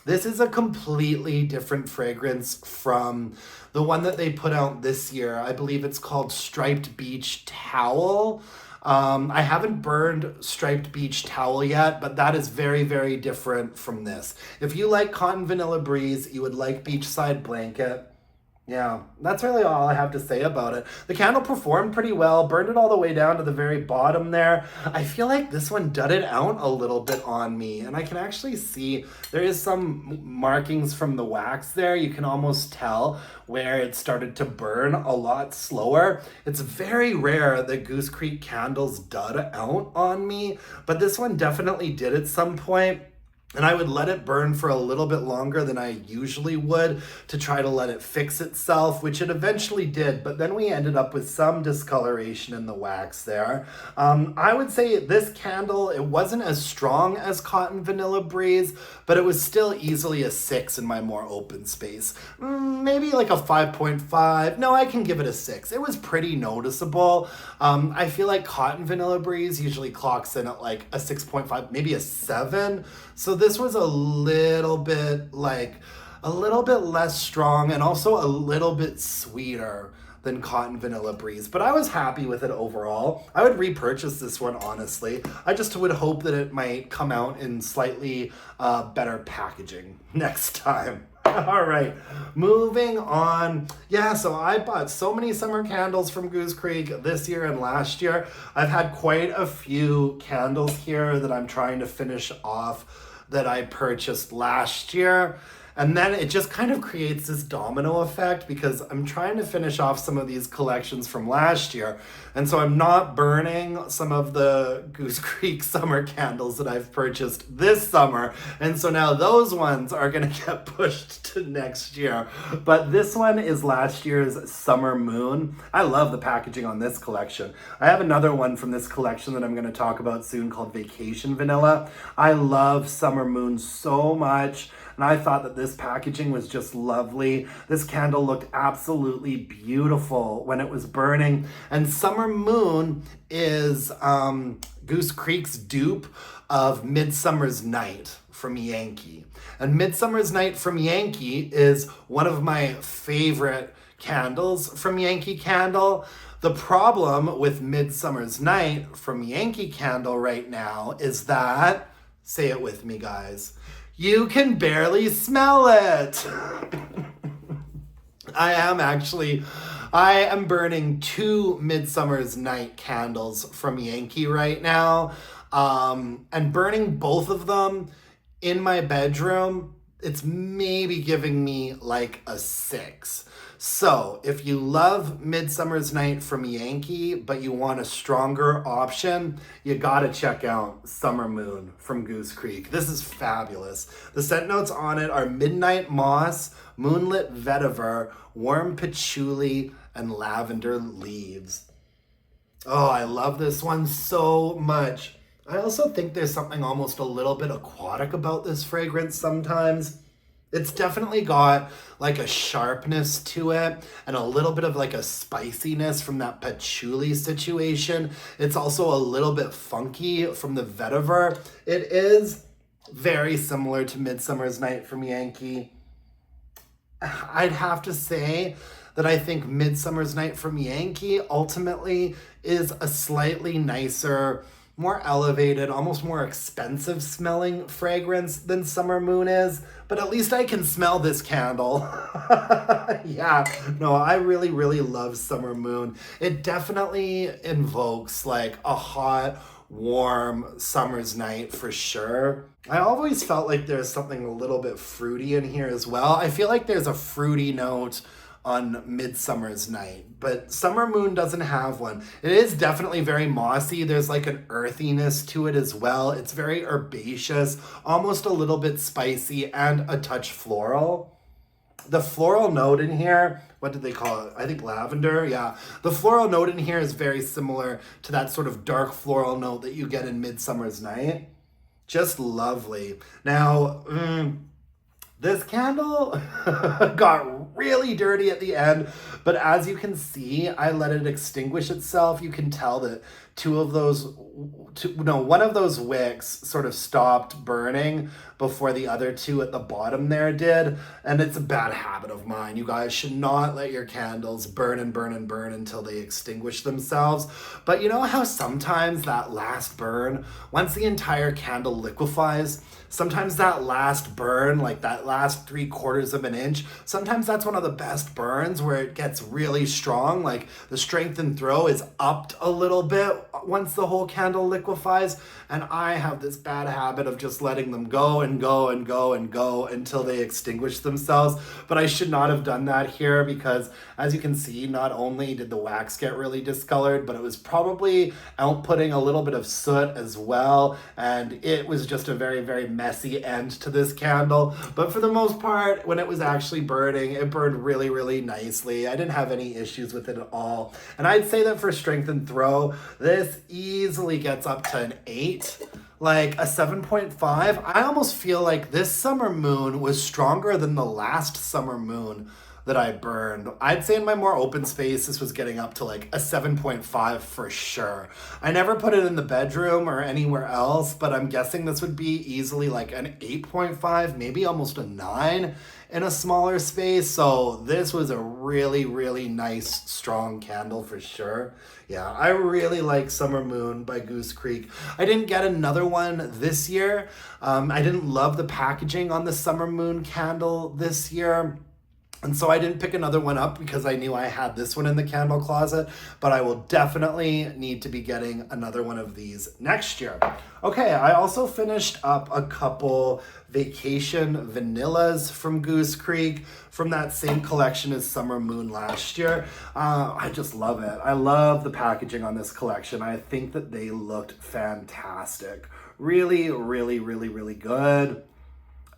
This is a completely different fragrance from the one that they put out this year. I believe it's called Striped Beach Towel. I haven't burned Striped Beach Towel yet, but that is very, very different from this. If you like Cotton Vanilla Breeze, you would like Beachside Blanket. Yeah, that's really all I have to say about it. The candle performed pretty well, burned it all the way down to the very bottom there. I feel like this one dudded out a little bit on me, and I can actually see there is some markings from the wax there. You can almost tell where it started to burn a lot slower. It's very rare that Goose Creek candles dud out on me, but this one definitely did at some point. And I would let it burn for a little bit longer than I usually would to try to let it fix itself, which it eventually did, but then we ended up with some discoloration in the wax there. I would say this candle, it wasn't as strong as Cotton Vanilla Breeze, but it was still easily a 6 in my more open space. Maybe like a 5.5. No, I can give it a 6. It was pretty noticeable. I feel like Cotton Vanilla Breeze usually clocks in at like a 6.5, maybe a 7. So this was a little bit like a little bit less strong and also a little bit sweeter than Cotton Vanilla Breeze, but I was happy with it overall. I would repurchase this one, honestly. I just would hope that it might come out in slightly better packaging next time. All right, moving on. Yeah, so I bought so many summer candles from Goose Creek this year and last year. I've had quite a few candles here that I'm trying to finish off that I purchased last year. And then it just kind of creates this domino effect because I'm trying to finish off some of these collections from last year. And so I'm not burning some of the Goose Creek summer candles that I've purchased this summer. And so now those ones are going to get pushed to next year. But this one is last year's Summer Moon. I love the packaging on this collection. I have another one from this collection that I'm going to talk about soon called Vacation Vanilla. I love Summer Moon so much. And I thought that this packaging was just lovely. This candle looked absolutely beautiful when it was burning. And Summer Moon is Goose Creek's dupe of Midsummer's Night from Yankee. And Midsummer's Night from Yankee is one of my favorite candles from Yankee Candle. The problem with Midsummer's Night from Yankee Candle right now is that, say it with me, guys, you can barely smell it. I am burning 2 Midsummer's Night candles from Yankee right now. And burning both of them in my bedroom, it's maybe giving me like a 6. So if you love Midsummer's Night from Yankee, but you want a stronger option, you gotta check out Summer Moon from Goose Creek. This is fabulous. The scent notes on it are Midnight Moss, Moonlit Vetiver, Warm Patchouli, and Lavender Leaves. Oh, I love this one so much. I also think there's something almost a little bit aquatic about this fragrance sometimes. It's definitely got like a sharpness to it and a little bit of like a spiciness from that patchouli situation. It's also a little bit funky from the vetiver. It is very similar to Midsummer's Night from Yankee. I'd have to say that I think Midsummer's Night from Yankee ultimately is a slightly nicer, more elevated, almost more expensive smelling fragrance than Summer Moon is, but at least I can smell this candle. Yeah, no, I really, really love Summer Moon. It definitely invokes like a hot, warm summer's night for sure. I always felt like there's something a little bit fruity in here as well. I feel like there's a fruity note on Midsummer's Night, but Summer Moon doesn't have one. It is definitely very mossy. There's like an earthiness to it as well. It's very herbaceous, almost a little bit spicy, and a touch floral. The floral note in here, what did they call it? I think lavender, yeah. The floral note in here is very similar to that sort of dark floral note that you get in Midsummer's Night. Just lovely. Now, this candle got really dirty at the end, but as you can see, I let it extinguish itself. You can tell that one of those wicks sort of stopped burning before the other two at the bottom there did, and it's a bad habit of mine. You guys should not let your candles burn and burn and burn until they extinguish themselves. But you know how sometimes that last burn, once the entire candle liquefies, sometimes that last burn, like that last 3/4 of an inch, sometimes that's one of the best burns where it gets really strong. Like the strength and throw is upped a little bit once the whole candle liquefies. And I have this bad habit of just letting them go and go and go and go until they extinguish themselves. But I should not have done that here because, as you can see, not only did the wax get really discolored, but it was probably outputting a little bit of soot as well. And it was just a very, very messy end to this candle. But for the most part, when it was actually burning, it burned really, really nicely. I didn't have any issues with it at all. And I'd say that for strength and throw, this easily gets up to an 8. Like a 7.5. I almost feel like this Summer Moon was stronger than the last Summer Moon that I burned. I'd say in my more open space, this was getting up to like a 7.5 for sure. I never put it in the bedroom or anywhere else, but I'm guessing this would be easily like an 8.5, maybe almost a 9 in a smaller space. So this was a really, really nice, strong candle for sure. Yeah, I really like Summer Moon by Goose Creek. I didn't get another one this year. I didn't love the packaging on the Summer Moon candle this year. And so I didn't pick another one up because I knew I had this one in the candle closet, but I will definitely need to be getting another one of these next year. Okay, I also finished up a couple Vacation Vanillas from Goose Creek from that same collection as Summer Moon last year. I just love it. I love the packaging on this collection. I think that they looked fantastic. Really, really, really, really good.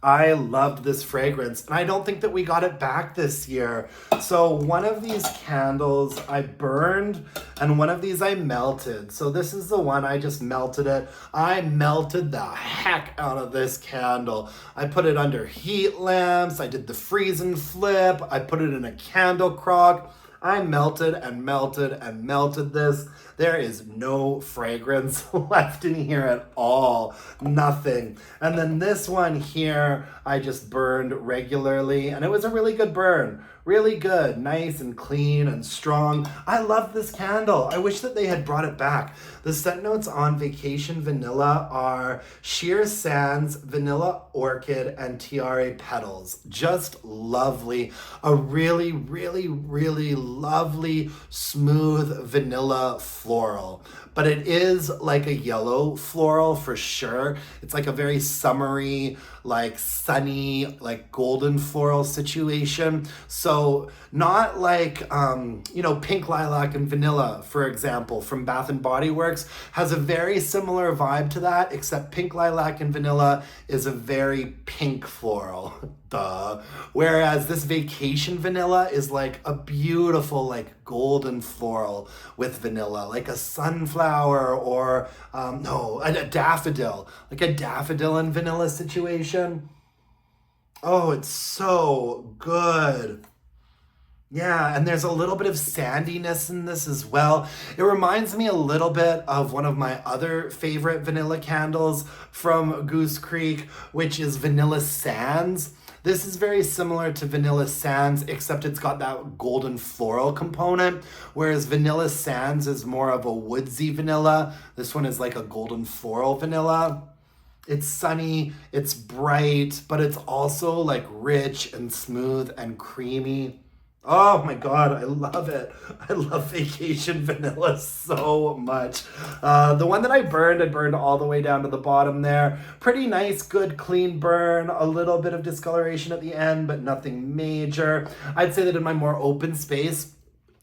I loved this fragrance, and I don't think that we got it back this year. So one of these candles I burned, and one of these I melted. So this is the one, I just melted it. I melted the heck out of this candle. I put it under heat lamps, I did the freeze and flip, I put it in a candle crock. I melted and melted and melted this. There is no fragrance left in here at all. Nothing. And then this one here, I just burned regularly, and it was a really good burn. Really good, nice and clean and strong. I love this candle. I wish that they had brought it back. The scent notes on Vacation Vanilla are sheer sands, vanilla orchid, and tiare petals. Just lovely. A really, really, really lovely, smooth vanilla floral. But it is like a yellow floral for sure. It's like a very summery, like sunny, like golden floral situation. So not like, pink lilac and vanilla, for example, from Bath and Body Works has a very similar vibe to that, except pink lilac and vanilla is a very pink floral. Duh. Whereas this Vacation Vanilla is like a beautiful, like golden floral with vanilla, like a sunflower or, a daffodil, like a daffodil and vanilla situation. Oh, it's so good. Yeah, and there's a little bit of sandiness in this as well. It reminds me a little bit of one of my other favorite vanilla candles from Goose Creek, which is Vanilla Sands. This is very similar to Vanilla Sands, except it's got that golden floral component, whereas Vanilla Sands is more of a woodsy vanilla. This one is like a golden floral vanilla. It's sunny, it's bright, but it's also like rich and smooth and creamy. Oh my God, I love it. I love Vacation Vanilla so much. The one that I burned all the way down to the bottom there. Pretty nice, good, clean burn. A little bit of discoloration at the end, but nothing major. I'd say that in my more open space,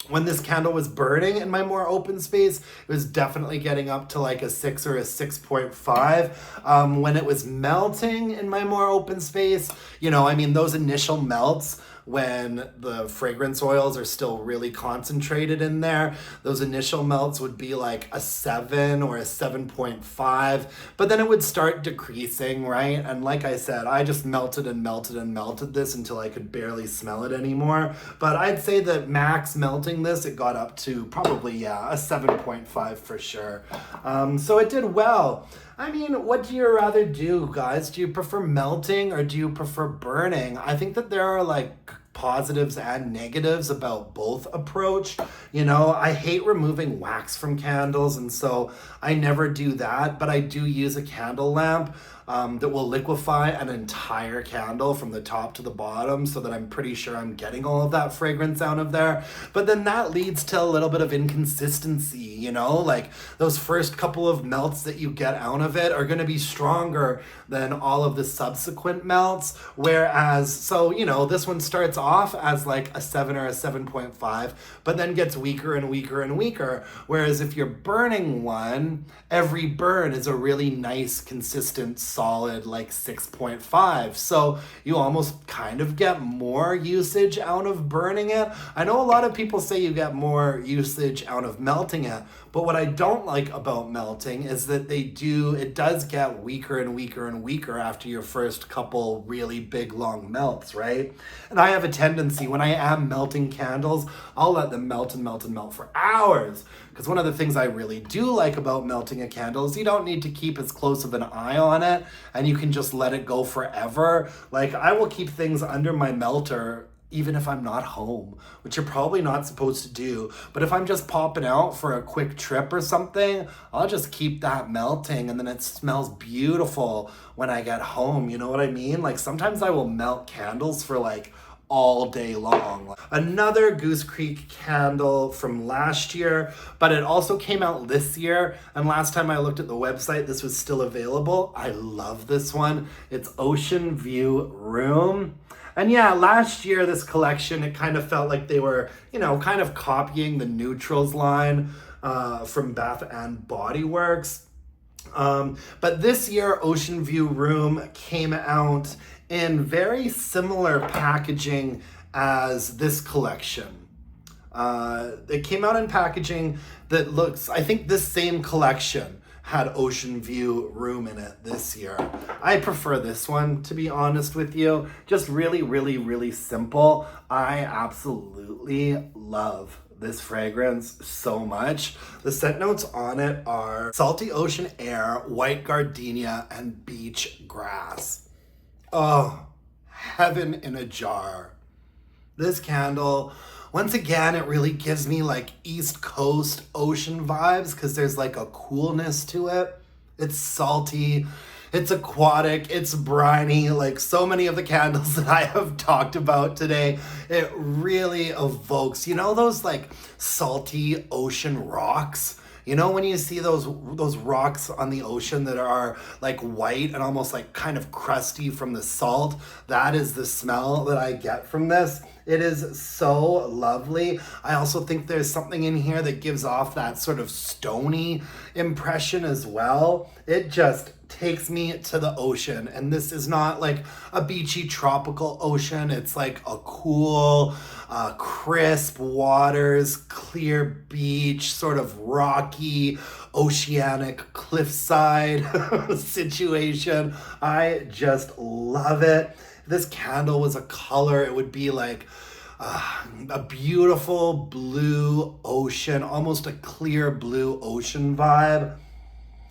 when this candle was burning in my more open space, it was definitely getting up to like a 6 or a 6.5. When it was melting in my more open space, those initial melts, when the fragrance oils are still really concentrated in there, those initial melts would be like a 7 or a 7.5, but then it would start decreasing, right? And like I said, I just melted and melted and melted this until I could barely smell it anymore. But I'd say that max melting this, it got up to probably, a 7.5 for sure. So it did well. I mean, what do you rather do, guys? Do you prefer melting or do you prefer burning? I think that there are like positives and negatives about both approach. I hate removing wax from candles, and so I never do that, but I do use a candle lamp that will liquefy an entire candle from the top to the bottom so that I'm pretty sure I'm getting all of that fragrance out of there. But then that leads to a little bit of inconsistency, like those first couple of melts that you get out of it are going to be stronger than all of the subsequent melts. Whereas, this one starts off as like a 7 or a 7.5, but then gets weaker and weaker and weaker. Whereas if you're burning one, every burn is a really nice, consistent, solid like 6.5. So you almost kind of get more usage out of burning it. I know a lot of people say you get more usage out of melting it, but what I don't like about melting is that it does get weaker and weaker and weaker after your first couple really big long melts, right? And I have a tendency when I am melting candles, I'll let them melt and melt and melt for hours. Because one of the things I really do like about melting a candle is you don't need to keep as close of an eye on it, and you can just let it go forever. Like, I will keep things under my melter even if I'm not home, which you're probably not supposed to do. But if I'm just popping out for a quick trip or something, I'll just keep that melting, and then it smells beautiful when I get home. You know what I mean? Like, sometimes I will melt candles for like all day long. Another Goose Creek candle from last year, but it also came out this year. And last time I looked at the website, this was still available. I love this one. It's Oceanview Room. And yeah, last year, this collection, it kind of felt like they were, kind of copying the Neutrals line from Bath and Body Works. But this year, Oceanview Room came out in very similar packaging as this collection. It came out in packaging that looks, I think this same collection had Oceanview Room in it this year. I prefer this one, to be honest with you. Just really, really, really simple. I absolutely love this fragrance so much. The scent notes on it are salty ocean air, white gardenia, and beach grass. Oh, heaven in a jar. This candle, once again, it really gives me like East Coast ocean vibes because there's like a coolness to it. It's salty, it's aquatic, it's briny, like so many of the candles that I have talked about today. It really evokes, those like salty ocean rocks? When you see those rocks on the ocean that are like white and almost like kind of crusty from the salt, that is the smell that I get from this. It is so lovely. I also think there's something in here that gives off that sort of stony impression as well. It just takes me to the ocean, and this is not like a beachy tropical ocean. It's like a cool, crisp waters, clear beach, sort of rocky, oceanic cliffside situation. I just love it. This candle was a color, it would be like a beautiful blue ocean, almost a clear blue ocean vibe.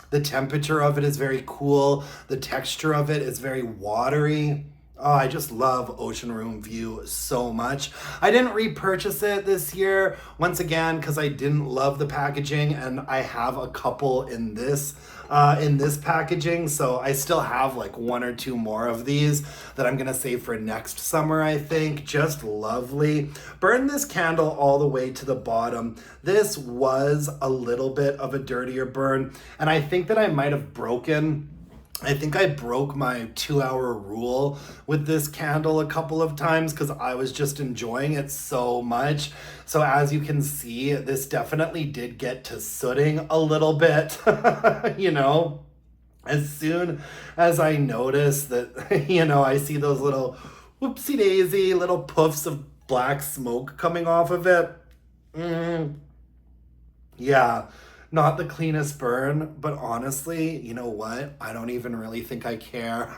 The temperature of it is very cool. The texture of it is very watery. Oh, I just love Ocean Room View so much. I didn't repurchase it this year, once again, because I didn't love the packaging, and I have a couple in this packaging, so I still have like one or two more of these that I'm gonna save for next summer, I think. Just lovely. Burn this candle all the way to the bottom. This was a little bit of a dirtier burn, and I think that I broke my 2-hour rule with this candle a couple of times because I was just enjoying it so much. So as you can see, this definitely did get to sooting a little bit, As soon as I notice that, I see those little whoopsie daisy little puffs of black smoke coming off of it. Yeah. Not the cleanest burn, but honestly, you know what? I don't even really think I care.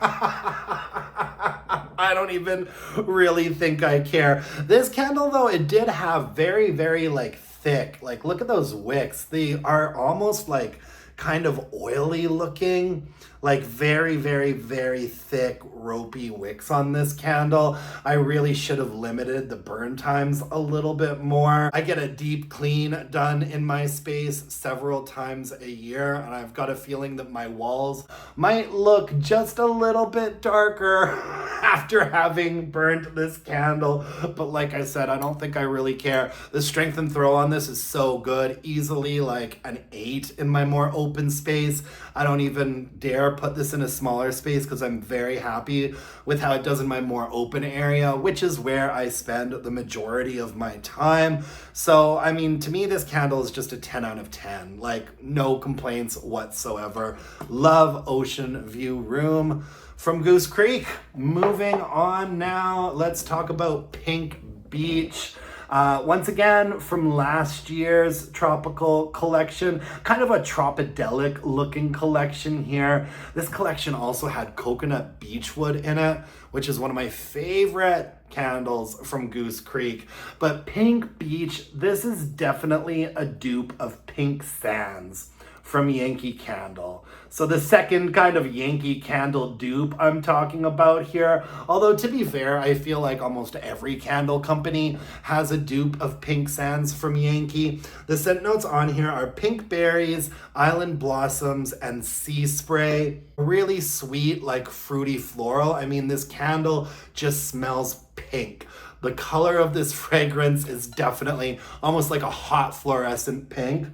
I don't even really think I care. This candle, though, it did have very, very, thick, look at those wicks. They are almost, kind of oily looking, very, very, very thick, ropey wicks on this candle. I really should have limited the burn times a little bit more. I get a deep clean done in my space several times a year, and I've got a feeling that my walls might look just a little bit darker after having burnt this candle. But like I said, I don't think I really care. The strength and throw on this is so good. Easily an 8 in my more open space. I don't even dare put this in a smaller space because I'm very happy with how it does in my more open area, which is where I spend the majority of my time. So, to me, this candle is just a 10 out of 10. No complaints whatsoever. Love Oceanview Room from Goose Creek. Moving on now, let's talk about Pink Beach. Once again, from last year's tropical collection, kind of a tropidelic looking collection here. This collection also had coconut beechwood in it, which is one of my favorite candles from Goose Creek. But Pink Beach, this is definitely a dupe of Pink Sands from Yankee Candle. So the second kind of Yankee Candle dupe I'm talking about here. Although to be fair, I feel like almost every candle company has a dupe of Pink Sands from Yankee. The scent notes on here are pink berries, island blossoms, and sea spray. Really sweet, like fruity floral. I mean, this candle just smells pink. The color of this fragrance is definitely almost like a hot fluorescent pink.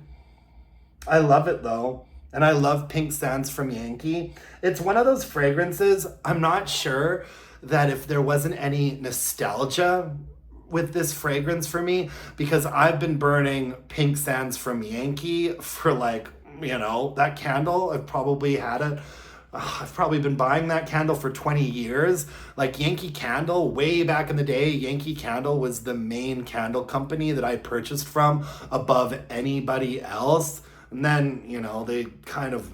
I love it though. And I love Pink Sands from Yankee. It's one of those fragrances, I'm not sure that if there wasn't any nostalgia with this fragrance for me, because I've been burning Pink Sands from Yankee for like, that candle, I've probably had it. I've probably been buying that candle for 20 years. Like Yankee Candle, way back in the day, Yankee Candle was the main candle company that I purchased from above anybody else. And then, they kind of,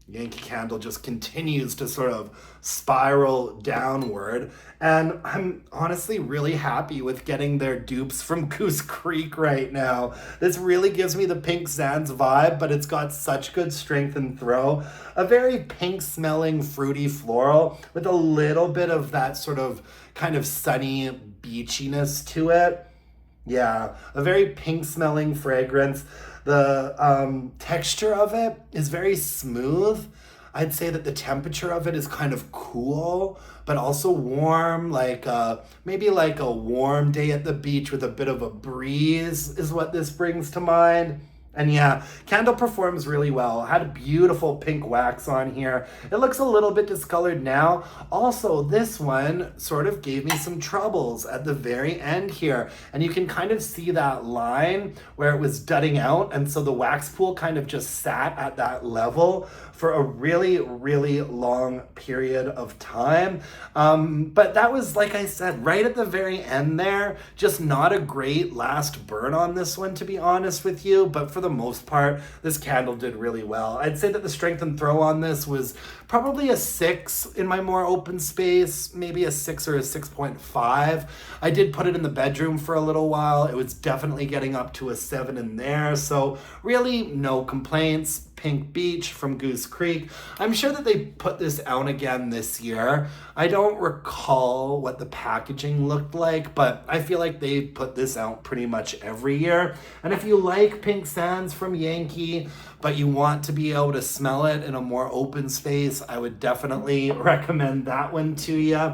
Yankee Candle just continues to sort of spiral downward. And I'm honestly really happy with getting their dupes from Goose Creek right now. This really gives me the Pink Sands vibe, but it's got such good strength and throw. A very pink smelling fruity floral with a little bit of that sort of kind of sunny beachiness to it. Yeah, a very pink smelling fragrance. The texture of it is very smooth. I'd say that the temperature of it is kind of cool, but also warm, like maybe like a warm day at the beach with a bit of a breeze is what this brings to mind. And yeah, candle performs really well. Had a beautiful pink wax on here. It looks a little bit discolored now. Also, this one sort of gave me some troubles at the very end here. And you can kind of see that line where it was dudding out. And so the wax pool kind of just sat at that level for a really, really long period of time. But that was, like I said, right at the very end there. Just not a great last burn on this one, to be honest with you. But for the most part, this candle did really well. I'd say that the strength and throw on this was probably a 6 in my more open space, maybe a 6 or a 6.5. I did put it in the bedroom for a little while. It was definitely getting up to a 7 in there. So really no complaints. Pink Beach from Goose Creek. I'm sure that they put this out again this year. I don't recall what the packaging looked like, but I feel like they put this out pretty much every year. And if you like Pink Sands from Yankee, but you want to be able to smell it in a more open space, I would definitely recommend that one to you.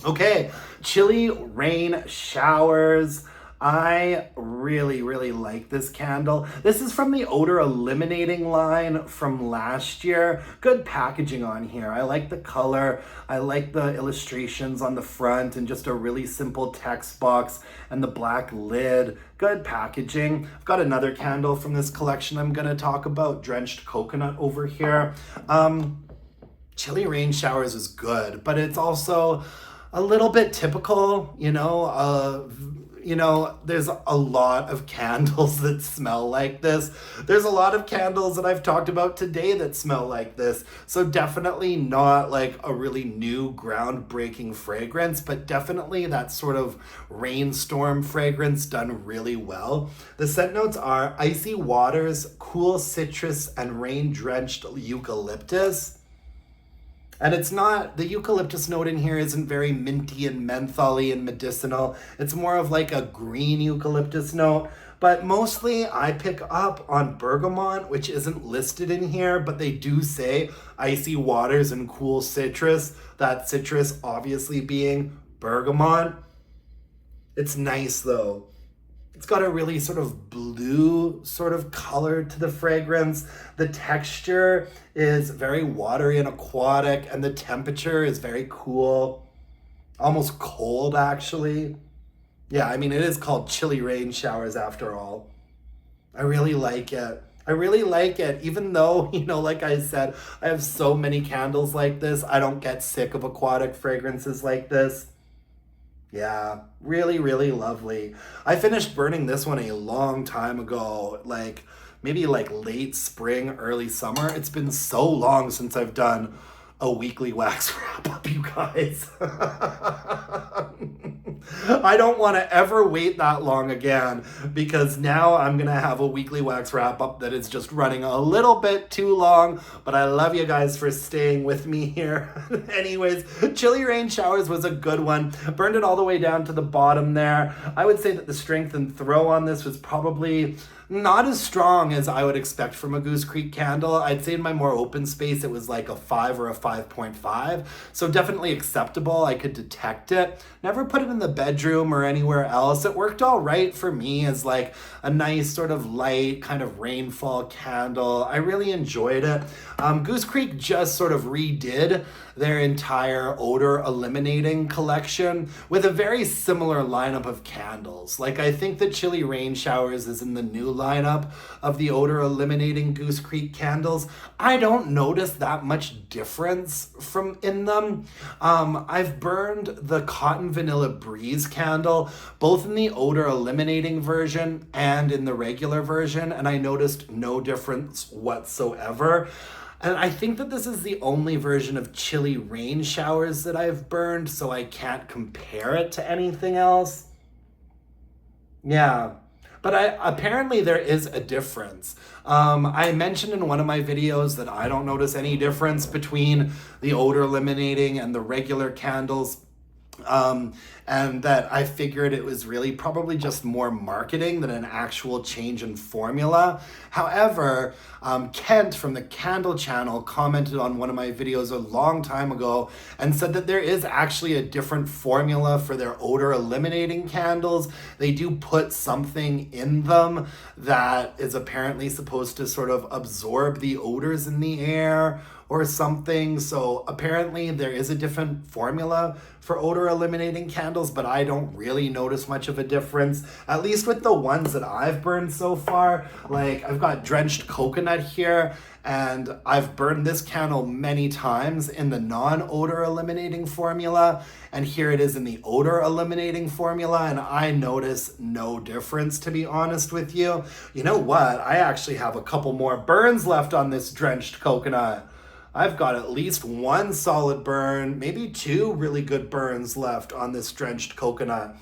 Okay, Chilly Rain Showers. I really, really like this candle. This is from the Odor Eliminating line from last year. Good packaging on here. I like the color. I like the illustrations on the front and just a really simple text box and the black lid. Good packaging. I've got another candle from this collection I'm going to talk about, Drenched Coconut over here. Chilly Rain Showers is good, but it's also a little bit typical, there's a lot of candles that smell like this. There's a lot of candles that I've talked about today that smell like this. So definitely not like a really new groundbreaking fragrance, but definitely that sort of rainstorm fragrance done really well. The scent notes are icy waters, cool citrus, and rain-drenched eucalyptus. And it's not, the eucalyptus note in here isn't very minty and mentholy and medicinal. It's more of like a green eucalyptus note. But mostly I pick up on bergamot, which isn't listed in here, but they do say icy waters and cool citrus. That citrus obviously being bergamot. It's nice though. It's got a really sort of blue sort of color to the fragrance. The texture is very watery and aquatic, and the temperature is very cool, almost cold actually. Yeah, I mean, it is called Chilly Rain Showers after all. I really like it. I really like it, even though, like I said, I have so many candles like this. I don't get sick of aquatic fragrances like this. Yeah, really, really lovely. I finished burning this one a long time ago, like maybe like late spring, early summer. It's been so long since I've done a weekly wax wrap up, you guys. I don't want to ever wait that long again because now I'm going to have a weekly wax wrap up that is just running a little bit too long, but I love you guys for staying with me here. Anyways, chilly rain showers was a good one. Burned it all the way down to the bottom there. I would say that the strength and throw on this was probably not as strong as I would expect from a Goose Creek candle. I'd say in my more open space, it was like a 5 or a 5.5. So definitely acceptable. I could detect it. Never put it in the bedroom or anywhere else. It worked all right for me as like a nice sort of light kind of rainfall candle. I really enjoyed it. Goose Creek just sort of redid their entire odor eliminating collection with a very similar lineup of candles. Like I think that Chilly Rain Showers is in the new lineup of the odor eliminating Goose Creek candles. I don't notice that much difference from in them. I've burned the Cotton Vanilla Breeze candle, both in the odor eliminating version and in the regular version, and I noticed no difference whatsoever. And I think that this is the only version of Chilly Rain Showers that I've burned, so I can't compare it to anything else. Yeah. But apparently there is a difference. I mentioned in one of my videos that I don't notice any difference between the odor eliminating and the regular candles. And that I figured it was really probably just more marketing than an actual change in formula. However, Kent from the Candle Channel commented on one of my videos a long time ago and said that there is actually a different formula for their odor eliminating candles. They do put something in them that is apparently supposed to sort of absorb the odors in the air or something. So apparently there is a different formula for odor eliminating candles, but I don't really notice much of a difference, at least with the ones that I've burned so far. Like I've got Drenched Coconut here, and I've burned this candle many times in the non-odor eliminating formula, and here it is in the odor eliminating formula, and I notice no difference, to be honest with you. You know what? I actually have a couple more burns left on this Drenched Coconut. I've got at least one solid burn, maybe two really good burns left on this Drenched Coconut.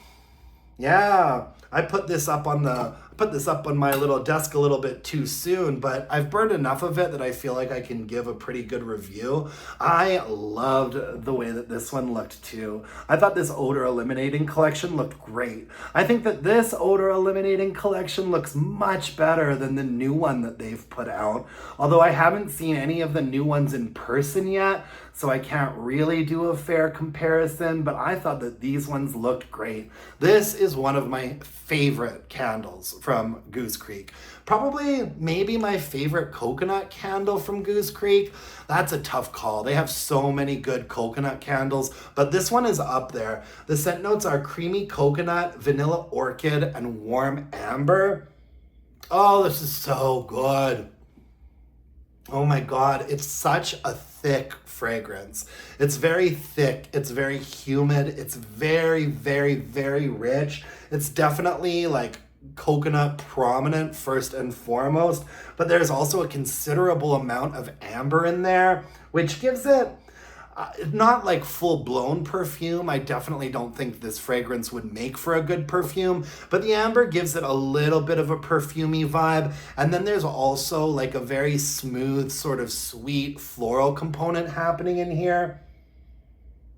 Yeah, I put this up on my little desk a little bit too soon, but I've burned enough of it that I feel like I can give a pretty good review. I loved the way that this one looked too. I thought this odor eliminating collection looked great. I think that this odor eliminating collection looks much better than the new one that they've put out. Although I haven't seen any of the new ones in person yet, so I can't really do a fair comparison, but I thought that these ones looked great. This is one of my favorite candles from Goose Creek. Probably maybe my favorite coconut candle from Goose Creek. That's a tough call. They have so many good coconut candles, but this one is up there. The scent notes are creamy coconut, vanilla orchid, and warm amber. Oh, this is so good. Oh my God, it's such a thick fragrance. It's very thick, it's very humid, it's very, very, very rich. It's definitely like coconut prominent first and foremost, but there's also a considerable amount of amber in there, which gives it not like full-blown perfume. I definitely don't think this fragrance would make for a good perfume, but the amber gives it a little bit of a perfumey vibe. And then there's also like a very smooth sort of sweet floral component happening in here.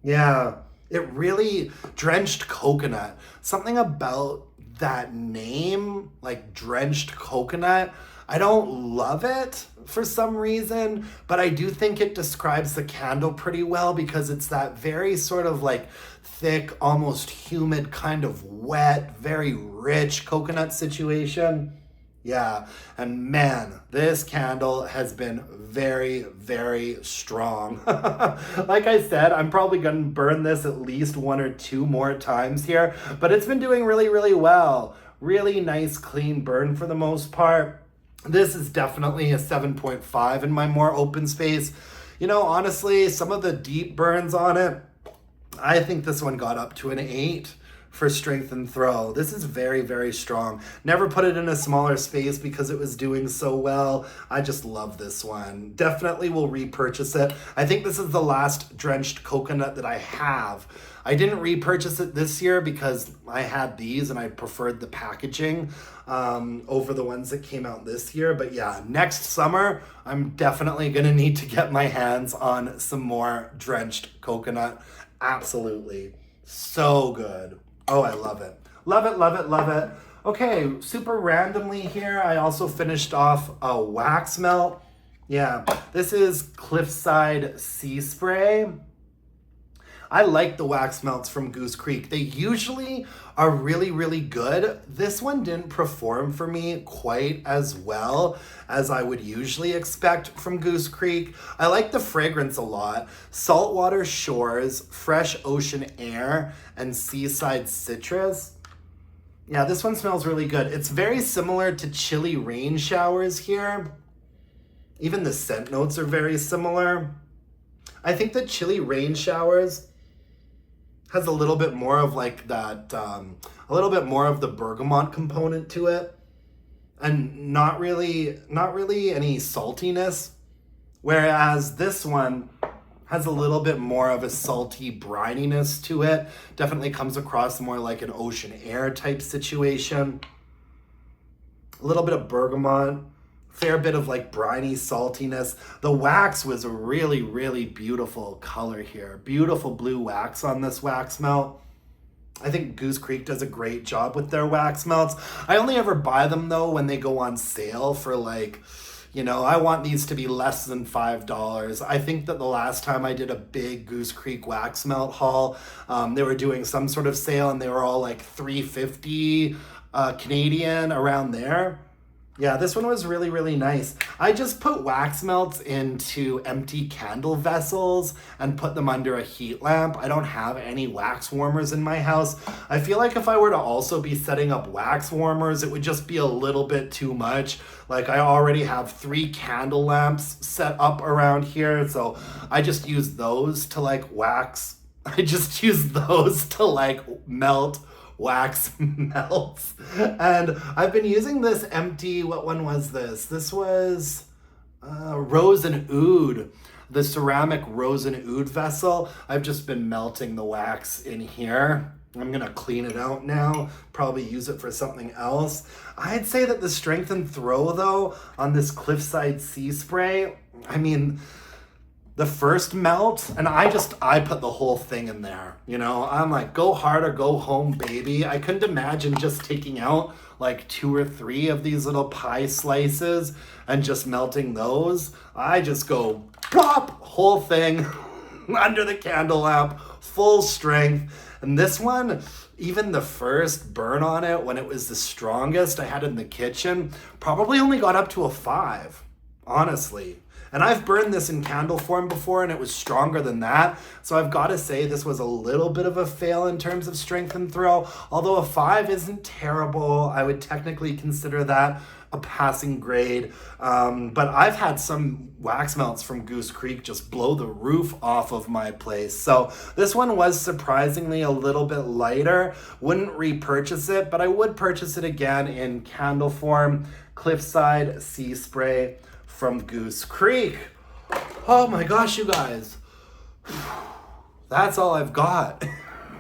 Yeah, it really, Drenched Coconut, something about that name, like Drenched Coconut, I don't love it for some reason, but I do think it describes the candle pretty well because it's that very sort of like thick, almost humid, kind of wet, very rich coconut situation. Yeah, and man, this candle has been very, very strong. Like I said, I'm probably gonna burn this at least 1 or 2 more times here, but it's been doing really, really well. Really nice, clean burn for the most part. This is definitely a 7.5 in my more open space. You know, honestly, some of the deep burns on it, I think this one got up to an 8. for strength and throw. This is very, very strong. Never put it in a smaller space because it was doing so well. I just love this one. Definitely will repurchase it. I think this is the last drenched coconut that I have. I didn't repurchase it this year because I had these and I preferred the packaging over the ones that came out this year. But yeah, next summer, I'm definitely gonna need to get my hands on some more drenched coconut. Absolutely. So good. Oh, I love it. Love it, love it, love it. Okay, super randomly here, I also finished off a wax melt. Yeah, this is Cliffside Sea Spray. I like the wax melts from Goose Creek. They usually are really, really good. This one didn't perform for me quite as well as I would usually expect from Goose Creek. I like the fragrance a lot. Saltwater shores, fresh ocean air, and seaside citrus. Yeah, this one smells really good. It's very similar to chilly rain showers here. Even the scent notes are very similar. I think that chilly rain showers has a little bit more of like that, a little bit more of the bergamot component to it, and not really any saltiness. Whereas this one has a little bit more of a salty brininess to it. Definitely comes across more like an ocean air type situation. A little bit of bergamot. Fair bit of like briny saltiness. The wax was a really, really beautiful color here. Beautiful blue wax on this wax melt. I think Goose Creek does a great job with their wax melts. I only ever buy them though when they go on sale for like, you know, I want these to be less than $5. I think that the last time I did a big Goose Creek wax melt haul, they were doing some sort of sale and they were all like $3.50 Canadian, around there. Yeah, this one was really, really nice. I just put wax melts into empty candle vessels and put them under a heat lamp. I don't have any wax warmers in my house. I feel like if I were to also be setting up wax warmers, it would just be a little bit too much. Like I already have 3 candle lamps set up around here, so I just use those to like wax. I just use those to like melt wax melts. And I've been using this empty, what one was this? This was Rose and Oud, the ceramic Rose and Oud vessel. I've just been melting the wax in here. I'm gonna clean it out now, probably use it for something else. I'd say that the strength and throw though on this Cliffside Sea Spray, I mean, the first melt, and I put the whole thing in there, you know? I'm like, go hard or go home, baby. I couldn't imagine just taking out like 2 or 3 of these little pie slices and just melting those. I just go, pop, whole thing under the candle lamp, full strength. And this one, even the first burn on it, when it was the strongest I had in the kitchen, probably only got up to a 5, honestly. And I've burned this in candle form before and it was stronger than that. So I've got to say this was a little bit of a fail in terms of strength and throw. Although a 5 isn't terrible, I would technically consider that a passing grade. But I've had some wax melts from Goose Creek just blow the roof off of my place. So this one was surprisingly a little bit lighter. Wouldn't repurchase it, but I would purchase it again in candle form. Cliffside Sea Spray from Goose Creek. Oh my gosh, you guys. That's all I've got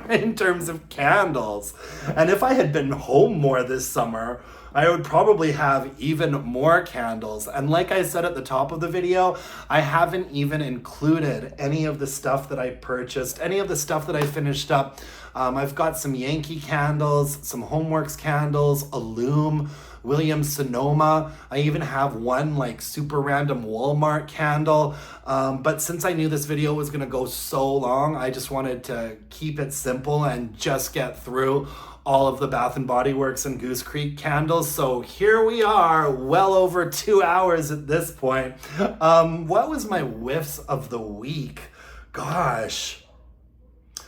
in terms of candles. And if I had been home more this summer, I would probably have even more candles. And like I said at the top of the video, I haven't even included any of the stuff that I purchased, any of the stuff that I finished up. I've got some Yankee candles, some Homeworks candles, a Loom, Williams Sonoma. I even have one like super random Walmart candle. But since I knew this video was gonna go so long, I just wanted to keep it simple and just get through all of the Bath & Body Works and Goose Creek candles. So here we are, well over 2 hours at this point. What was my whiffs of the week? Gosh.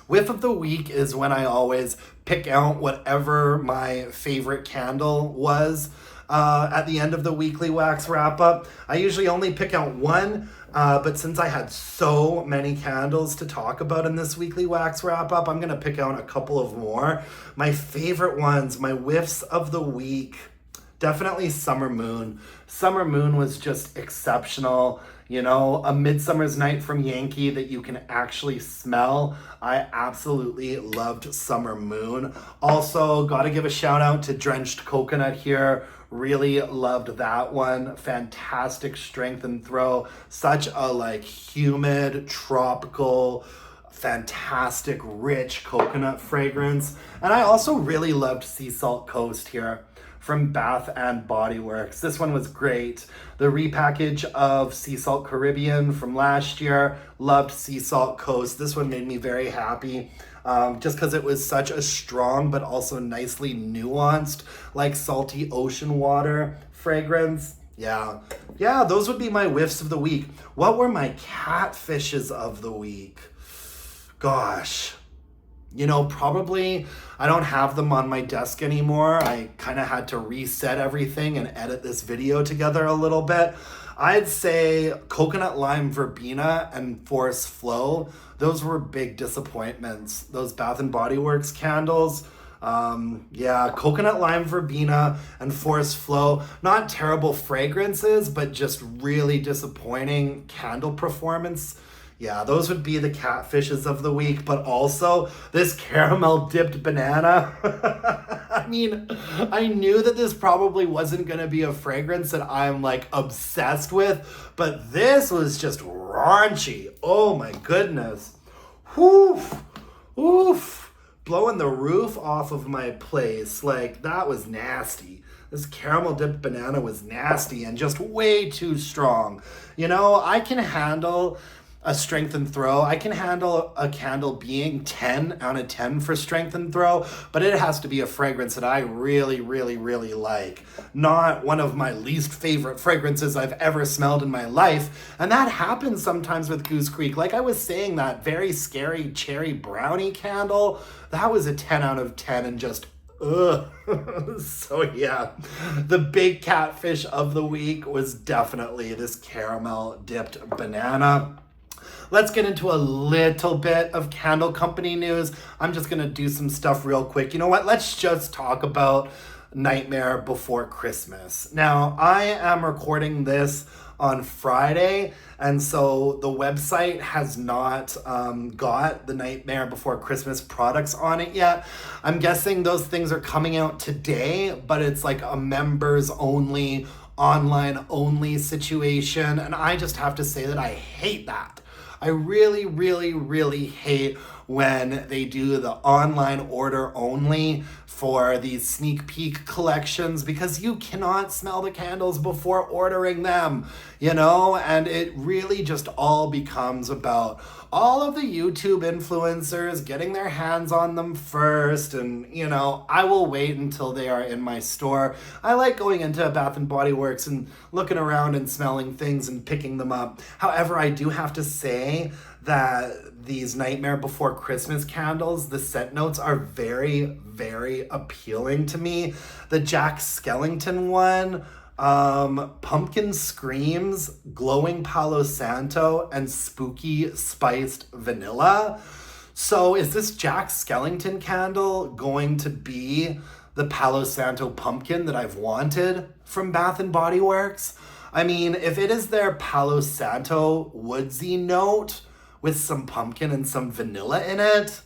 Whiff of the week is when I always pick out whatever my favorite candle was. at the end of the weekly wax wrap up. I usually only pick out one, but since I had so many candles to talk about in this weekly wax wrap up, I'm gonna pick out a couple of more. My favorite ones, my whiffs of the week, definitely Summer Moon. Summer Moon was just exceptional. You know, A Midsummer's Night from Yankee that you can actually smell. I absolutely loved Summer Moon. Also, gotta give a shout out to Drenched Coconut here. Really loved that one. Fantastic strength and throw. Such a like humid, tropical, fantastic, rich coconut fragrance. And I also really loved Sea Salt Coast here from Bath and Body Works. This one was great. The repackage of Sea Salt Caribbean from last year. Loved Sea Salt Coast. This one made me very happy. Just because it was such a strong but also nicely nuanced, like salty ocean water fragrance. Yeah, those would be my whiffs of the week. What were my catfishes of the week? Gosh, you know, probably I don't have them on my desk anymore. I kind of had to reset everything and edit this video together a little bit. I'd say Coconut Lime Verbena and Forest Flow. Those were big disappointments. Those Bath and Body Works candles. Coconut Lime Verbena and Forest Flow. Not terrible fragrances, but just really disappointing candle performance. Yeah, those would be the catfishes of the week, but also this caramel dipped banana. I mean, I knew that this probably wasn't going to be a fragrance that I'm like obsessed with, but this was just raunchy. Oh my goodness. Oof. Blowing the roof off of my place. Like, that was nasty. This caramel dipped banana was nasty and just way too strong. You know, I can handle a strength and throw. I can handle a candle being 10 out of 10 for strength and throw, but it has to be a fragrance that I really, really, really like. Not one of my least favorite fragrances I've ever smelled in my life. And that happens sometimes with Goose Creek. Like I was saying, that very scary cherry brownie candle, that was a 10 out of 10 and just ugh. So yeah, the big catfish of the week was definitely this caramel dipped banana. Let's get into a little bit of candle company news. I'm just gonna do some stuff real quick. You know what? Let's just talk about Nightmare Before Christmas. Now, I am recording this on Friday, and so the website has not got the Nightmare Before Christmas products on it yet. I'm guessing those things are coming out today, but it's like a members only, online only situation, and I just have to say that I hate that. I really, really, really hate when they do the online order only for these sneak peek collections, because you cannot smell the candles before ordering them, you know? And it really just all becomes about all of the YouTube influencers getting their hands on them first. And, you know, I will wait until they are in my store. I like going into Bath and Body Works and looking around and smelling things and picking them up. However, I do have to say that these Nightmare Before Christmas candles, the scent notes are very, very appealing to me. The Jack Skellington one, Pumpkin Screams, Glowing Palo Santo, and Spooky Spiced Vanilla. So is this Jack Skellington candle going to be the Palo Santo pumpkin that I've wanted from Bath and Body Works? I mean, if it is their Palo Santo woodsy note with some pumpkin and some vanilla in it,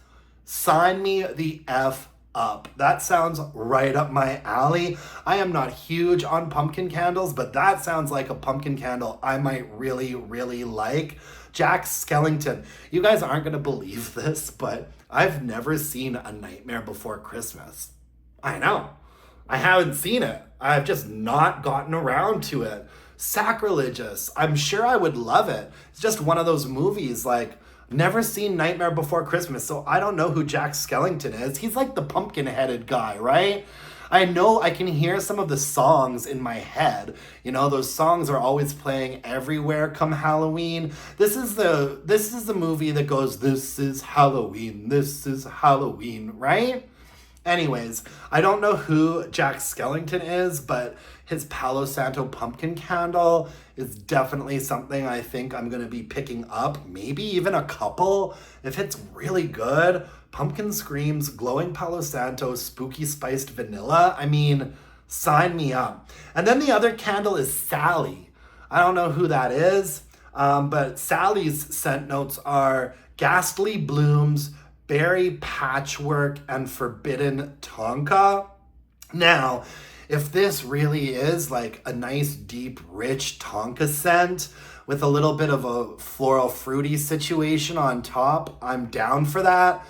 sign me the F up. That sounds right up my alley. I am not huge on pumpkin candles, but that sounds like a pumpkin candle I might really, really like. Jack Skellington. You guys aren't going to believe this, but I've never seen A Nightmare Before Christmas. I know. I haven't seen it. I've just not gotten around to it. Sacrilegious. I'm sure I would love it. It's just one of those movies, like, never seen Nightmare Before Christmas, so I don't know who Jack Skellington is. He's like the pumpkin-headed guy, right? I know I can hear some of the songs in my head. You know, those songs are always playing everywhere come Halloween. This is the movie that goes, "This is Halloween, this is Halloween," right? Anyways, I don't know who Jack Skellington is, but his Palo Santo pumpkin candle is definitely something I think I'm going to be picking up, maybe even a couple if it's really good. Pumpkin Screams, Glowing Palo Santo, Spooky Spiced Vanilla. I mean, sign me up. And then the other candle is Sally. I don't know who that is, but Sally's scent notes are Ghastly Blooms, Berry Patchwork, and Forbidden Tonka. Now, if this really is like a nice, deep, rich tonka scent with a little bit of a floral fruity situation on top, I'm down for that.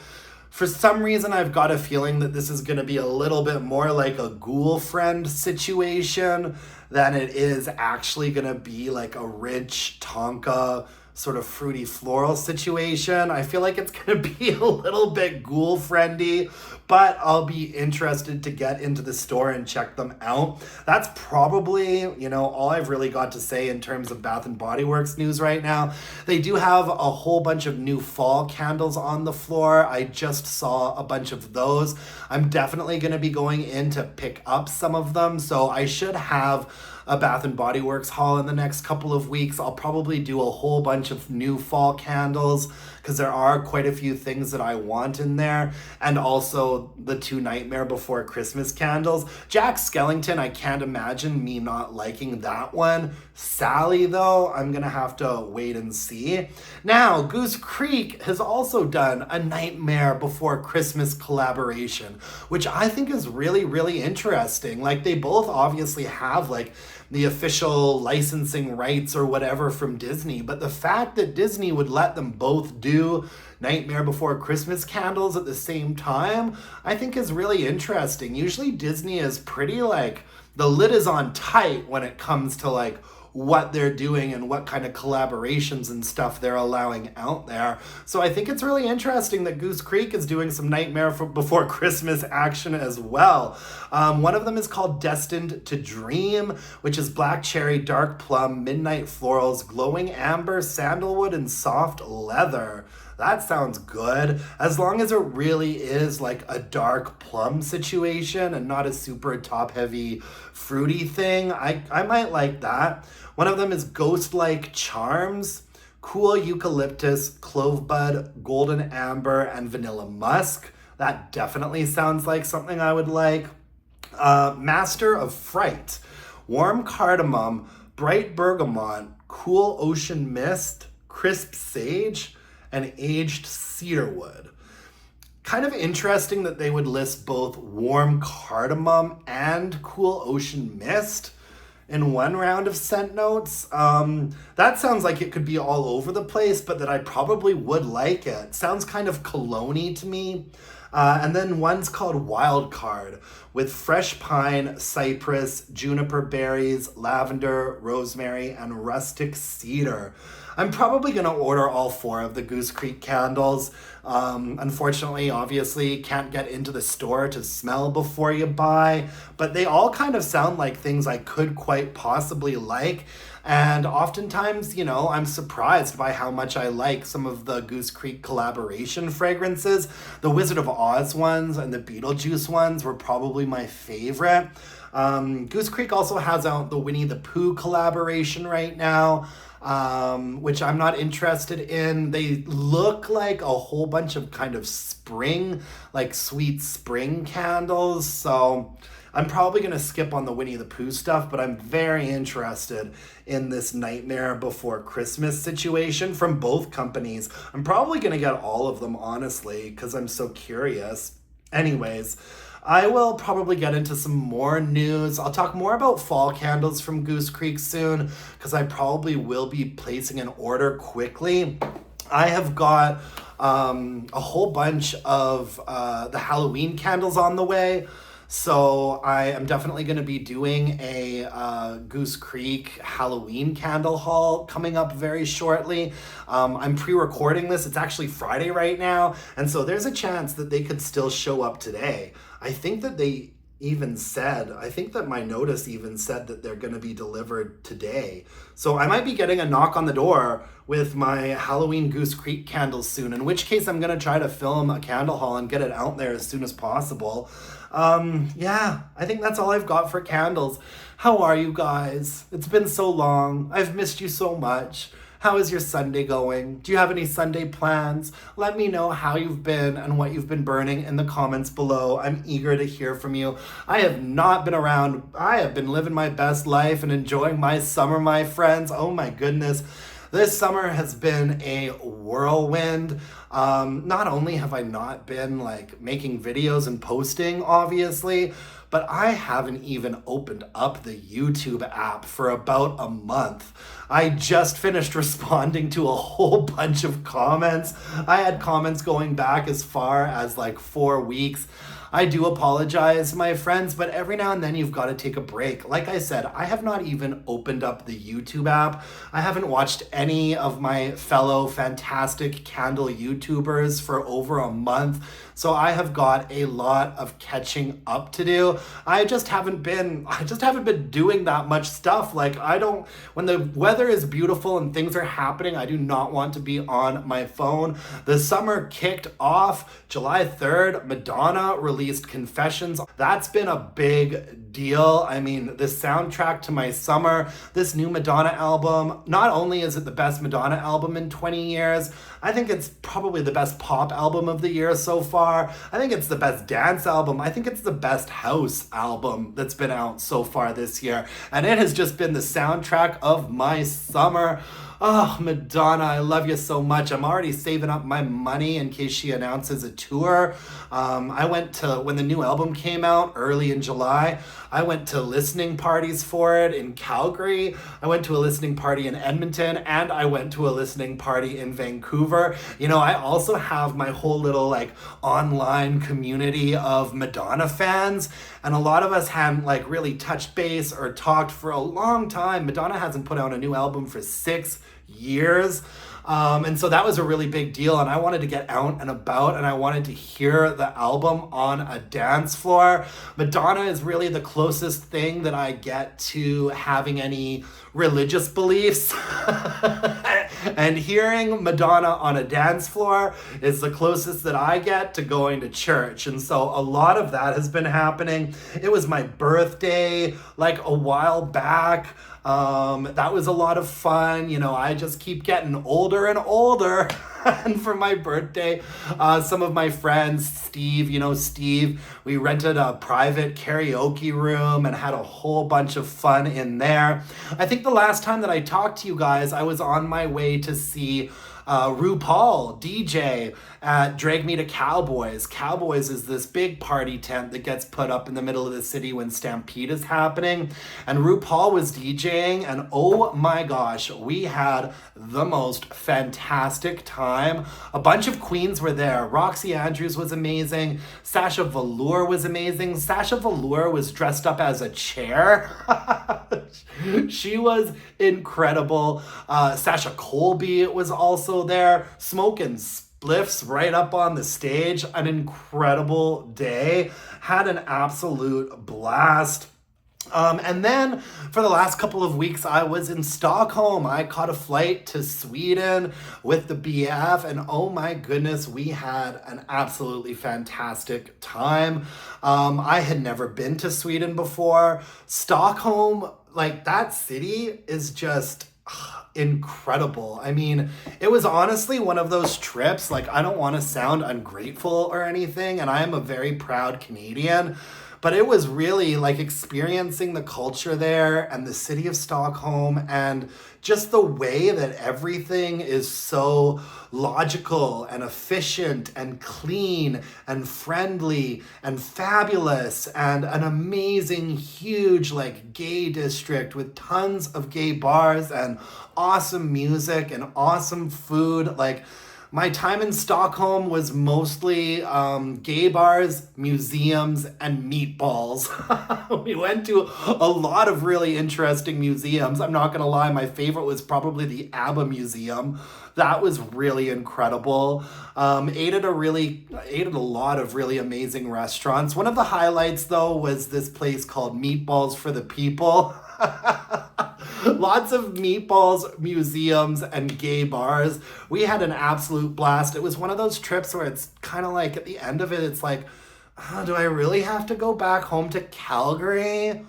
For some reason, I've got a feeling that this is going to be a little bit more like a ghoul friend situation than it is actually going to be like a rich tonka sort of fruity floral situation. I feel like it's going to be a little bit ghoul friendly, but I'll be interested to get into the store and check them out. That's probably, all I've really got to say in terms of Bath and Body Works news right now. They do have a whole bunch of new fall candles on the floor. I just saw a bunch of those. I'm definitely going to be going in to pick up some of them, so I should have a Bath and Body Works haul in the next couple of weeks. I'll probably do a whole bunch of new fall candles because there are quite a few things that I want in there, and also the 2 Nightmare Before Christmas candles. Jack Skellington, I can't imagine me not liking that one. Sally, though, I'm gonna have to wait and see. Now, Goose Creek has also done a Nightmare Before Christmas collaboration, which I think is really, really interesting. Like, they both obviously have like the official licensing rights or whatever from Disney, but the fact that Disney would let them both do Nightmare Before Christmas candles at the same time, I think is really interesting. Usually Disney is pretty like, the lid is on tight when it comes to like what they're doing and what kind of collaborations and stuff they're allowing out there. So I think it's really interesting that Goose Creek is doing some Nightmare Before Christmas action as well. One of them is called Destined to Dream, which is black cherry, dark plum, midnight florals, glowing amber, sandalwood, and soft leather. That sounds good, as long as it really is like a dark plum situation and not a super top-heavy fruity thing. I might like that. One of them is Ghost-like Charms, cool eucalyptus, clove bud, golden amber, and vanilla musk. That definitely sounds like something I would like. Master of Fright, warm cardamom, bright bergamot, cool ocean mist, crisp sage, and aged cedarwood. Kind of interesting that they would list both warm cardamom and cool ocean mist in one round of scent notes. That sounds like it could be all over the place, but that I probably would like it. Sounds kind of cologne-y to me. And then one's called Wild Card with fresh pine, cypress, juniper berries, lavender, rosemary, and rustic cedar. I'm probably going to order all 4 of the Goose Creek candles. Unfortunately, obviously, can't get into the store to smell before you buy, but they all kind of sound like things I could quite possibly like. And oftentimes, I'm surprised by how much I like some of the Goose Creek collaboration fragrances. The Wizard of Oz ones and the Beetlejuice ones were probably my favorite. Goose Creek also has out the Winnie the Pooh collaboration right now, which I'm not interested in. They look like a whole bunch of kind of spring, like sweet spring candles. So I'm probably going to skip on the Winnie the Pooh stuff, but I'm very interested in this Nightmare Before Christmas situation from both companies. I'm probably going to get all of them, honestly, because I'm so curious. Anyways, I will probably get into some more news. I'll talk more about fall candles from Goose Creek soon, because I probably will be placing an order quickly. I have got a whole bunch of the Halloween candles on the way. So I am definitely going to be doing a Goose Creek Halloween candle haul coming up very shortly. I'm pre-recording this. It's actually Friday right now. And so there's a chance that they could still show up today. I think that they even said, I think that my notice even said that they're going to be delivered today. So I might be getting a knock on the door with my Halloween Goose Creek candles soon, in which case I'm going to try to film a candle haul and get it out there as soon as possible. Yeah, I think that's all I've got for candles. How are you guys? It's been so long. I've missed you so much. How is your Sunday going? Do you have any Sunday plans? Let me know how you've been and what you've been burning in the comments below. I'm eager to hear from you. I have not been around. I have been living my best life and enjoying my summer, my friends. Oh my goodness. This summer has been a whirlwind. Not only have I not been like making videos and posting, obviously, but I haven't even opened up the YouTube app for about a month. I just finished responding to a whole bunch of comments. I had comments going back as far as like 4 weeks. I do apologize, my friends, but every now and then you've got to take a break. Like I said, I have not even opened up the YouTube app. I haven't watched any of my fellow fantastic candle YouTubers for over a month. So I have got a lot of catching up to do. I just haven't been doing that much stuff. Like when the weather is beautiful and things are happening, I do not want to be on my phone. The summer kicked off July 3rd. Madonna released Confessions. That's been a big deal. I mean, the soundtrack to my summer, this new Madonna album, not only is it the best Madonna album in 20 years, I think it's probably the best pop album of the year so far. I think it's the best dance album. I think it's the best house album that's been out so far this year. And it has just been the soundtrack of my summer. Oh, Madonna, I love you so much. I'm already saving up my money in case she announces a tour. I went to, when the new album came out early in July, I went to listening parties for it in Calgary. I went to a listening party in Edmonton, and I went to a listening party in Vancouver. You know, I also have my whole little like online community of Madonna fans, and a lot of us hadn't like really touched base or talked for a long time. Madonna hasn't put out a new album for 6 years. And so that was a really big deal, and I wanted to get out and about, and I wanted to hear the album on a dance floor. Madonna is really the closest thing that I get to having any religious beliefs. And hearing Madonna on a dance floor is the closest that I get to going to church. And so a lot of that has been happening. It was my birthday like a while back. That was a lot of fun. You know, I just keep getting older and older. And for my birthday, some of my friends, Steve, we rented a private karaoke room and had a whole bunch of fun in there. I think the last time that I talked to you guys, I was on my way to see RuPaul DJ at Drag Me to Cowboys. Cowboys is this big party tent that gets put up in the middle of the city when Stampede is happening. And RuPaul was DJing, and oh my gosh, we had the most fantastic time. A bunch of queens were there. Roxy Andrews was amazing. Sasha Velour was amazing. Sasha Velour was dressed up as a chair. She was incredible. Sasha Colby was also there, smoking spliffs right up on the stage. An incredible day. Had an absolute blast. And then for the last couple of weeks, I was in Stockholm. I caught a flight to Sweden with the BF, and oh my goodness, we had an absolutely fantastic time. I had never been to Sweden before. Stockholm, like that city is just incredible. I mean, it was honestly one of those trips, like I don't want to sound ungrateful or anything, and I am a very proud Canadian, but it was really like experiencing the culture there and the city of Stockholm, and just the way that everything is so logical and efficient and clean and friendly and fabulous, and an amazing huge like gay district with tons of gay bars and awesome music and awesome food. Like My time in Stockholm was mostly gay bars, museums, and meatballs. We went to a lot of really interesting museums. I'm not gonna lie, my favorite was probably the ABBA Museum. That was really incredible. Ate at a lot of really amazing restaurants. One of the highlights though was this place called Meatballs for the People. Lots of meatballs, museums, and gay bars. We had an absolute blast. It was one of those trips where it's kind of like at the end of it, it's like, oh, do I really have to go back home to Calgary?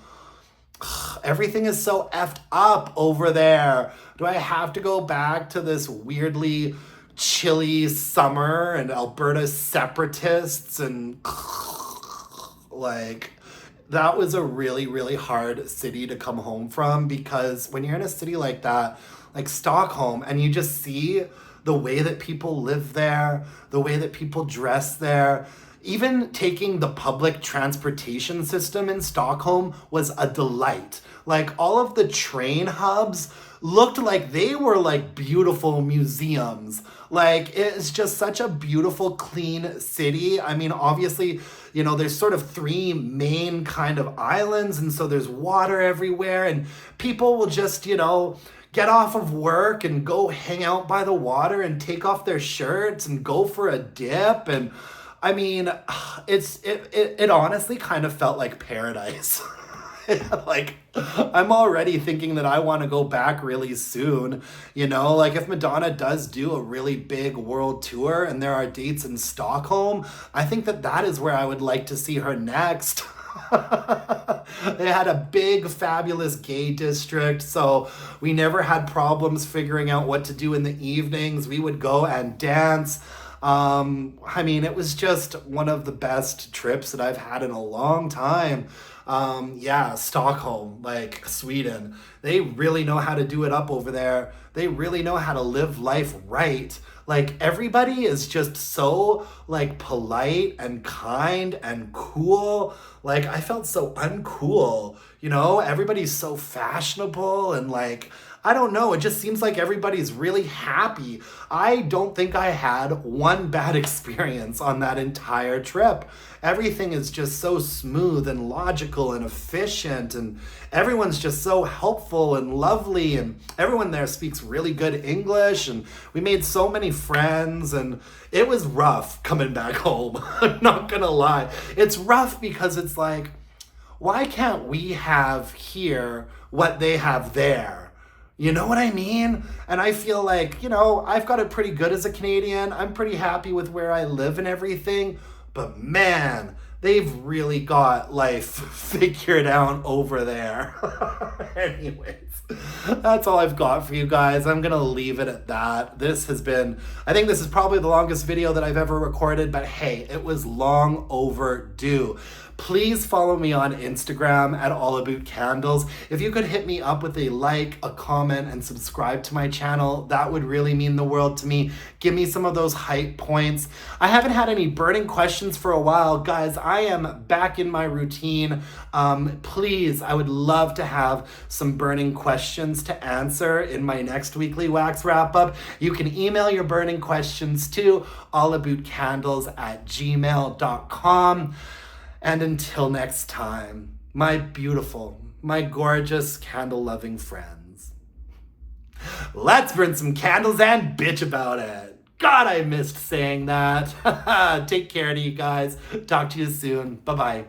Everything is so effed up over there. Do I have to go back to this weirdly chilly summer and Alberta separatists and like... That was a really, really hard city to come home from, because when you're in a city like that, like Stockholm, and you just see the way that people live there, the way that people dress there, even taking the public transportation system in Stockholm was a delight. Like all of the train hubs looked like they were like beautiful museums. Like it's just such a beautiful, clean city. I mean, obviously, you know, there's sort of three main kind of islands, and so there's water everywhere, and people will just, you know, get off of work and go hang out by the water and take off their shirts and go for a dip. And I mean, it honestly kind of felt like paradise. Like, I'm already thinking that I want to go back really soon. You know, like if Madonna does do a really big world tour and there are dates in Stockholm, I think that that is where I would like to see her next. They had a big, fabulous gay district, so we never had problems figuring out what to do in the evenings. We would go and dance. I mean, it was just one of the best trips that I've had in a long time. Yeah, Stockholm, like Sweden, they really know how to do it up over there. They really know how to live life right. Like everybody is just so like polite and kind and cool. Like I felt so uncool, you know, everybody's so fashionable and like, I don't know, it just seems like everybody's really happy. I don't think I had one bad experience on that entire trip. Everything is just so smooth and logical and efficient, and everyone's just so helpful and lovely, and everyone there speaks really good English, and we made so many friends, and it was rough coming back home. I'm not gonna lie. It's rough because it's like, why can't we have here what they have there? You know what I mean? And I feel like, you know, I've got it pretty good as a Canadian. I'm pretty happy with where I live and everything. But man, they've really got life figured out over there. Anyways, that's all I've got for you guys. I'm going to leave it at that. I think this is probably the longest video that I've ever recorded, but hey, it was long overdue. Please follow me on Instagram at allaboutcandles. If you could hit me up with a like, a comment, and subscribe to my channel, that would really mean the world to me. Give me some of those hype points. I haven't had any burning questions for a while. Guys, I am back in my routine. Please, I would love to have some burning questions to answer in my next weekly wax wrap-up. You can email your burning questions to allaboutcandles@gmail.com. And until next time, my beautiful, my gorgeous candle-loving friends, let's burn some candles and bitch about it. God, I missed saying that. Take care to you guys. Talk to you soon. Bye-bye.